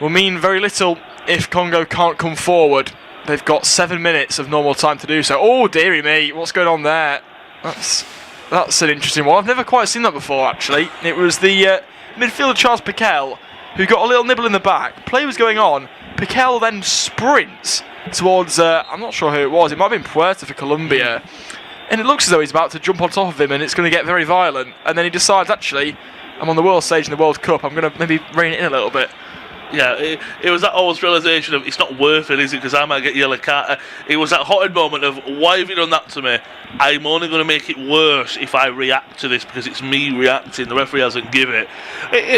will mean very little if Congo can't come forward. They've got 7 minutes of normal time to do so. Oh, dearie me, what's going on there? That's an interesting one. I've never quite seen that before, actually. It was the midfielder Charles Piquel who got a little nibble in the back. Play was going on. Piquel then sprints towards, I'm not sure who it was. It might have been Puerta for Colombia. And it looks as though he's about to jump on top of him and it's going to get very violent. And then he decides, actually, I'm on the world stage in the World Cup. I'm going to maybe rein it in a little bit. Yeah, it was that almost realisation of it's not worth it, is it? Because I might get yellow card. It was that hotted moment of, why have you done that to me? I'm only going to make it worse if I react to this, because it's me reacting. The referee hasn't given it.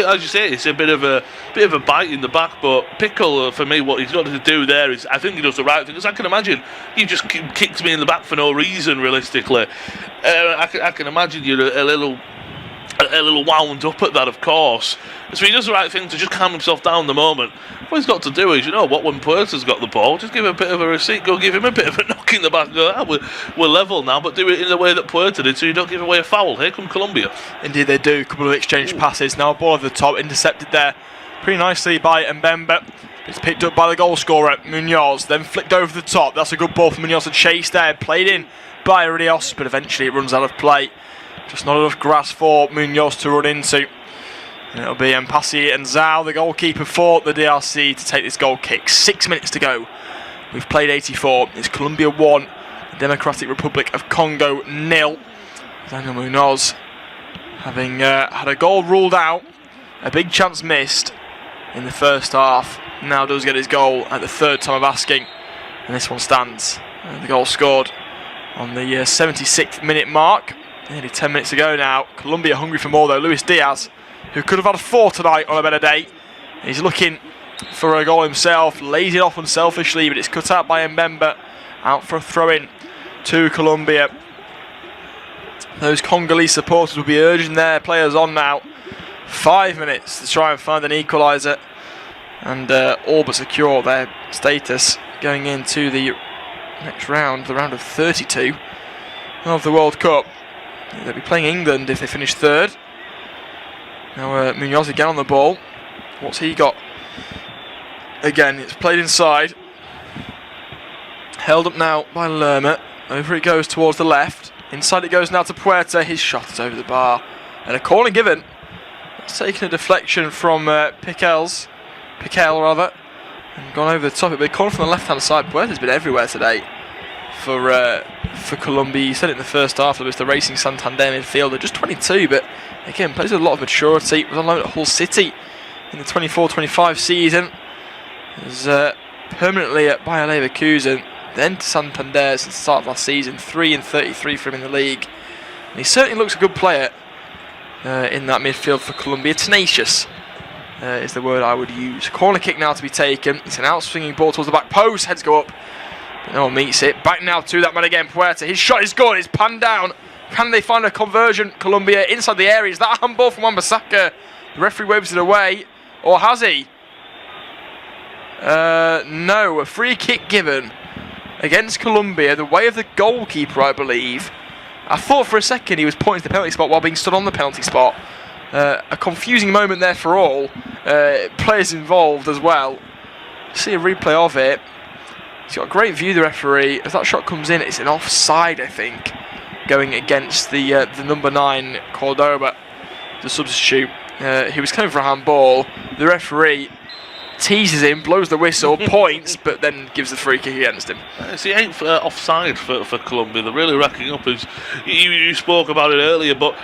As you say, it's a bit of a bite in the back. But Pickle, for me, what he's got to do there is, I think he does the right thing. Because I can imagine you just kicked me in the back for no reason. Realistically, I can imagine you're a little wound up at that, of course. So he does the right thing to just calm himself down the moment. What he's got to do is, when Puerta's got the ball, just give him a bit of a receipt, go give him a bit of a knock in the back, go, we're level now, but do it in the way that Puerta did, so you don't give away a foul. Here come Colombia. Indeed they do. A couple of exchanged passes. Now a ball over the top, intercepted there pretty nicely by Mbemba. It's picked up by the goal scorer, Munoz, then flicked over the top. That's a good ball for Munoz to chase there. Played in by Rios, but eventually it runs out of play. Just not enough grass for Munoz to run into. And it'll be Mpassi and Zhao, the goalkeeper for the DRC, to take this goal kick. 6 minutes to go. We've played 84. It's Colombia 1, the Democratic Republic of Congo 0. Daniel Munoz, having had a goal ruled out, a big chance missed in the first half, now does get his goal at the 3rd time of asking. And this one stands. The goal scored on the 76th minute mark. Nearly 10 minutes to go now. Colombia hungry for more though. Luis Diaz, who could have had 4 tonight on a better day. He's looking for a goal himself. Lays it off unselfishly, but it's cut out by Mbemba. Out for a throw-in to Colombia. Those Congolese supporters will be urging their players on now. 5 minutes to try and find an equaliser. And all but secure their status going into the next round, the round of 32 of the World Cup. They'll be playing England if they finish 3rd. Now Munoz again on the ball. What's he got? Again, it's played inside. Held up now by Lerma. Over it goes towards the left. Inside it goes now to Puerta. His shot is over the bar. And a corner given. It's taken a deflection from Piquel, and gone over the top. It'll be a corner from the left-hand side. Puerta's been everywhere today for Colombia. You said it in the first half. It was the Racing Santander midfielder. Just 22, but again, plays with a lot of maturity. Was on loan at Hull City in the 24-25 season. Was permanently at Bayer Leverkusen, then to Santander since the start of last season. 3-33 for him in the league. And he certainly looks a good player in that midfield for Colombia. Tenacious is the word I would use. Corner kick now to be taken. It's an out-swinging ball towards the back post. Heads go up, but no one meets it. Back now to that man again, Puerta. His shot is good. It's panned down. Can they find a conversion? Colombia inside the area. Is that a handball from Wan-Bissaka? The referee waves it away. Or has he? No, a free kick given against Colombia, the way of the goalkeeper, I believe. I thought for a second he was pointing to the penalty spot while being stood on the penalty spot. A confusing moment there for all players involved as well. See a replay of it. He's got a great view, the referee. As that shot comes in, it's an offside, I think, going against the number 9 Cordoba, the substitute. He was coming for a handball. The referee teases him, blows the whistle, points, but then gives the free kick against him. It's the 8th offside for Colombia. They're really racking up. You spoke about it earlier, but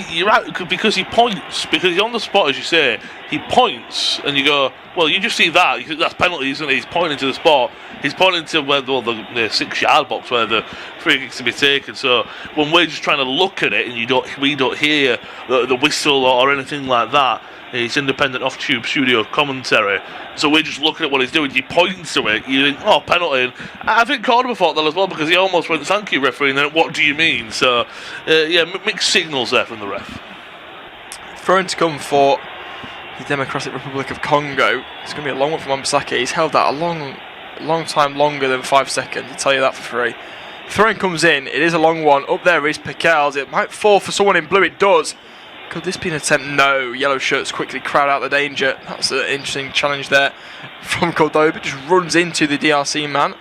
you're right, because he points, because he's on the spot, as you say. He points, and you go, well, you just see that. You think that's penalty, isn't it? He's pointing to the spot. He's pointing to where the 6-yard box where the free kick's to be taken. So when we're just trying to look at it, and we don't hear the whistle or anything like that, it's independent off-tube studio commentary. So we're just looking at what he's doing. He points to it. You think, oh, penalty. And I think Cordoba thought that as well, because he almost went, thank you, referee, and then, what do you mean? So, mixed signals there from the ref. Thrown to come for the Democratic Republic of Congo. It's going to be a long one from Wan-Bissaka. He's held that a long time longer than 5 seconds. I'll tell you that for free. Throw-in comes in. It is a long one. Up there is Piquel. It might fall for someone in blue. It does. Could this be an attempt? No. Yellow shirts quickly crowd out the danger. That's an interesting challenge there from Cordoba. Just runs into the DRC man.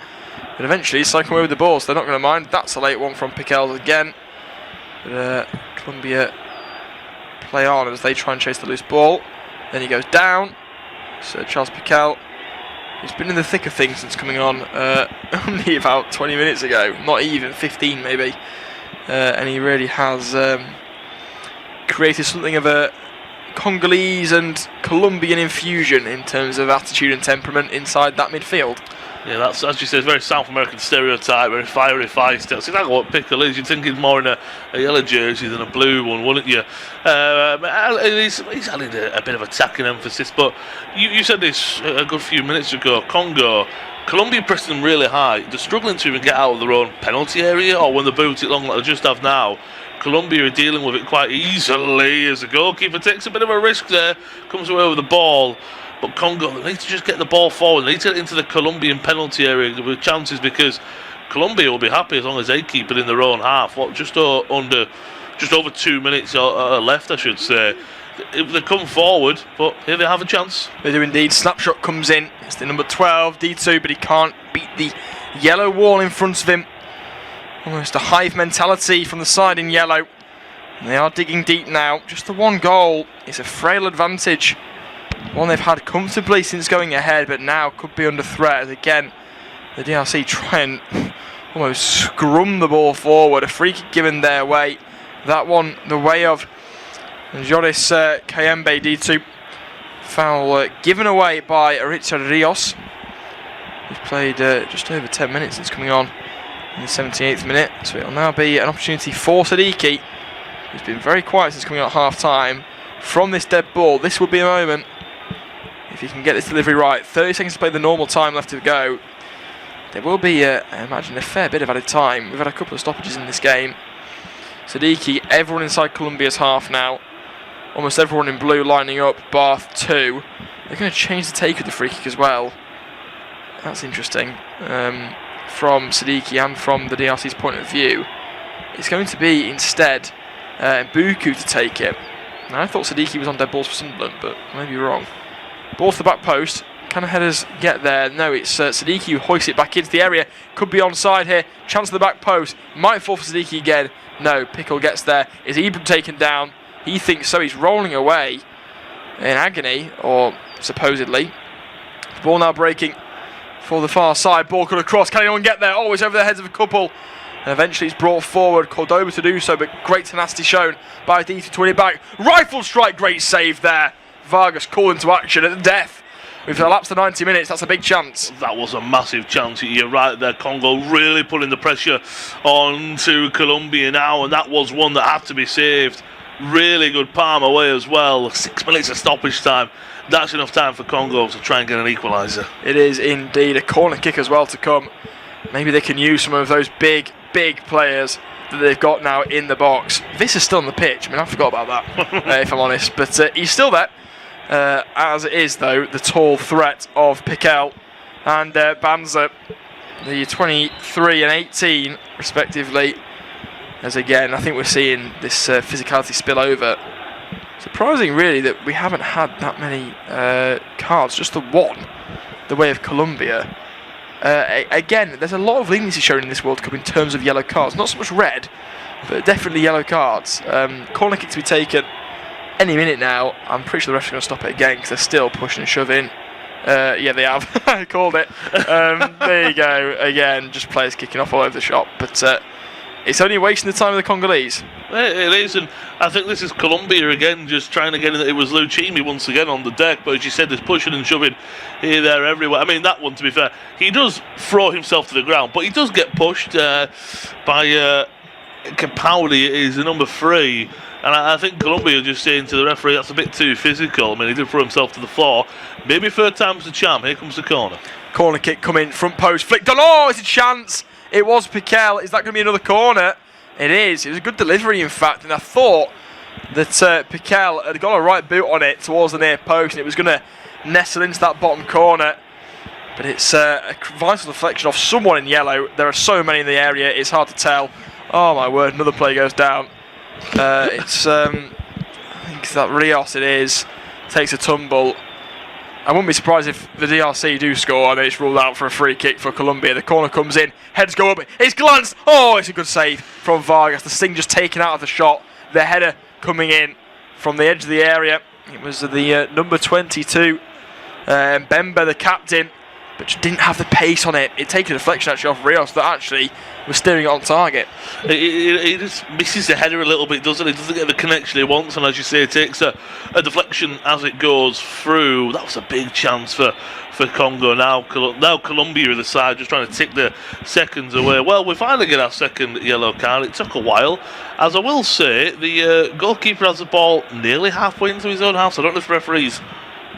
But eventually he's cycling away with the ball, so they're not going to mind. That's a late one from Piquel again. But Colombia play on as they try and chase the loose ball. Then he goes down. So Charles Piquel, he's been in the thick of things since coming on only about 20 minutes ago. Not even, 15 maybe. And he really has created something of a Congolese and Colombian infusion in terms of attitude and temperament inside that midfield. Yeah, that's, as you say, very South American stereotype, very fiery, feisty. That's exactly what Piquel is. You'd think he's more in a yellow jersey than a blue one, wouldn't you? He's added a bit of attacking emphasis, but you said this a good few minutes ago. Colombia pressing them really high. They're struggling to even get out of their own penalty area, or when they boot it long like they just have now. Colombia are dealing with it quite easily as the goalkeeper takes a bit of a risk there, comes away with the ball. But Congo, they need to just get the ball forward. They need to get into the Colombian penalty area with chances, because Colombia will be happy as long as they keep it in their own half. Just over 2 minutes left, I should say. They come forward, but here they have a chance. They do indeed. Snapshot comes in. It's the number 12, D2, but he can't beat the yellow wall in front of him. Almost a hive mentality from the side in yellow. And they are digging deep now. Just the one goal is a frail advantage. One they've had comfortably since going ahead, but now could be under threat as again the DRC try and almost scrum the ball forward. A free kick given their way. That one the way of Joris Kayembe, D2. Foul given away by Richard Rios. He's played just over 10 minutes since coming on in the 78th minute. So it'll now be an opportunity for Sadiki, who's been very quiet since coming out half time. From this dead ball, this will be a moment. If he can get this delivery right, 30 seconds to play, the normal time left to go. There will be, I imagine, a fair bit of added time. We've had a couple of stoppages in this game. Sadiki, everyone inside Colombia's half now. Almost everyone in blue lining up, Bath 2. They're going to change the take of the free kick as well. That's interesting. From Sadiki and from the DRC's point of view. It's going to be, instead, Buku to take it. Now, I thought Sadiki was on dead balls for Sunderland, but I may be wrong. Ball to the back post. Can the headers get there? No, it's Siddiqui who hoists it back into the area. Could be onside here. Chance to the back post. Might fall for Siddiqui again. No, Pickle gets there. Is Ibram taken down? He thinks so. He's rolling away in agony, or supposedly. The ball now breaking for the far side. Ball could across. Can anyone get there? Oh, it's over the heads of a couple. And eventually it's brought forward. Cordoba to do so, but great tenacity shown by Dieter to win it back. Rifle strike, great save there. Vargas called into action at the death. We've elapsed the 90 minutes, that's a big chance. That was a massive chance. You're right there, Congo really putting the pressure on to Colombia now, and that was one that had to be saved. Really good palm away as well. 6 minutes of stoppage time. That's enough time for Congo to try and get an equaliser. It is indeed. A corner kick as well to come. Maybe they can use some of those big players that they've got now in the box. This is still on the pitch. I mean, I forgot about that, if I'm honest. But he's still there. As it is, though, the tall threat of Piquel and Banza, the 23 and 18, respectively. As again, I think we're seeing this physicality spill over. Surprising, really, that we haven't had that many cards, just the one, the way of Colombia. Again, there's a lot of leniency shown in this World Cup in terms of yellow cards. Not so much red, but definitely yellow cards. Corner kick to be taken any minute now. I'm pretty sure the refs are going to stop it again because they're still pushing and shoving. Yeah, they have. I called it. There you go. Again, just players kicking off all over the shop. But it's only wasting the time of the Congolese. It is, and I think this is Colombia again, just trying to get in. It was Lucchini once again on the deck, but as you said, there's pushing and shoving here, there, everywhere. I mean, that one, to be fair, he does throw himself to the ground, but he does get pushed by Capaldi, is the number 3. And I think Colombia are just saying to the referee, that's a bit too physical. I mean, he did throw himself to the floor. Maybe third time's the charm. Here comes the corner. Corner kick coming, front post, flicked on. Oh, it's a chance. It was Piquel. Is that going to be another corner? It is. It was a good delivery, in fact. And I thought that Piquel had got a right boot on it towards the near post, and it was going to nestle into that bottom corner. But it's a vital deflection off someone in yellow. There are so many in the area, it's hard to tell. Oh, my word. Another player goes down. It's I think that Rios, it is, takes a tumble. I wouldn't be surprised if the DRC do score and it's ruled out for a free kick for Colombia. The corner comes in, heads go up, it's glanced. Oh, it's a good save from Vargas. The sting just taken out of the shot. The header coming in from the edge of the area. It was the number 22, Mbemba, the captain, but just didn't have the pace on it. It takes a deflection actually off Rios that actually was steering it on target. He just misses the header a little bit, doesn't he? Doesn't get the connection he wants, and as you say, it takes a deflection as it goes through. That was a big chance for Congo. Now Colombia are the side just trying to tick the seconds away. Well, we finally get our second yellow card. It took a while. As I will say, the goalkeeper has the ball nearly halfway into his own half, so I don't know if the referee's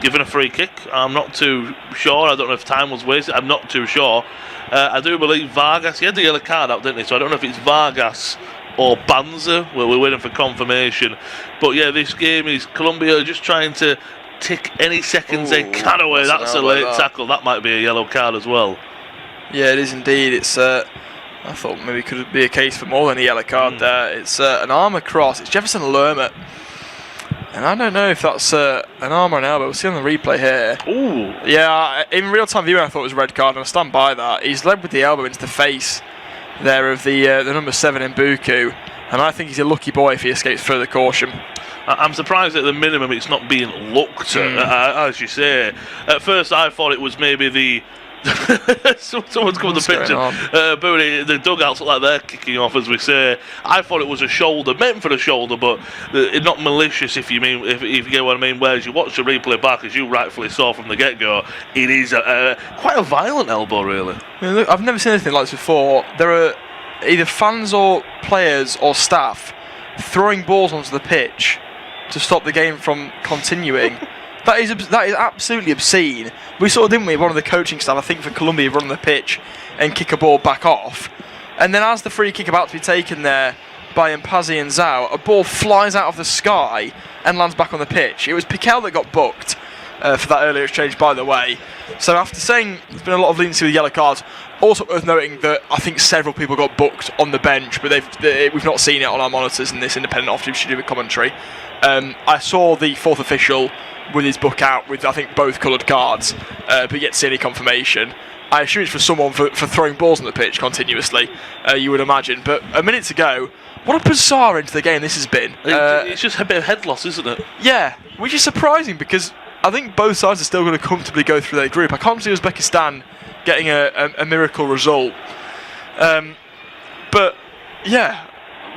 given a free kick. I'm not too sure. I don't know if time was wasted. I'm not too sure. I do believe Vargas, he had the yellow card out, didn't he? So I don't know if it's Vargas or Banza. Well, we're waiting for confirmation. But yeah, this game is Colombia just trying to tick any seconds they can away. That's a late tackle. That might be a yellow card as well. Yeah, it is indeed. It's I thought maybe it could be a case for more than a yellow card there. It's an arm across. It's Jefferson Lerma. And I don't know if that's an arm or an elbow. We'll see on the replay here. Ooh. Yeah, in real-time viewing I thought it was a red card, and I stand by that. He's led with the elbow into the face there of the number 7 in Buku. And I think he's a lucky boy if he escapes further caution. I'm surprised at the minimum it's not being looked at, as you say. At first I thought it was maybe the... Someone's come on the picture. The dugouts look like they're kicking off, as we say. I thought it was a shoulder, meant for the shoulder, but not malicious. If you get what I mean. Whereas you watch the replay back, as you rightfully saw from the get-go, it is quite a violent elbow, really. I mean, look, I've never seen anything like this before. There are either fans or players or staff throwing balls onto the pitch to stop the game from continuing. That is absolutely obscene. We saw, didn't we, one of the coaching staff, I think for Colombia, run on the pitch and kick a ball back off. And then as the free kick about to be taken there by Mpazi and Zhao, a ball flies out of the sky and lands back on the pitch. It was Piquel that got booked. for that earlier exchange, by the way. So after saying there's been a lot of leniency with yellow cards, also worth noting that I think several people got booked on the bench, but we've not seen it on our monitors in this independent off-team studio with commentary. I saw the fourth official with his book out with, I think, both coloured cards, but yet to see any confirmation. I assume it's for someone for throwing balls on the pitch continuously, you would imagine. But a minute to go, what a bizarre end to the game this has been. It's just a bit of head loss, isn't it? Yeah, which is surprising because I think both sides are still going to comfortably go through their group. I can't see Uzbekistan getting a miracle result. But, yeah,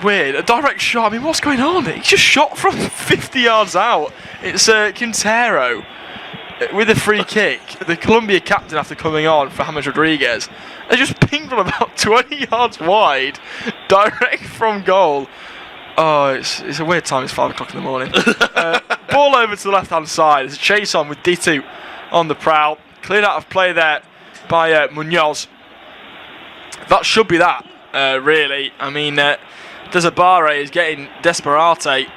weird. A direct shot. I mean, what's going on? He just shot from 50 yards out. It's Quintero with a free kick. The Colombia captain, after coming on for James Rodriguez, they just pinged from about 20 yards wide, direct from goal. Oh, it's a weird time. It's 5 o'clock in the morning. Ball over to the left-hand side. There's a chase on with Ditu on the prowl. Cleared out of play there by Munoz. That should be that, really. I mean, Desabare is getting Desperate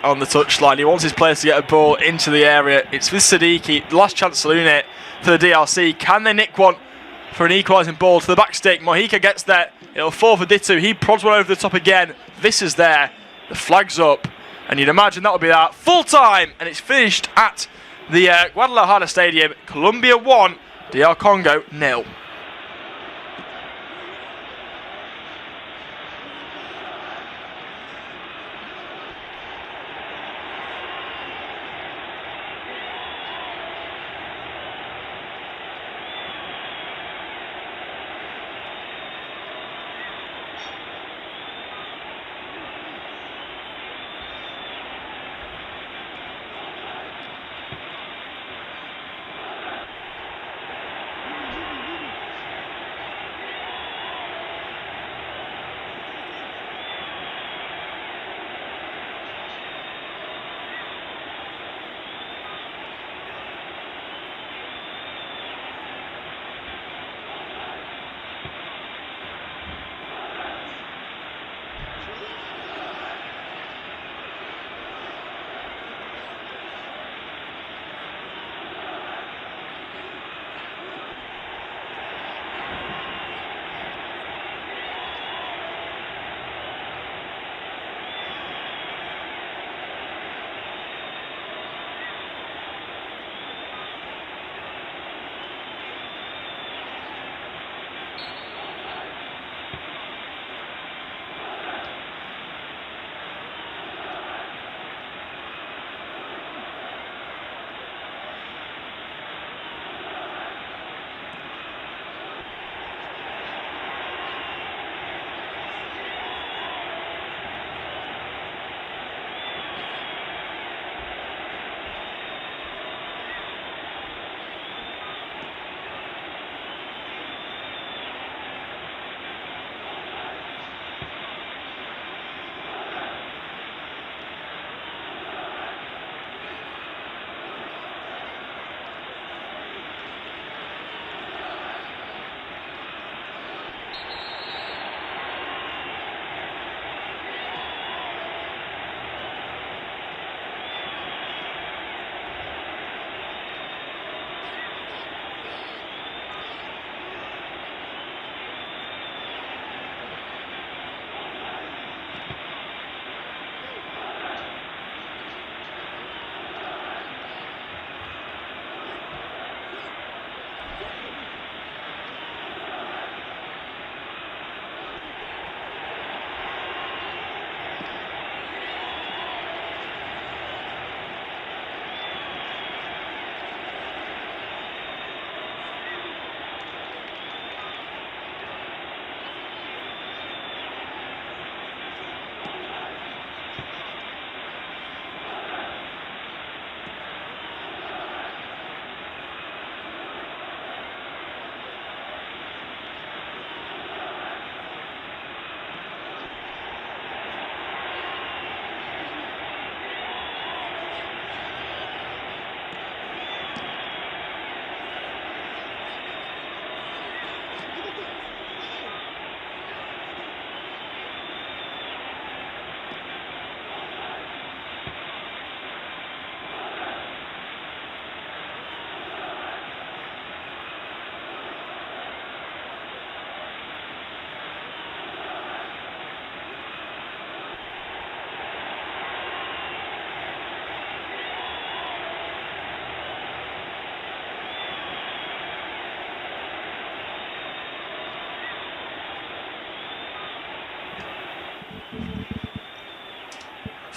on the touchline. He wants his players to get a ball into the area. It's with Siddiqui. The last chance saloon it for the DRC. Can they nick one for an equalising ball to the back stick? Mojica gets there. It'll fall for Ditu. He prods one over the top again. This is there. The flag's up. And you'd imagine that would be that. Full time. And it's finished at the Guadalajara Stadium. Colombia 1, DR Congo 0.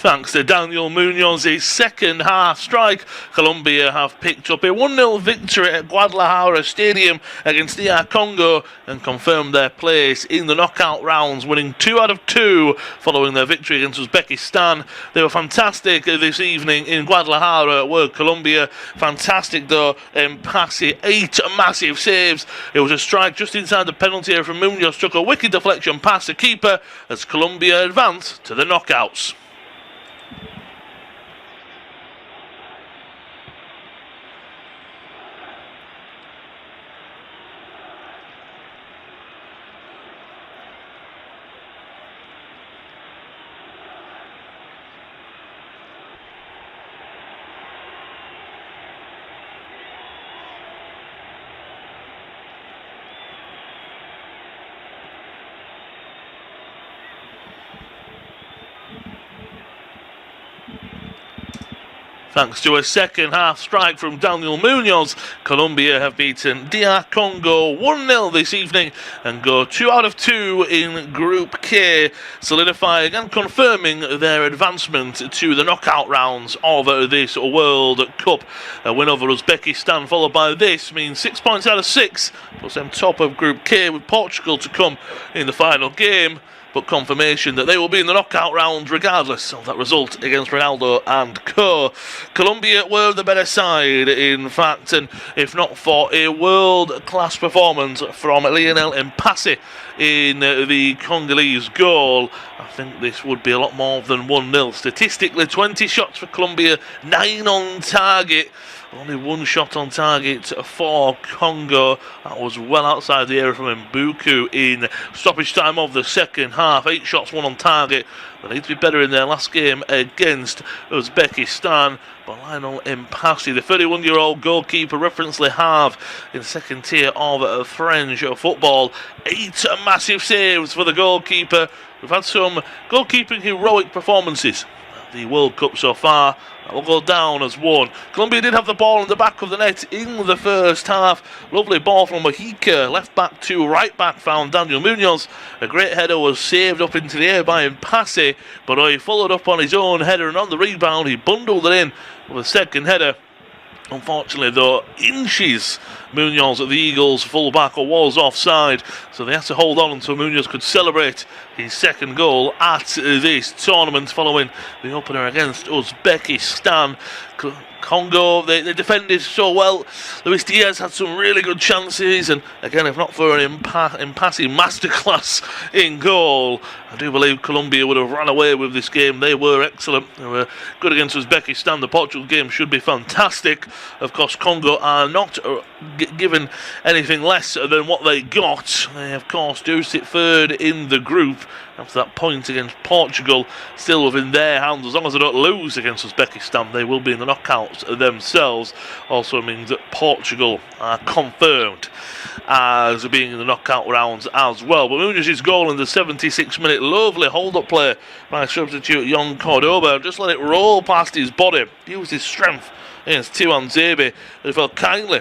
thanks to Daniel Munoz's second half strike. Colombia have picked up a 1-0 victory at Guadalajara Stadium against DR Congo and confirmed their place in the knockout rounds, winning 2 out of 2 following their victory against Uzbekistan. They were fantastic this evening in Guadalajara, were Colombia. Fantastic though, Mpassi, 8 massive saves. It was a strike just inside the penalty area from Munoz, took a wicked deflection past the keeper as Colombia advanced to the knockouts. Thanks to a second half strike from Daniel Munoz, Colombia have beaten DR Congo 1-0 this evening and go 2 out of 2 in Group K, solidifying and confirming their advancement to the knockout rounds of this World Cup. A win over Uzbekistan followed by this means 6 points out of 6, puts them top of Group K with Portugal to come in the final game. But confirmation that they will be in the knockout round regardless of that result against Ronaldo and co. Colombia were the better side, in fact, and if not for a world-class performance from Lionel Mpassi in the Congolese goal, I think this would be a lot more than 1-0. Statistically, 20 shots for Colombia, 9 on target. Only 1 shot on target for Congo. That was well outside the area from Mbuku in stoppage time of the second half. 8 shots, 1 on target. They need to be better in their last game against Uzbekistan. But Lionel Mpassi, the 31-year-old goalkeeper, reference Le Havre in the second tier of French football. 8 massive saves for the goalkeeper. We've had some goalkeeping heroic performances at the World Cup so far. That will go down as one. Colombia did have the ball in the back of the net in the first half. Lovely ball from Mojica, left back to right back, found Daniel Munoz. A great header was saved up into the air by Mpassi, but he followed up on his own header, and on the rebound he bundled it in with a second header. Unfortunately though, inches Munoz at the Eagles full-back was offside, so they had to hold on until Munoz could celebrate his second goal at this tournament following the opener against Uzbekistan. Congo, they defended so well. Luis Diaz had some really good chances, and again, if not for an Mpassi masterclass in goal, I do believe Colombia would have run away with this game. They were excellent. They were good against Uzbekistan. The Portugal game should be fantastic. Of course, Congo are not given anything less than what they got. They, of course, do sit third in the group after that point against Portugal, still within their hands. As long as they don't lose against Uzbekistan, they will be in the knockouts themselves. Also means that Portugal are confirmed as being in the knockout rounds as well. But Munoz's goal in the 76th minute, lovely hold-up play by substitute Jon Cordoba, just let it roll past his body, used his strength against Tiwan Zebe, and fell kindly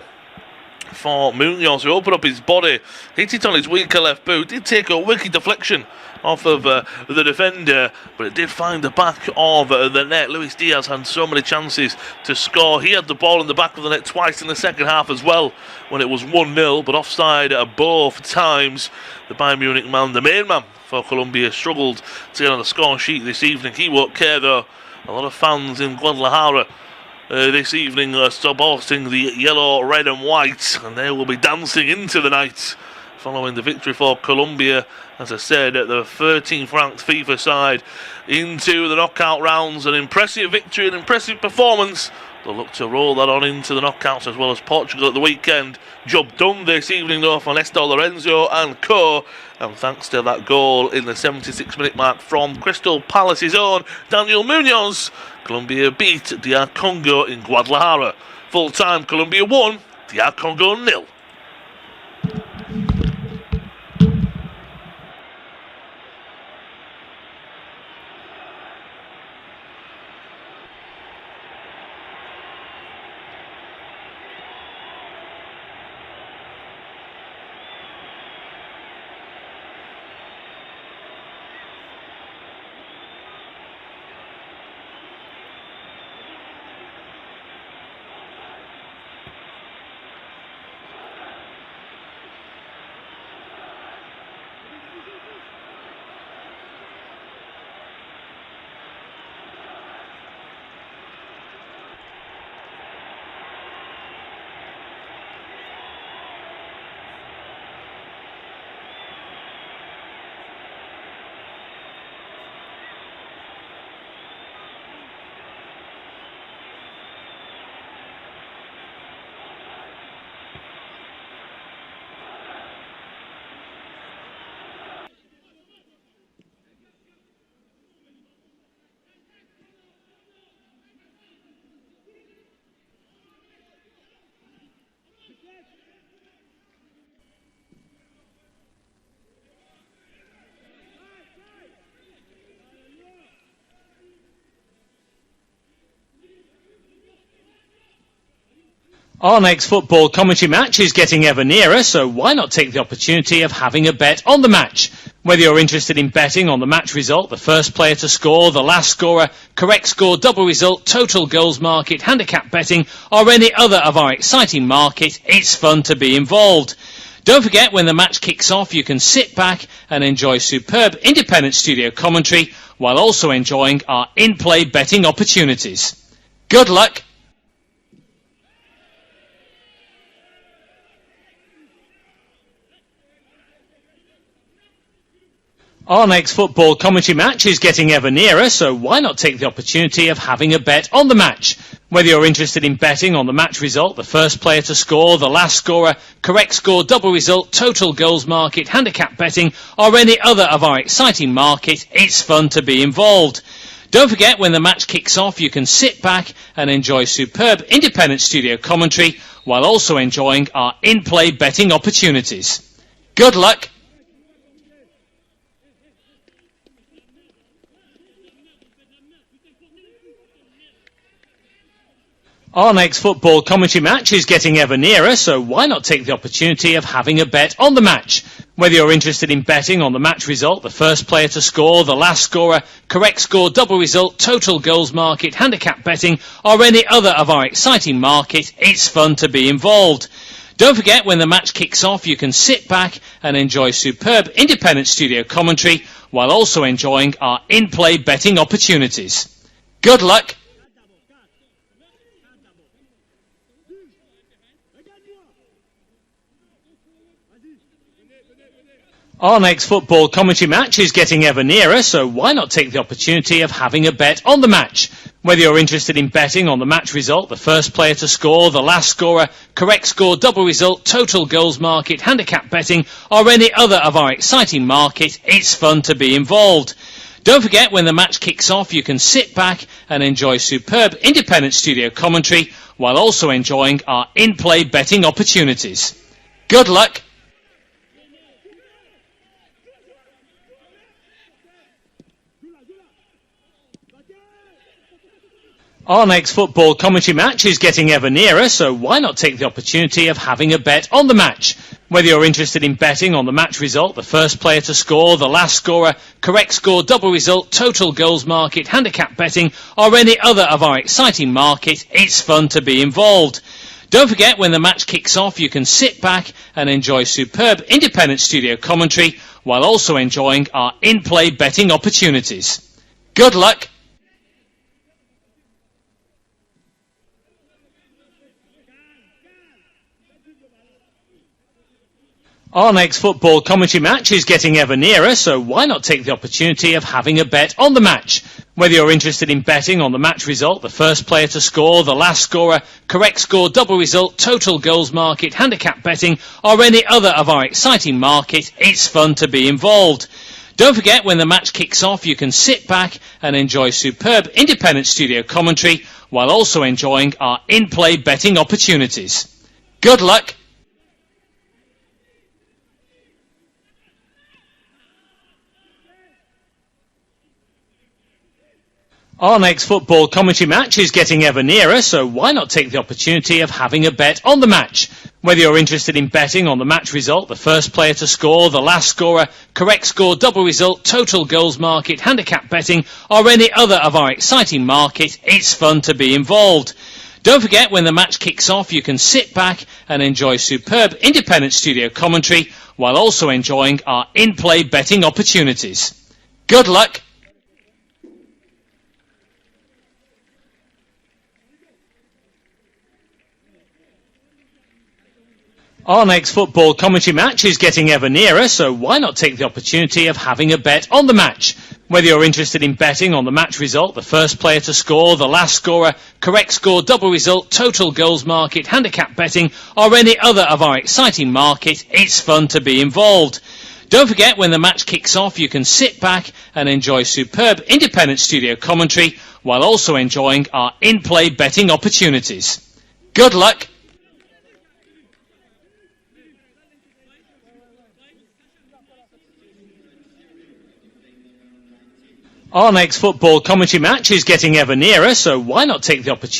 for Munoz, who opened up his body, hit it on his weaker left boot, did take a wicked deflection off of the defender, but it did find the back of the net. Luis Diaz had so many chances to score. He had the ball in the back of the net twice in the second half as well, when it was 1-0, but offside at both times. The Bayern Munich man, the main man for Colombia, struggled to get on the score sheet this evening. He won't care though. A lot of fans in Guadalajara this evening are supporting the yellow, red and white, and they will be dancing into the night following the victory for Colombia. As I said, the 13th ranked FIFA side into the knockout rounds. An impressive victory, an impressive performance. They'll look to roll that on into the knockouts, as well as Portugal at the weekend. Job done this evening though for Nestor Lorenzo and co. And thanks to that goal in the 76th minute mark from Crystal Palace's own Daniel Munoz, Colombia beat DR Congo in Guadalajara. Full time, Colombia 1, DR Congo 0. Our next football commentary match is getting ever nearer, so why not take the opportunity of having a bet on the match? Whether you're interested in betting on the match result, the first player to score, the last scorer, correct score, double result, total goals market, handicap betting, or any other of our exciting market, it's fun to be involved. Don't forget, when the match kicks off, you can sit back and enjoy superb independent studio commentary while also enjoying our in-play betting opportunities. Good luck! Our next football commentary match is getting ever nearer, so why not take the opportunity of having a bet on the match? Whether you're interested in betting on the match result, the first player to score, the last scorer, correct score, double result, total goals market, handicap betting, or any other of our exciting market, it's fun to be involved. Don't forget, when the match kicks off, you can sit back and enjoy superb independent studio commentary while also enjoying our in-play betting opportunities. Good luck! Our next football commentary match is getting ever nearer, so why not take the opportunity of having a bet on the match? Whether you're interested in betting on the match result, the first player to score, the last scorer, correct score, double result, total goals market, handicap betting, or any other of our exciting market, it's fun to be involved. Don't forget, when the match kicks off, you can sit back and enjoy superb independent studio commentary while also enjoying our in-play betting opportunities. Good luck! Our next football commentary match is getting ever nearer, so why not take the opportunity of having a bet on the match? Whether you're interested in betting on the match result, the first player to score, the last scorer, correct score, double result, total goals market, handicap betting, or any other of our exciting market, it's fun to be involved. Don't forget, when the match kicks off, you can sit back and enjoy superb independent studio commentary while also enjoying our in-play betting opportunities. Good luck! Our next football commentary match is getting ever nearer, so why not take the opportunity of having a bet on the match? Whether you're interested in betting on the match result, the first player to score, the last scorer, correct score, double result, total goals market, handicap betting, or any other of our exciting market, it's fun to be involved. Don't forget, when the match kicks off, you can sit back and enjoy superb independent studio commentary while also enjoying our in-play betting opportunities. Good luck! Our next football commentary match is getting ever nearer, so why not take the opportunity of having a bet on the match? Whether you're interested in betting on the match result, the first player to score, the last scorer, correct score, double result, total goals market, handicap betting, or any other of our exciting market, it's fun to be involved. Don't forget, when the match kicks off, you can sit back and enjoy superb independent studio commentary while also enjoying our in-play betting opportunities. Good luck! Our next football commentary match is getting ever nearer, so why not take the opportunity of having a bet on the match? Whether you're interested in betting on the match result, the first player to score, the last scorer, correct score, double result, total goals market, handicap betting, or any other of our exciting market, it's fun to be involved. Don't forget, when the match kicks off, you can sit back and enjoy superb independent studio commentary while also enjoying our in-play betting opportunities. Good luck! Our next football commentary match is getting ever nearer, so why not take the opportunity of having a bet on the match? Whether you're interested in betting on the match result, the first player to score, the last scorer, correct score, double result, total goals market, handicap betting, or any other of our exciting market, it's fun to be involved. Don't forget, when the match kicks off, you can sit back and enjoy superb independent studio commentary while also enjoying our in-play betting opportunities. Good luck! Our next football commentary match is getting ever nearer, so why not take the opportunity